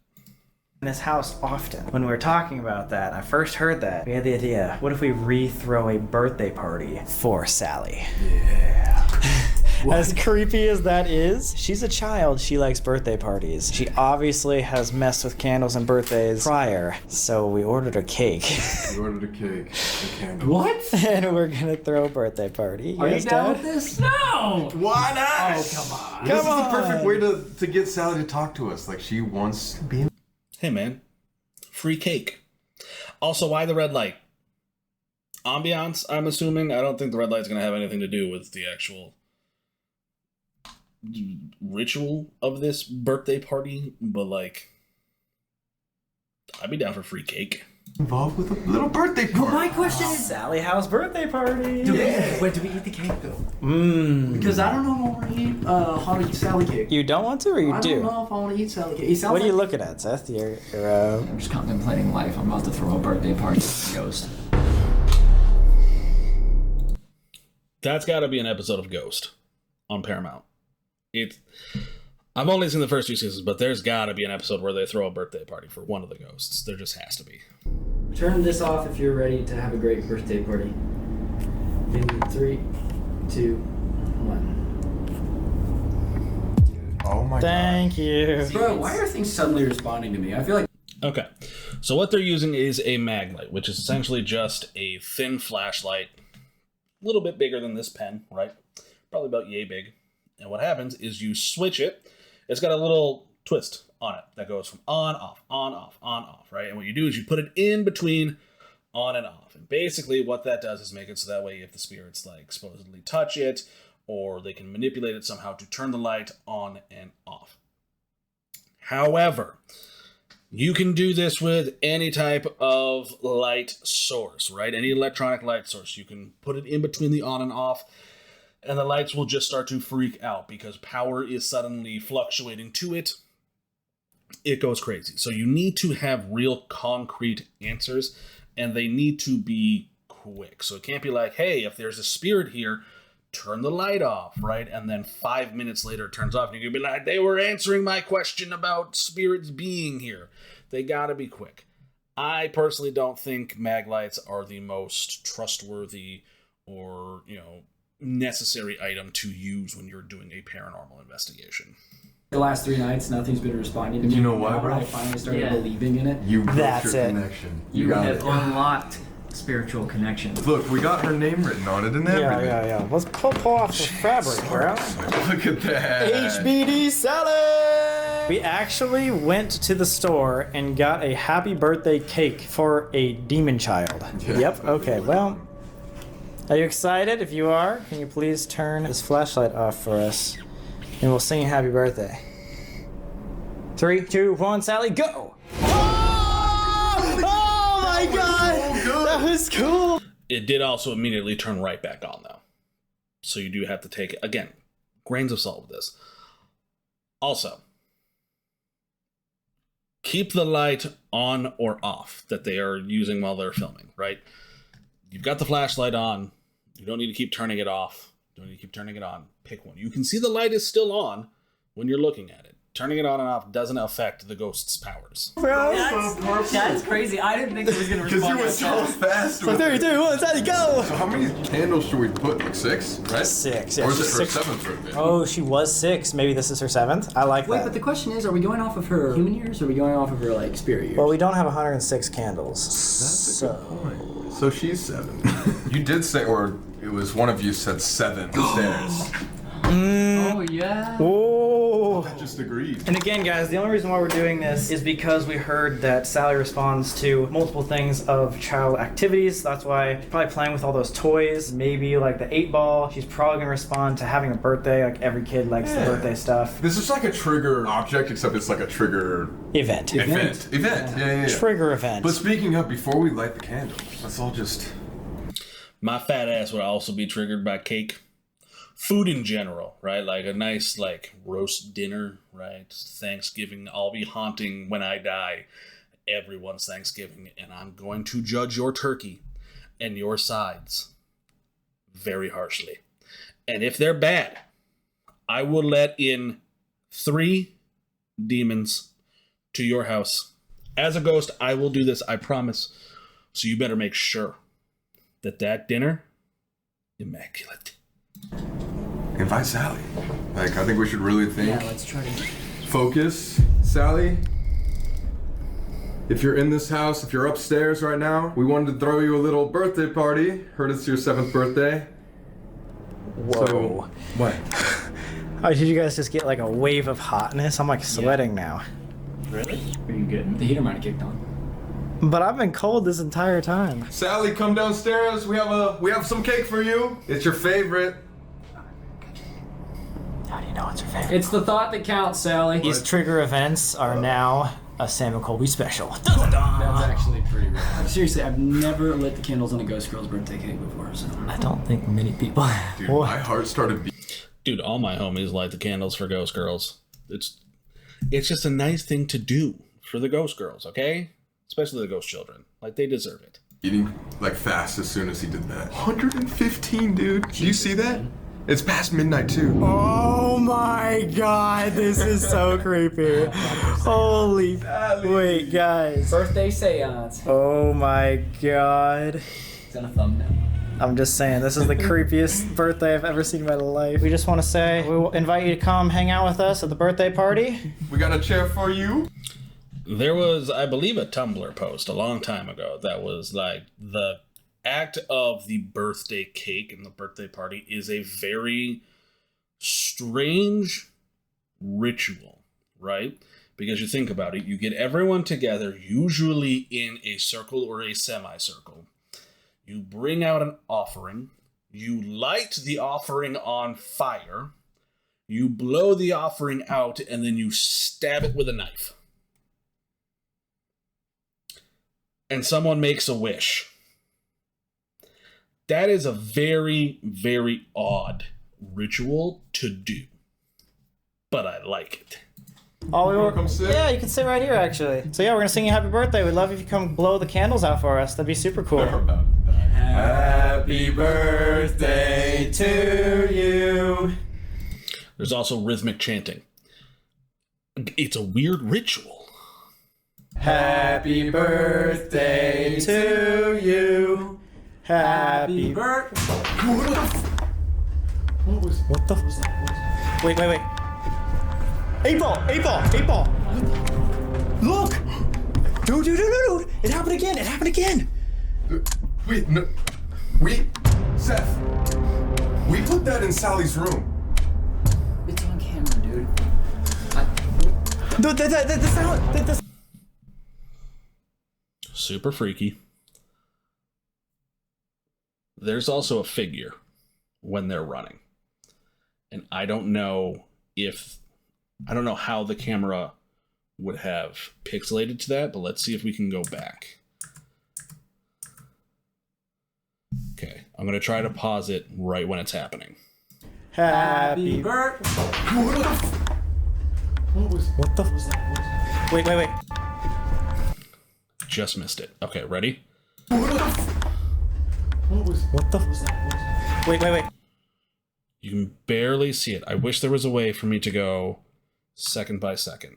In this house often. When we were talking about that, I first heard that, we had the idea, what if we re-throw a birthday party for Sally? Yeah. As creepy as that is, she's a child, she likes birthday parties. She obviously has messed with candles and birthdays prior, so we ordered a cake. We ordered a cake, a candle. What? And we're gonna throw a birthday party. Are Yes, you down Dad? with this? No! Why not? Oh, come on. This is the perfect way to get Sally to talk to us. Like, she wants to be in. Hey man, free cake. Also, why the red light? Ambiance, I'm assuming. I don't think the red light's going to have anything to do with the actual ritual of this birthday party, but like, I'd be down for free cake. Involved with a little birthday party. My question is, Sallie House birthday party. do we eat the cake though? Because I don't know if I want to eat how to eat Sally cake. You don't want to, or you I do? don't know if I want to eat Sally cake. What are you looking at, Seth? You're I'm just contemplating life. I'm about to throw a birthday party for Ghost. That's got to be an episode of Ghost on Paramount. I've only seen the first 2 seasons, but there's got to be an episode where they throw a birthday party for one of the ghosts. There just has to be. Turn this off if you're ready to have a great birthday party. In 3, 2, 1. Oh my Thank you. Bro, why are things suddenly responding to me? I feel like. Okay, so what they're using is a mag light, which is essentially just a thin flashlight, a little bit bigger than this pen, right? Probably about yay big. And what happens is you switch it. It's got a little twist on it that goes from on, off, right? And what you do is you put it in between on and off. And basically what that does is make it so that way if the spirits like supposedly touch it, or they can manipulate it somehow to turn the light on and off. However, you can do this with any type of light source, right? Any electronic light source. You can put it in between the on and off, and the lights will just start to freak out because power is suddenly fluctuating to it. it goes crazy. So you need to have real concrete answers, and they need to be quick. So it can't be like, hey, if there's a spirit here, turn the light off, right? And then 5 minutes later it turns off, and you can be like, they were answering my question about spirits being here. They gotta be quick. I personally don't think mag lights are the most trustworthy or, necessary item to use when you're doing a paranormal investigation. The last 3 nights, nothing's been responding to me. You know why, bro? I finally started believing in it. You built That's your it. connection. You got have it. unlocked spiritual connection. Look, we got her name written on it and everything. Yeah. Let's pull off the fabric, bro. Look at that. HBD Sallie! We actually went to the store and got a happy birthday cake for a demon child. Yeah. Yep, okay, well. Are you excited? If you are, can you please turn this flashlight off for us? And we'll sing you happy birthday. 3, 2, 1, Sallie, go! Oh my god! That was cool! It did also immediately turn right back on, though. So you do have to take, again, grains of salt with this. Also, keep the light on or off that they are using while they're filming, right? You've got the flashlight on. You don't need to keep turning it off. You don't need to keep turning it on. Pick one. You can see the light is still on when you're looking at it. Turning it on and off doesn't affect the ghost's powers. That's crazy. I didn't think it was going to respond. Because you were so fast. So 3, 2, 1, Sallie, go! So how many candles should we put? Like 6, right? 6, yeah. Or is it her she's 7th birthday? Oh, she was 6. Maybe this is her 7th. I like Wait, that. but the question is, are we going off of her human years, or are we going off of her, like, spirit years? Well, we don't have 106 candles. That's a good point. So she's 7. You did say, or it was one of you said 7 stairs. Oh, yeah. Oh. I just agreed. And again, guys, the only reason why we're doing this is because we heard that Sallie responds to multiple things of child activities. That's why she's probably playing with all those toys. Maybe like the 8-ball. She's probably gonna respond to having a birthday. Like every kid likes the birthday stuff. This is like a trigger object, except it's like a trigger Event. Yeah. Trigger event. But speaking of, before we light the candles, let's all just... My fat ass would also be triggered by cake. Food in general, right? Like a nice, roast dinner, right? Thanksgiving. I'll be haunting when I die everyone's Thanksgiving, and I'm going to judge your turkey and your sides very harshly. And if they're bad, I will let in 3 demons to your house. As a ghost, I will do this, I promise. So you better make sure that dinner, immaculate. Invite Sallie. I think we should really think. Yeah, let's try to... Focus. Sallie, if you're in this house, if you're upstairs right now, we wanted to throw you a little birthday party. Heard it's your 7th birthday. Whoa. So, what? Oh, did you guys just get like a wave of hotness? I'm like sweating now. Really? Are you good? The heater might have kicked on. But I've been cold this entire time. Sallie, come downstairs. We have some cake for you. It's your favorite. How do you know it's her favorite? It's the thought that counts, Sallie. These trigger events are now a Sam and Colby special. That's actually pretty rad. Seriously, I've never lit the candles on a ghost girl's birthday cake before, so... I don't think many people have. Dude, my heart started beating. Dude, all my homies light the candles for ghost girls. It's just a nice thing to do for the ghost girls, okay? Especially the ghost children. Like, they deserve it. Eating fast as soon as he did that. 115, dude. Do you see that? It's past midnight too. Oh my god, this is so creepy. Holy... Wait, guys. Birthday seance. Oh my god. It's on a thumbnail. I'm just saying, this is the creepiest birthday I've ever seen in my life. We just want to say, we will invite you to come hang out with us at the birthday party. We got a chair for you. There was, I believe, a Tumblr post a long time ago that was like, the act of the birthday cake and the birthday party is a very strange ritual, right? Because you think about it, you get everyone together, usually in a circle or a semicircle. You bring out an offering, you light the offering on fire, you blow the offering out, and then you stab it with a knife. And someone makes a wish. That is a very, very odd ritual to do. But I like it. Oh, we were. Come sit? Yeah, you can sit right here, actually. So yeah, we're gonna sing you happy birthday. We'd love if you come blow the candles out for us. That'd be super cool. Happy birthday to you. There's also rhythmic chanting. It's a weird ritual. Happy birthday to you. Happy birthday. What the? Wait. 8 ball. Look! Dude. It happened again. Wait, no. Seth. We put that in Sally's room. It's on camera, dude. The sound. Super freaky. There's also a figure when they're running. And I don't know how the camera would have pixelated to that, but let's see if we can go back. Okay, I'm going to try to pause it right when it's happening. Happy birthday. What the? Wait. Just missed it. Okay, ready? What the? Wait. You can barely see it. I wish there was a way for me to go second by second.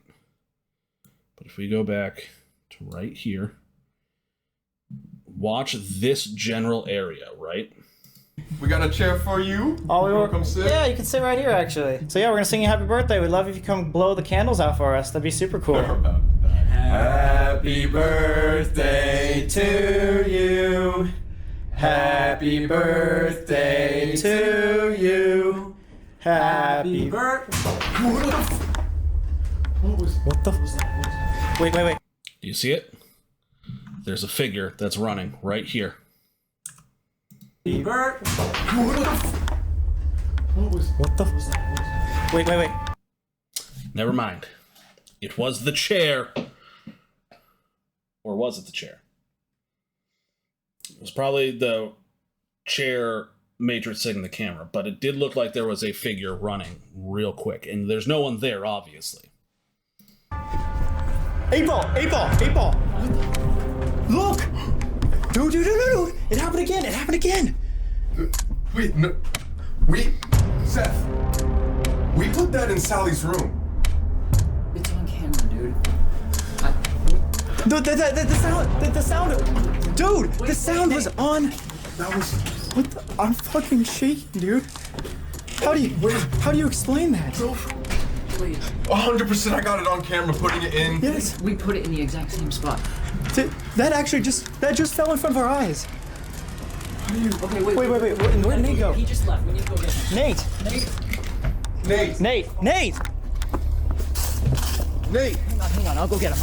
But if we go back to right here, watch this general area, right? We got a chair for you. Oh, we were. Come sit? Yeah, you can sit right here, actually. So yeah, we're gonna sing you happy birthday. We'd love if you come blow the candles out for us. That'd be super cool. Happy birthday to you. Happy birthday to you. Happy birthday. What the? Wait. Do you see it? There's a figure that's running right here. Happy birthday. What the? Wait. Never mind. It was the chair. Or was it the chair? It was probably the chair matrixing the camera, but it did look like there was a figure running real quick, and there's no one there, obviously. 8 ball. Look! Dude. It happened again. Wait, no. Seth. We put that in Sally's room. It's on camera, dude. The sound. Dude, the sound was on. That was. What the? I'm fucking shaking, dude. How do you explain that? 100% I got it on camera putting it in. Yes. We put it in the exact same spot. That just fell in front of our eyes. Okay, wait. Where'd Nate go? He just left. We need to go get him. Nate. Hang on. I'll go get him.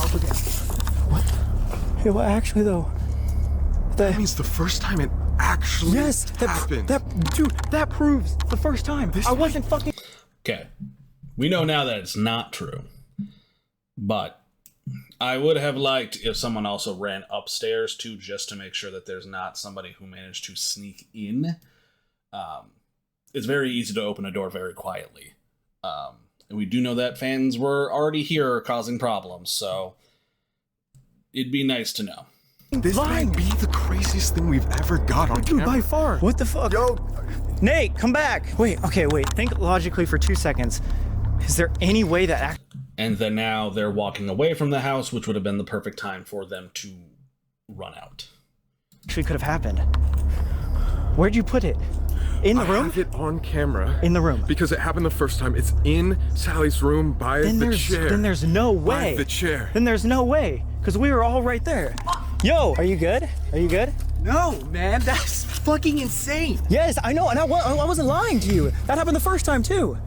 What? Hey, well, actually, though. That means the first time it actually happened. That proves the first time. I wasn't fucking. Okay. We know now that it's not true. But I would have liked if someone also ran upstairs too, just to make sure that there's not somebody who managed to sneak in. It's very easy to open a door very quietly. And we do know that fans were already here causing problems, so it'd be nice to know. This might be the craziest thing we've ever got on camera. By far. What the fuck? Yo. Nate, come back. Wait. Think logically for 2 seconds. Is there any way that... And then now they're walking away from the house, which would have been the perfect time for them to run out. Actually could have happened. Where'd you put it? In the room? I have it on camera. In the room. Because it happened the first time. It's in Sally's room by the chair. Then there's no way. By the chair. Then there's no way. Because we were all right there. Yo, are you good? No, man, that's fucking insane. Yes, I know, and I wasn't lying to you. That happened the first time, too.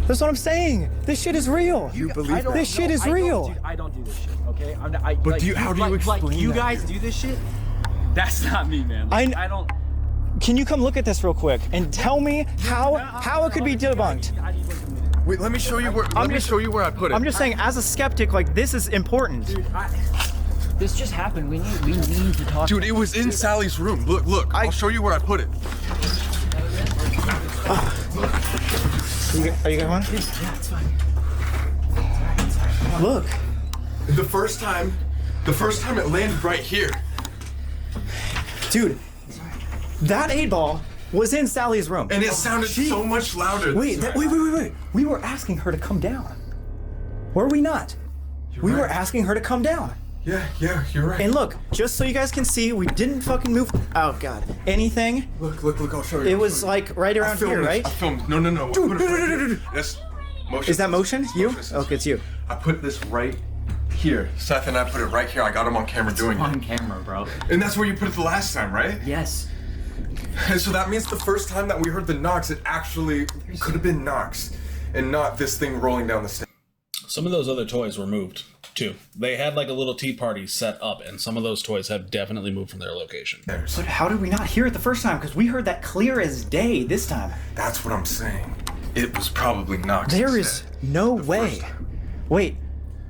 That's what I'm saying. This shit is real. You believe that? This shit is real. I don't do this shit, okay? But how do you explain you that? guys do this shit? That's not me, man. I don't... Can you come look at this real quick and tell me how it could be debunked? Wait, let me show you where. Let me show you where I put it. I'm just saying, as a skeptic, like, this is important. Dude, This just happened. We need to talk. Dude, it was in Sally's room. Look. I'll show you where I put it. Are you going? Yeah, it's fine. Look. The first time it landed right here. Dude, that 8-ball was in Sally's room. And it sounded so much louder. Wait. We were asking her to come down. Were we not? We were asking her to come down. Yeah, you're right. And look, just so you guys can see, we didn't fucking move. Oh God, anything? Look, I'll show you. It was like right around here, right? I filmed. No. Dude. That's motion. Is that motion? You? Okay, it's you. I put this right here. Seth and I put it right here. I got him on camera doing it. On camera, bro. And that's where you put it the last time, right? Yes. And so that means the first time that we heard the knocks, it actually could have been knocks and not this thing rolling down the stairs. Some of those other toys were moved too. They had like a little tea party set up, and some of those toys have definitely moved from their location. But how did we not hear it the first time? Because we heard that clear as day this time. That's what I'm saying. It was probably knocks. There is no way. Wait,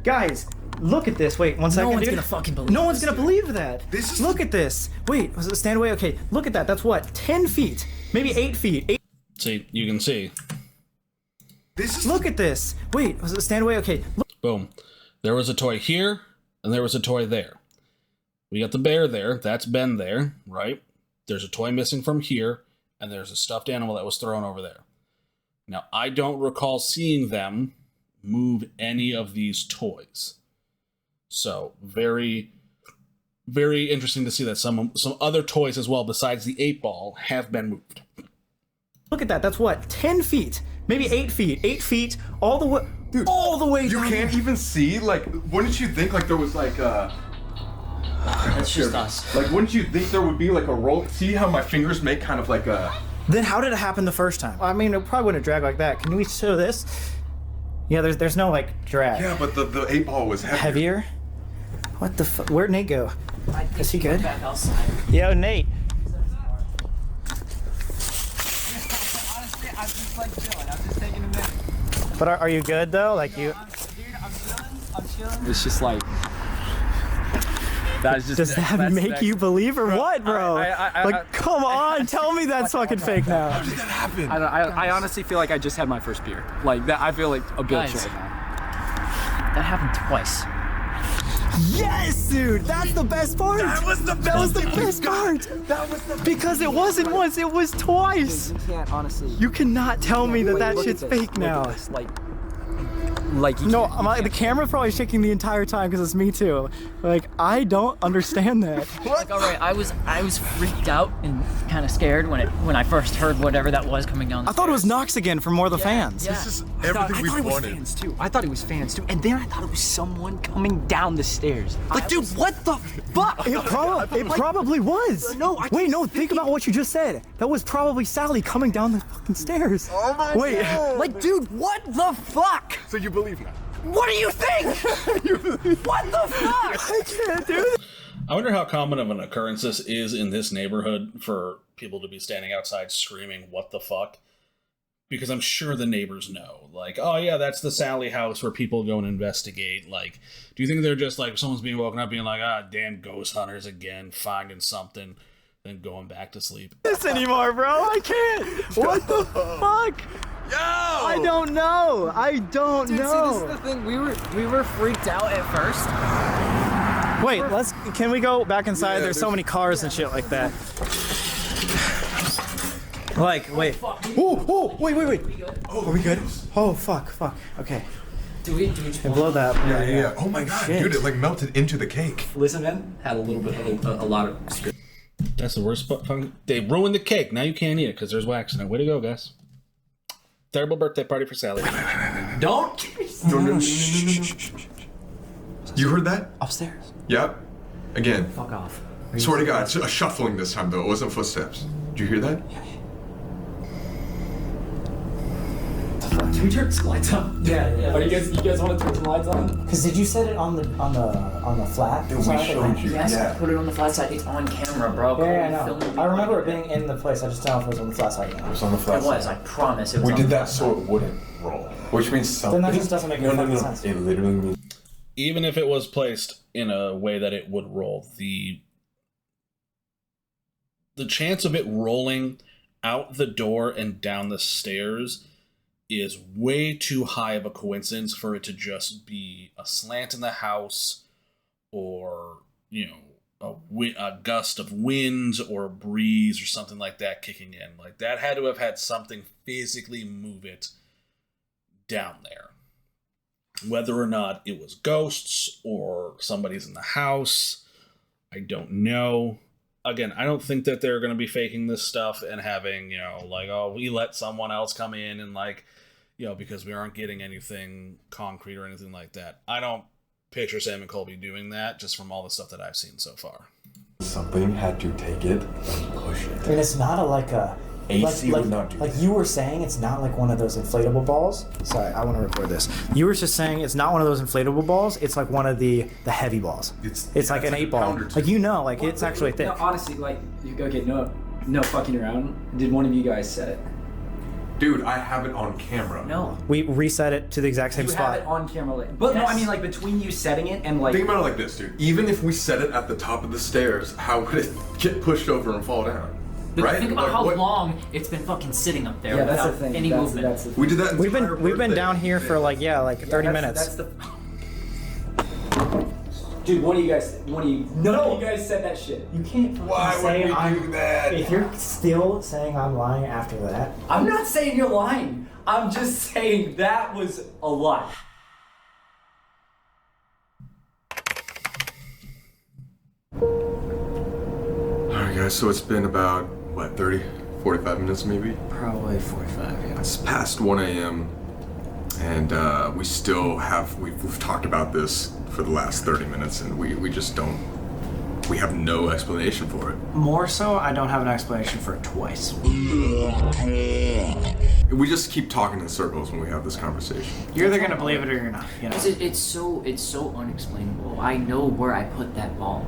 guys, look at this. Wait, 1 second. No one's dude. gonna fucking believe No one's this, gonna believe that. Look at this. Wait, stand away. Okay, look at that. That's what? 10 feet. Maybe 8 feet. See, you can see. Look at this. Wait, stand away. Okay. Boom. There was a toy here, and there was a toy there. We got the bear there. That's Ben there, right? There's a toy missing from here, and there's a stuffed animal that was thrown over there. Now, I don't recall seeing them move any of these toys. So, very, very interesting to see that some other toys as well, besides the 8-ball, have been moved. Look at that. That's what? 10 feet. Maybe 8 feet. 8 feet. All the way. Dude, all the way You down. can't even see, like, wouldn't you think like there was like That's just us. Like, wouldn't you think there would be like a roll? See how my fingers make kind of like a... Then how did it happen the first time? I mean, it probably wouldn't drag like that. Can we show this? Yeah, there's no like drag. Yeah, but the 8-ball was heavier. Heavier? What the fuck? Where'd Nate go? Is he good? Back outside. Yo, Nate. Honestly, I'm just like chilling. I'm just taking a minute. But are you good though? Like you? Dude, I'm chilling. It's just like. That's just, Does that make you believe or what, bro? Like, come on, tell me that's fucking fake now. How did that happen? I honestly feel like I just had my first beer. Like that, I feel like a bitch Guys. right now. That happened twice. Yes, dude, that's the best part. That was the best part. That was the Because it wasn't once, it was twice. You can't honestly. You cannot tell me that Look shit's at this, fake look now. at this, Like you No, can't- the camera's probably shaking the entire time because it's me too. Like, I don't understand that. Like, all right, I was freaked out and kind of scared when I first heard whatever that was coming down the I thought it was Knox again from More the Fans. Yeah. This is I thought everything it we was wanted. fans too. I thought it was fans too, and then I thought it was someone coming down the stairs. Like, dude, what the fuck? It probably was. No, Wait, no, think about what you just said. That was probably Sally coming down the fucking stairs. Oh my Wait. God. Like, dude, what the fuck? So you believe now? What do you think? What the fuck? I can't do this. I wonder how common of an occurrence this is in this neighborhood for people to be standing outside screaming, "What the fuck?" Because I'm sure the neighbors know. Like, oh yeah, that's the Sallie House where people go and investigate. Like, do you think they're just like, someone's being woken up being like, ah, damn ghost hunters again, finding something, then going back to sleep? This anymore, bro. I can't. What the fuck? Yo! I don't know. I don't Dude, know. see, this is the thing. We were freaked out at first. Wait, can we go back inside? Yeah, there's so many cars and shit like that. Like, wait. Oh, wait. Oh, are we good? Oh, fuck. Okay. Do we Blow that. Yeah. Oh my god, shit. dude, it like melted into the cake. Listen, man, had a little bit of a lot of script. That's the worst. They ruined the cake. Now you can't eat it because there's wax in it. Way to go, guys. Terrible birthday party for Sally. Don't. No. You heard that? Upstairs. Yep. Again. Fuck off. Swear to God, it's a shuffling this time though. It wasn't footsteps. Did you hear that? Yeah. Can we turn the lights on? Yeah. Are you guys want to turn the lights on? Because did you set it on the flat? Dude, we showed you. Yes, Yeah. put it on the flat side. It's on camera, bro. Yeah, I know. I remember it being in the place. I just don't know if it was on the flat side. It was on the flat It was. I promise. It was. We on did the that flat so side. it wouldn't roll. Which means something. Then that just doesn't make any fucking sense. It literally means. Even if it was placed in a way that it would roll, the chance of it rolling out the door and down the stairs is way too high of a coincidence for it to just be a slant in the house or, you know, a gust of wind or a breeze or something like that kicking in. Like, that had to have had something physically move it down there. Whether or not it was ghosts or somebody's in the house, I don't know. Again, I don't think that they're going to be faking this stuff and having, you know, like, oh, we let someone else come in and, like, you know, because we aren't getting anything concrete or anything like that. I don't picture Sam and Colby doing that, just from all the stuff that I've seen so far. Something had to take it and push it. I mean, it's not AC would not do like you were saying, it's not like one of those inflatable balls. Sorry, I want to record this. You were just saying it's not one of those inflatable balls. It's like one of the heavy balls. It's like an 8-ball. Like, you know, like, it's actually thick. No, honestly, like, okay, no fucking around. Did one of you guys set it? Dude, I have it on camera. No. We reset it to the exact same You spot. have it on camera, like, but no, I mean, like, between you setting it and, like... Think about it like this, dude. Even if we set it at the top of the stairs, how would it get pushed over and fall down? But right? think about Like, how long it's been fucking sitting up there Yeah, that's without the thing. any movement. We did that. We've been down here for like 30 minutes. Dude, none of you guys said that shit. You can't. Why would we do that? If you're still saying I'm lying after that, I'm not saying you're lying. I'm just saying that was a lie. Alright guys, so it's been about, what, 30, 45 minutes maybe? Probably 45, yeah. It's past 1 a.m. and we still have, we've talked about this for the last 30 minutes and we just don't, we have no explanation for it. More so, I don't have an explanation for it twice. We just keep talking in circles when we have this conversation. You're either gonna believe it or you're not. You know? It's so unexplainable. I know where I put that ball.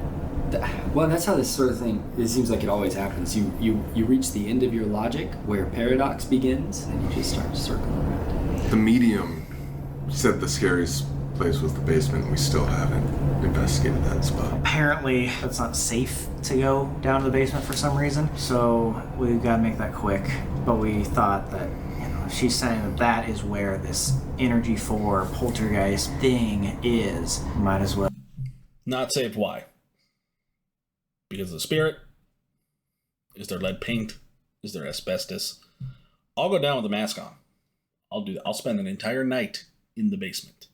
Well, that's how this sort of thing, it seems like it always happens. You reach the end of your logic where paradox begins and you just start circling around. The medium said the scariest place was the basement and we still haven't investigated that spot. Apparently, it's not safe to go down to the basement for some reason, so we gotta make that quick. But we thought that, you know, she's saying that that is where this energy 4 poltergeist thing is. Might as well. Not safe. Why? Because of the spirit? Is there lead paint? Is there asbestos? I'll go down with a mask on. I'll do that. I'll spend an entire night in the basement.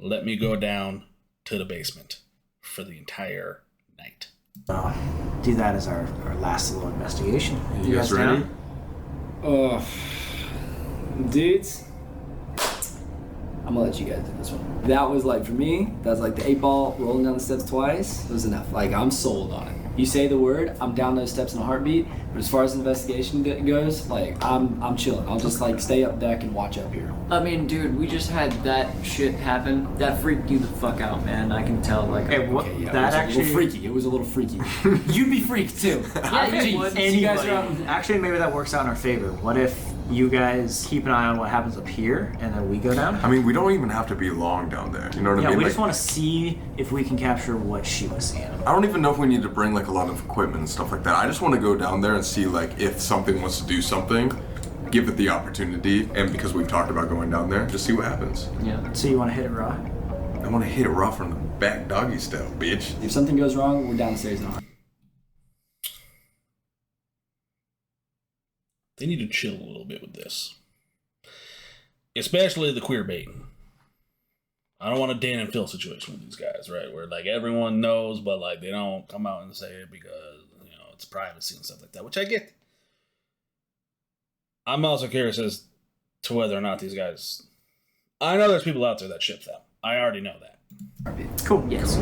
Let me go down to the basement for the entire night. Do that as our last little investigation. You guys ready? Dudes, I'm gonna let you guys do this one. That was like, for me, that was like the 8-ball rolling down the steps twice. It was enough. Like, I'm sold on it. You say the word, I'm down those steps in a heartbeat. But as far as the investigation goes, like, I'm chilling. I'll just like stay up deck and watch up here. I mean, dude, we just had that shit happen. That freaked you the fuck out, man. I can tell. Like, Hey, what? Okay, yeah, That it was a little freaky. It was a little freaky. You'd be freaked too. Yeah, you would. And you guys are Actually, maybe that works out in our favor. What if you guys keep an eye on what happens up here, and then we go down? I mean, we don't even have to be long down there. You know what I Yeah, mean? we Like, just want to see if we can capture what she was seeing. I don't even know if we need to bring like a lot of equipment and stuff like that. I just want to go down there and see like if something wants to do something, give it the opportunity, and because we've talked about going down there, just see what happens. Yeah. So you want to hit it raw? I want to hit it raw from the back doggy style, bitch. If something goes wrong, we're downstairs in a heartbeat. They need to chill a little bit with this. Especially the queer baiting. I don't want a Dan and Phil situation with these guys, right? Where like everyone knows, but like they don't come out and say it because, you know, it's privacy and stuff like that, which I get. I'm also curious as to whether or not these guys... I know there's people out there that ship them. I already know that. Cool. Yes.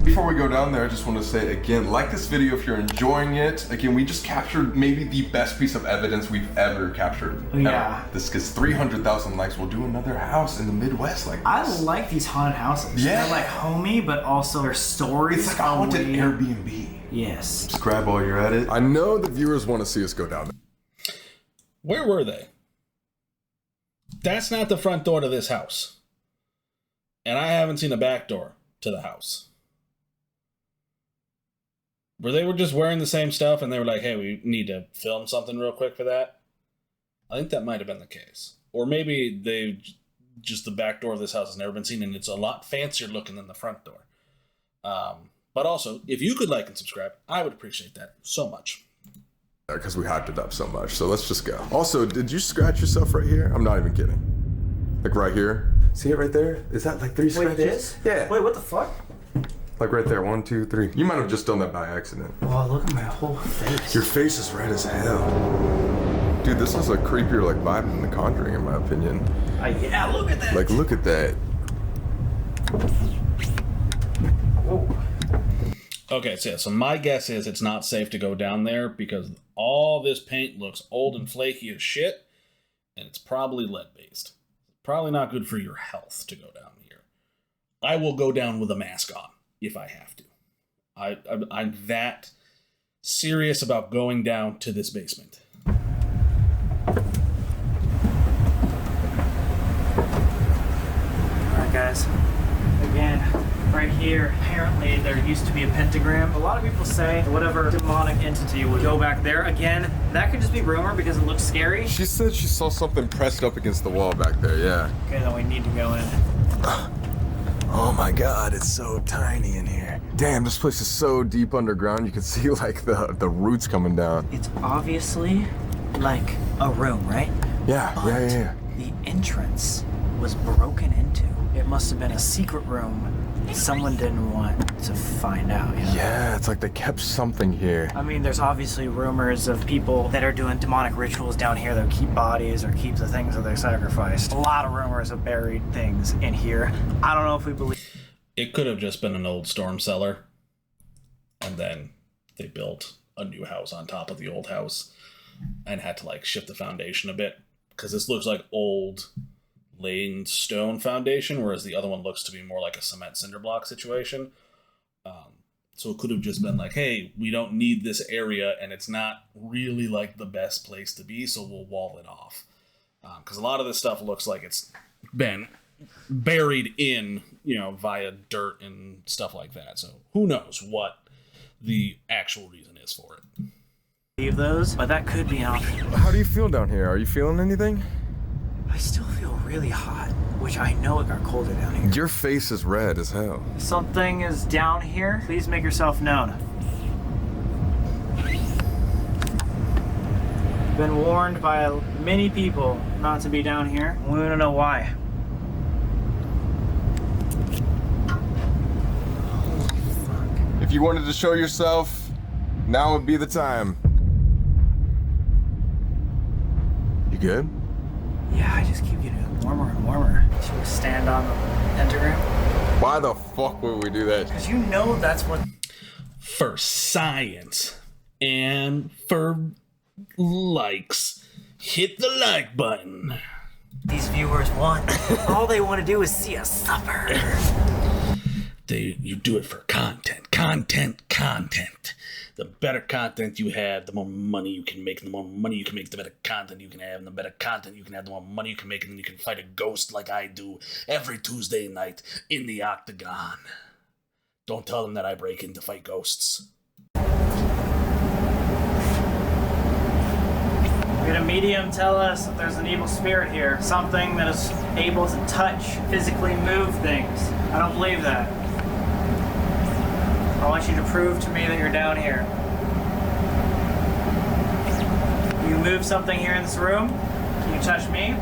Before we go down there, I just want to say again, like this video if you're enjoying it. Again, we just captured maybe the best piece of evidence we've ever captured. Yeah. Ever. This gets 300,000 likes. We'll do another house in the Midwest like this. I like these haunted houses. Yeah. They're like homey, but also their stories. It's like a haunted Airbnb. Yes. Subscribe while you're at it. I know the viewers want to see us go down there. Where were they? That's not the front door to this house. And I haven't seen a back door to the house. where they were just wearing the same stuff and they were like, hey, we need to film something real quick for that. I think that might have been the case. Or maybe the back door of this house has never been seen and it's a lot fancier looking than the front door. But also, if you could like and subscribe, I would appreciate that so much. Because we hyped it up so much, so let's just go. Also, did you scratch yourself right here? I'm not even kidding. Like right here. See it right there? Is that like 3 scratches? Wait, this? Yeah. Wait, what the fuck? Like right there, 1, 2, 3. You might have just done that by accident. Oh, look at my whole face. Your face is red as hell. Dude, this is a creepier like vibe than The Conjuring, in my opinion. Yeah, look at that. Like, look at that. Whoa. Okay, so my guess is it's not safe to go down there because all this paint looks old and flaky as shit, and it's probably lead-based. Probably not good for your health to go down here. I will go down with a mask on if I have to. I'm that serious about going down to this basement. Alright guys, again, right here, apparently there used to be a pentagram. A lot of people say whatever demonic entity would go back there. Again, that could just be rumor because it looks scary. She said she saw something pressed up against the wall back there, yeah. Okay, then we need to go in. Oh my god, it's so tiny in here. Damn, this place is so deep underground, you can see like the roots coming down. It's obviously like a room, right? Yeah, yeah. The entrance was broken into. It must have been a secret room someone didn't want to find out, you know? Yeah, it's like they kept something here. I mean, there's obviously rumors of people that are doing demonic rituals down here that keep bodies or keep the things that they sacrificed. A lot of rumors of buried things in here. I don't know if we believe... It could have just been an old storm cellar, and then they built a new house on top of the old house and had to like shift the foundation a bit because this looks like old laying stone foundation, whereas the other one looks to be more like a cement cinder block situation. So it could have just been like, hey, we don't need this area and it's not really like the best place to be, so we'll wall it off. Because a lot of this stuff looks like it's been buried in, via dirt and stuff like that. So who knows what the actual reason is for it. Leave those, but that could be an option. How do you feel down here? Are you feeling anything? I still feel really hot, which I know it got colder down here. Your face is red as hell. Something is down here. Please make yourself known. Been warned by many people not to be down here. We want to know why. If you wanted to show yourself, now would be the time. You good? Yeah, I just keep getting warmer and warmer. Should we stand on the pentagram? Why the fuck would we do that? Because you know that's what... For science and for likes, hit the like button. These viewers want. All they want to do is see us suffer. You do it for content. Content. The better content you have, the more money you can make. And the more money you can make, the better content you can have. And the better content you can have, the more money you can make. And then you can fight a ghost like I do every Tuesday night in the Octagon. Don't tell them that I break in to fight ghosts. We had a medium tell us that there's an evil spirit here. Something that is able to touch, physically move things. I don't believe that. I want you to prove to me that you're down here. You move something here in this room? Can you touch me?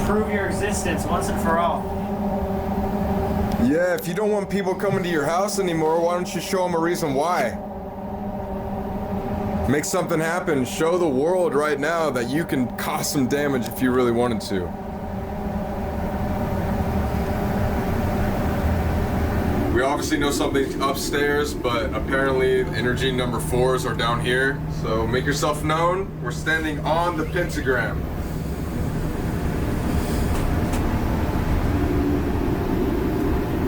Prove your existence once and for all. Yeah, if you don't want people coming to your house anymore, why don't you show them a reason why? Make something happen. Show the world right now that you can cause some damage if you really wanted to. We obviously know something's upstairs, but apparently energy number 4s are down here. So make yourself known. We're standing on the pentagram.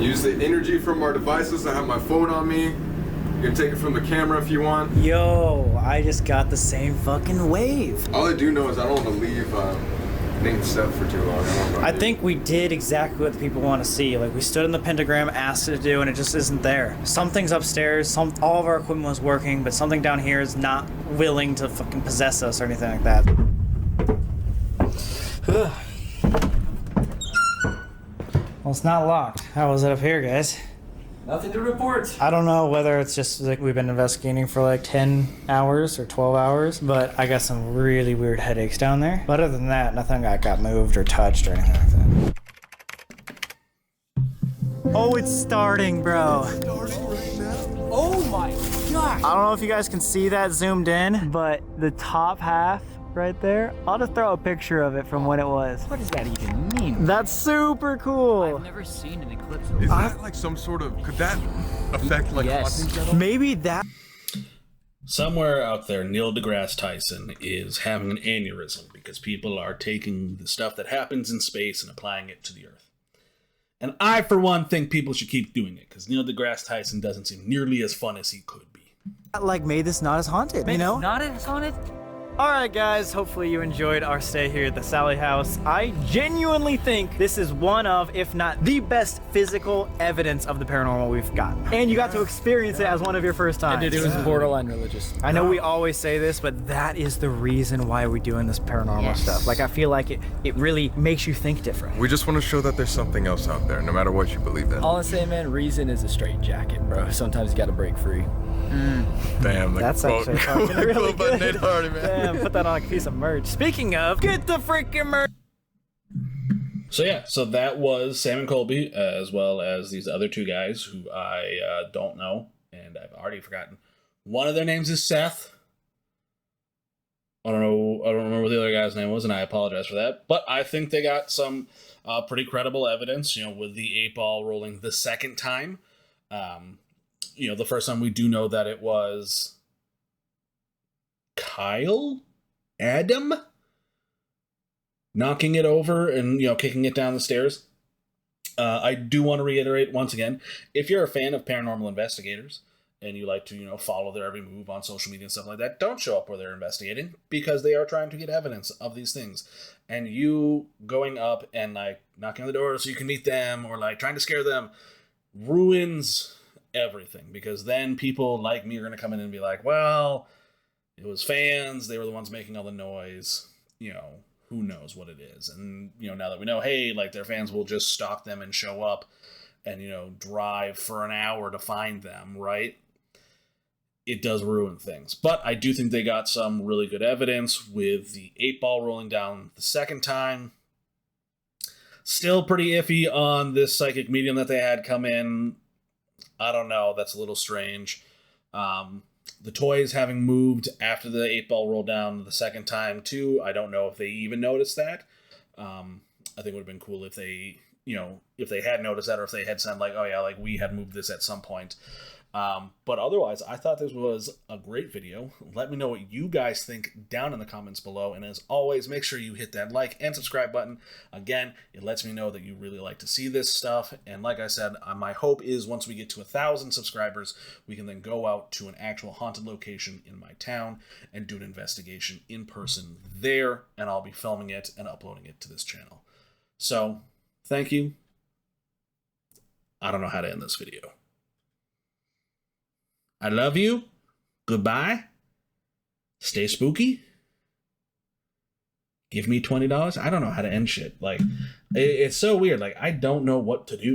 Use the energy from our devices. I have my phone on me. You can take it from the camera if you want. Yo, I just got the same fucking wave. All I do know is I don't want to leave Nate slept for too long. I think we did exactly what the people want to see. Like, we stood in the pentagram, asked it to do, and it just isn't there. Something's upstairs, all of our equipment was working, but something down here is not willing to fucking possess us or anything like that. Well, it's not locked. How was it up here, guys? Nothing to report. I don't know whether it's just like we've been investigating for like 10 hours or 12 hours, but I got some really weird headaches down there. But other than that, nothing got moved or touched or anything like that. Oh, it's starting, bro. Oh my god! I don't know if you guys can see that zoomed in, but the top half right there, I'll just throw a picture of it from when it was. What does that even mean? That's super cool. I've never seen an eclipse. Is that like some sort of, could that affect like hunting? Maybe that. Somewhere out there, Neil deGrasse Tyson is having an aneurysm because people are taking the stuff that happens in space and applying it to the Earth. And I, for one, think people should keep doing it because Neil deGrasse Tyson doesn't seem nearly as fun as he could be. Like, made this not as haunted, you know? Not as haunted? Alright guys, hopefully you enjoyed our stay here at the Sallie House. I genuinely think this is one of, if not the best physical evidence of the paranormal we've got. And you got to experience it as one of your first times. Dude, it was borderline religious. I know we always say this, but that is the reason why we're doing this paranormal stuff. Like, I feel like it really makes you think different. We just want to show that there's something else out there, no matter what you believe in. All I say, man, reason is a straight jacket, bro. Sometimes you gotta break free. Damn, like that's quote. actually fucking really good. Nate Hardy, man. Damn, put that on a piece of merch. Speaking of, get the freaking merch. So yeah, so that was Sam and Colby, as well as these other two guys who I don't know, and I've already forgotten. One of their names is Seth. I don't remember what the other guy's name was, and I apologize for that. But I think they got some pretty credible evidence, with the 8-ball rolling the second time. The first time we do know that it was Adam knocking it over and, kicking it down the stairs. I do want to reiterate once again, if you're a fan of paranormal investigators and you like to, follow their every move on social media and stuff like that, don't show up where they're investigating because they are trying to get evidence of these things. And you going up and knocking on the door so you can meet them or trying to scare them ruins everything, because then people like me are going to come in and be like, well, it was fans, they were the ones making all the noise, who knows what it is. And now that we know, hey, their fans will just stalk them and show up and drive for an hour to find them, right? It does ruin things. But I do think they got some really good evidence with the 8-ball rolling down the second time. Still pretty iffy on this psychic medium that they had come in. I don't know. That's a little strange. The toys having moved after the 8-ball rolled down the second time, too. I don't know if they even noticed that. I think it would have been cool if they, if they had noticed that or if they had said, oh, yeah, we had moved this at some point. But otherwise, I thought this was a great video. Let me know what you guys think down in the comments below. And as always, make sure you hit that like and subscribe button. Again, it lets me know that you really like to see this stuff. And like I said, my hope is once we get to 1,000 subscribers, we can then go out to an actual haunted location in my town and do an investigation in person there. And I'll be filming it and uploading it to this channel. So, thank you. I don't know how to end this video. I love you. Goodbye. Stay spooky. Give me $20. I don't know how to end shit. It's so weird. I don't know what to do.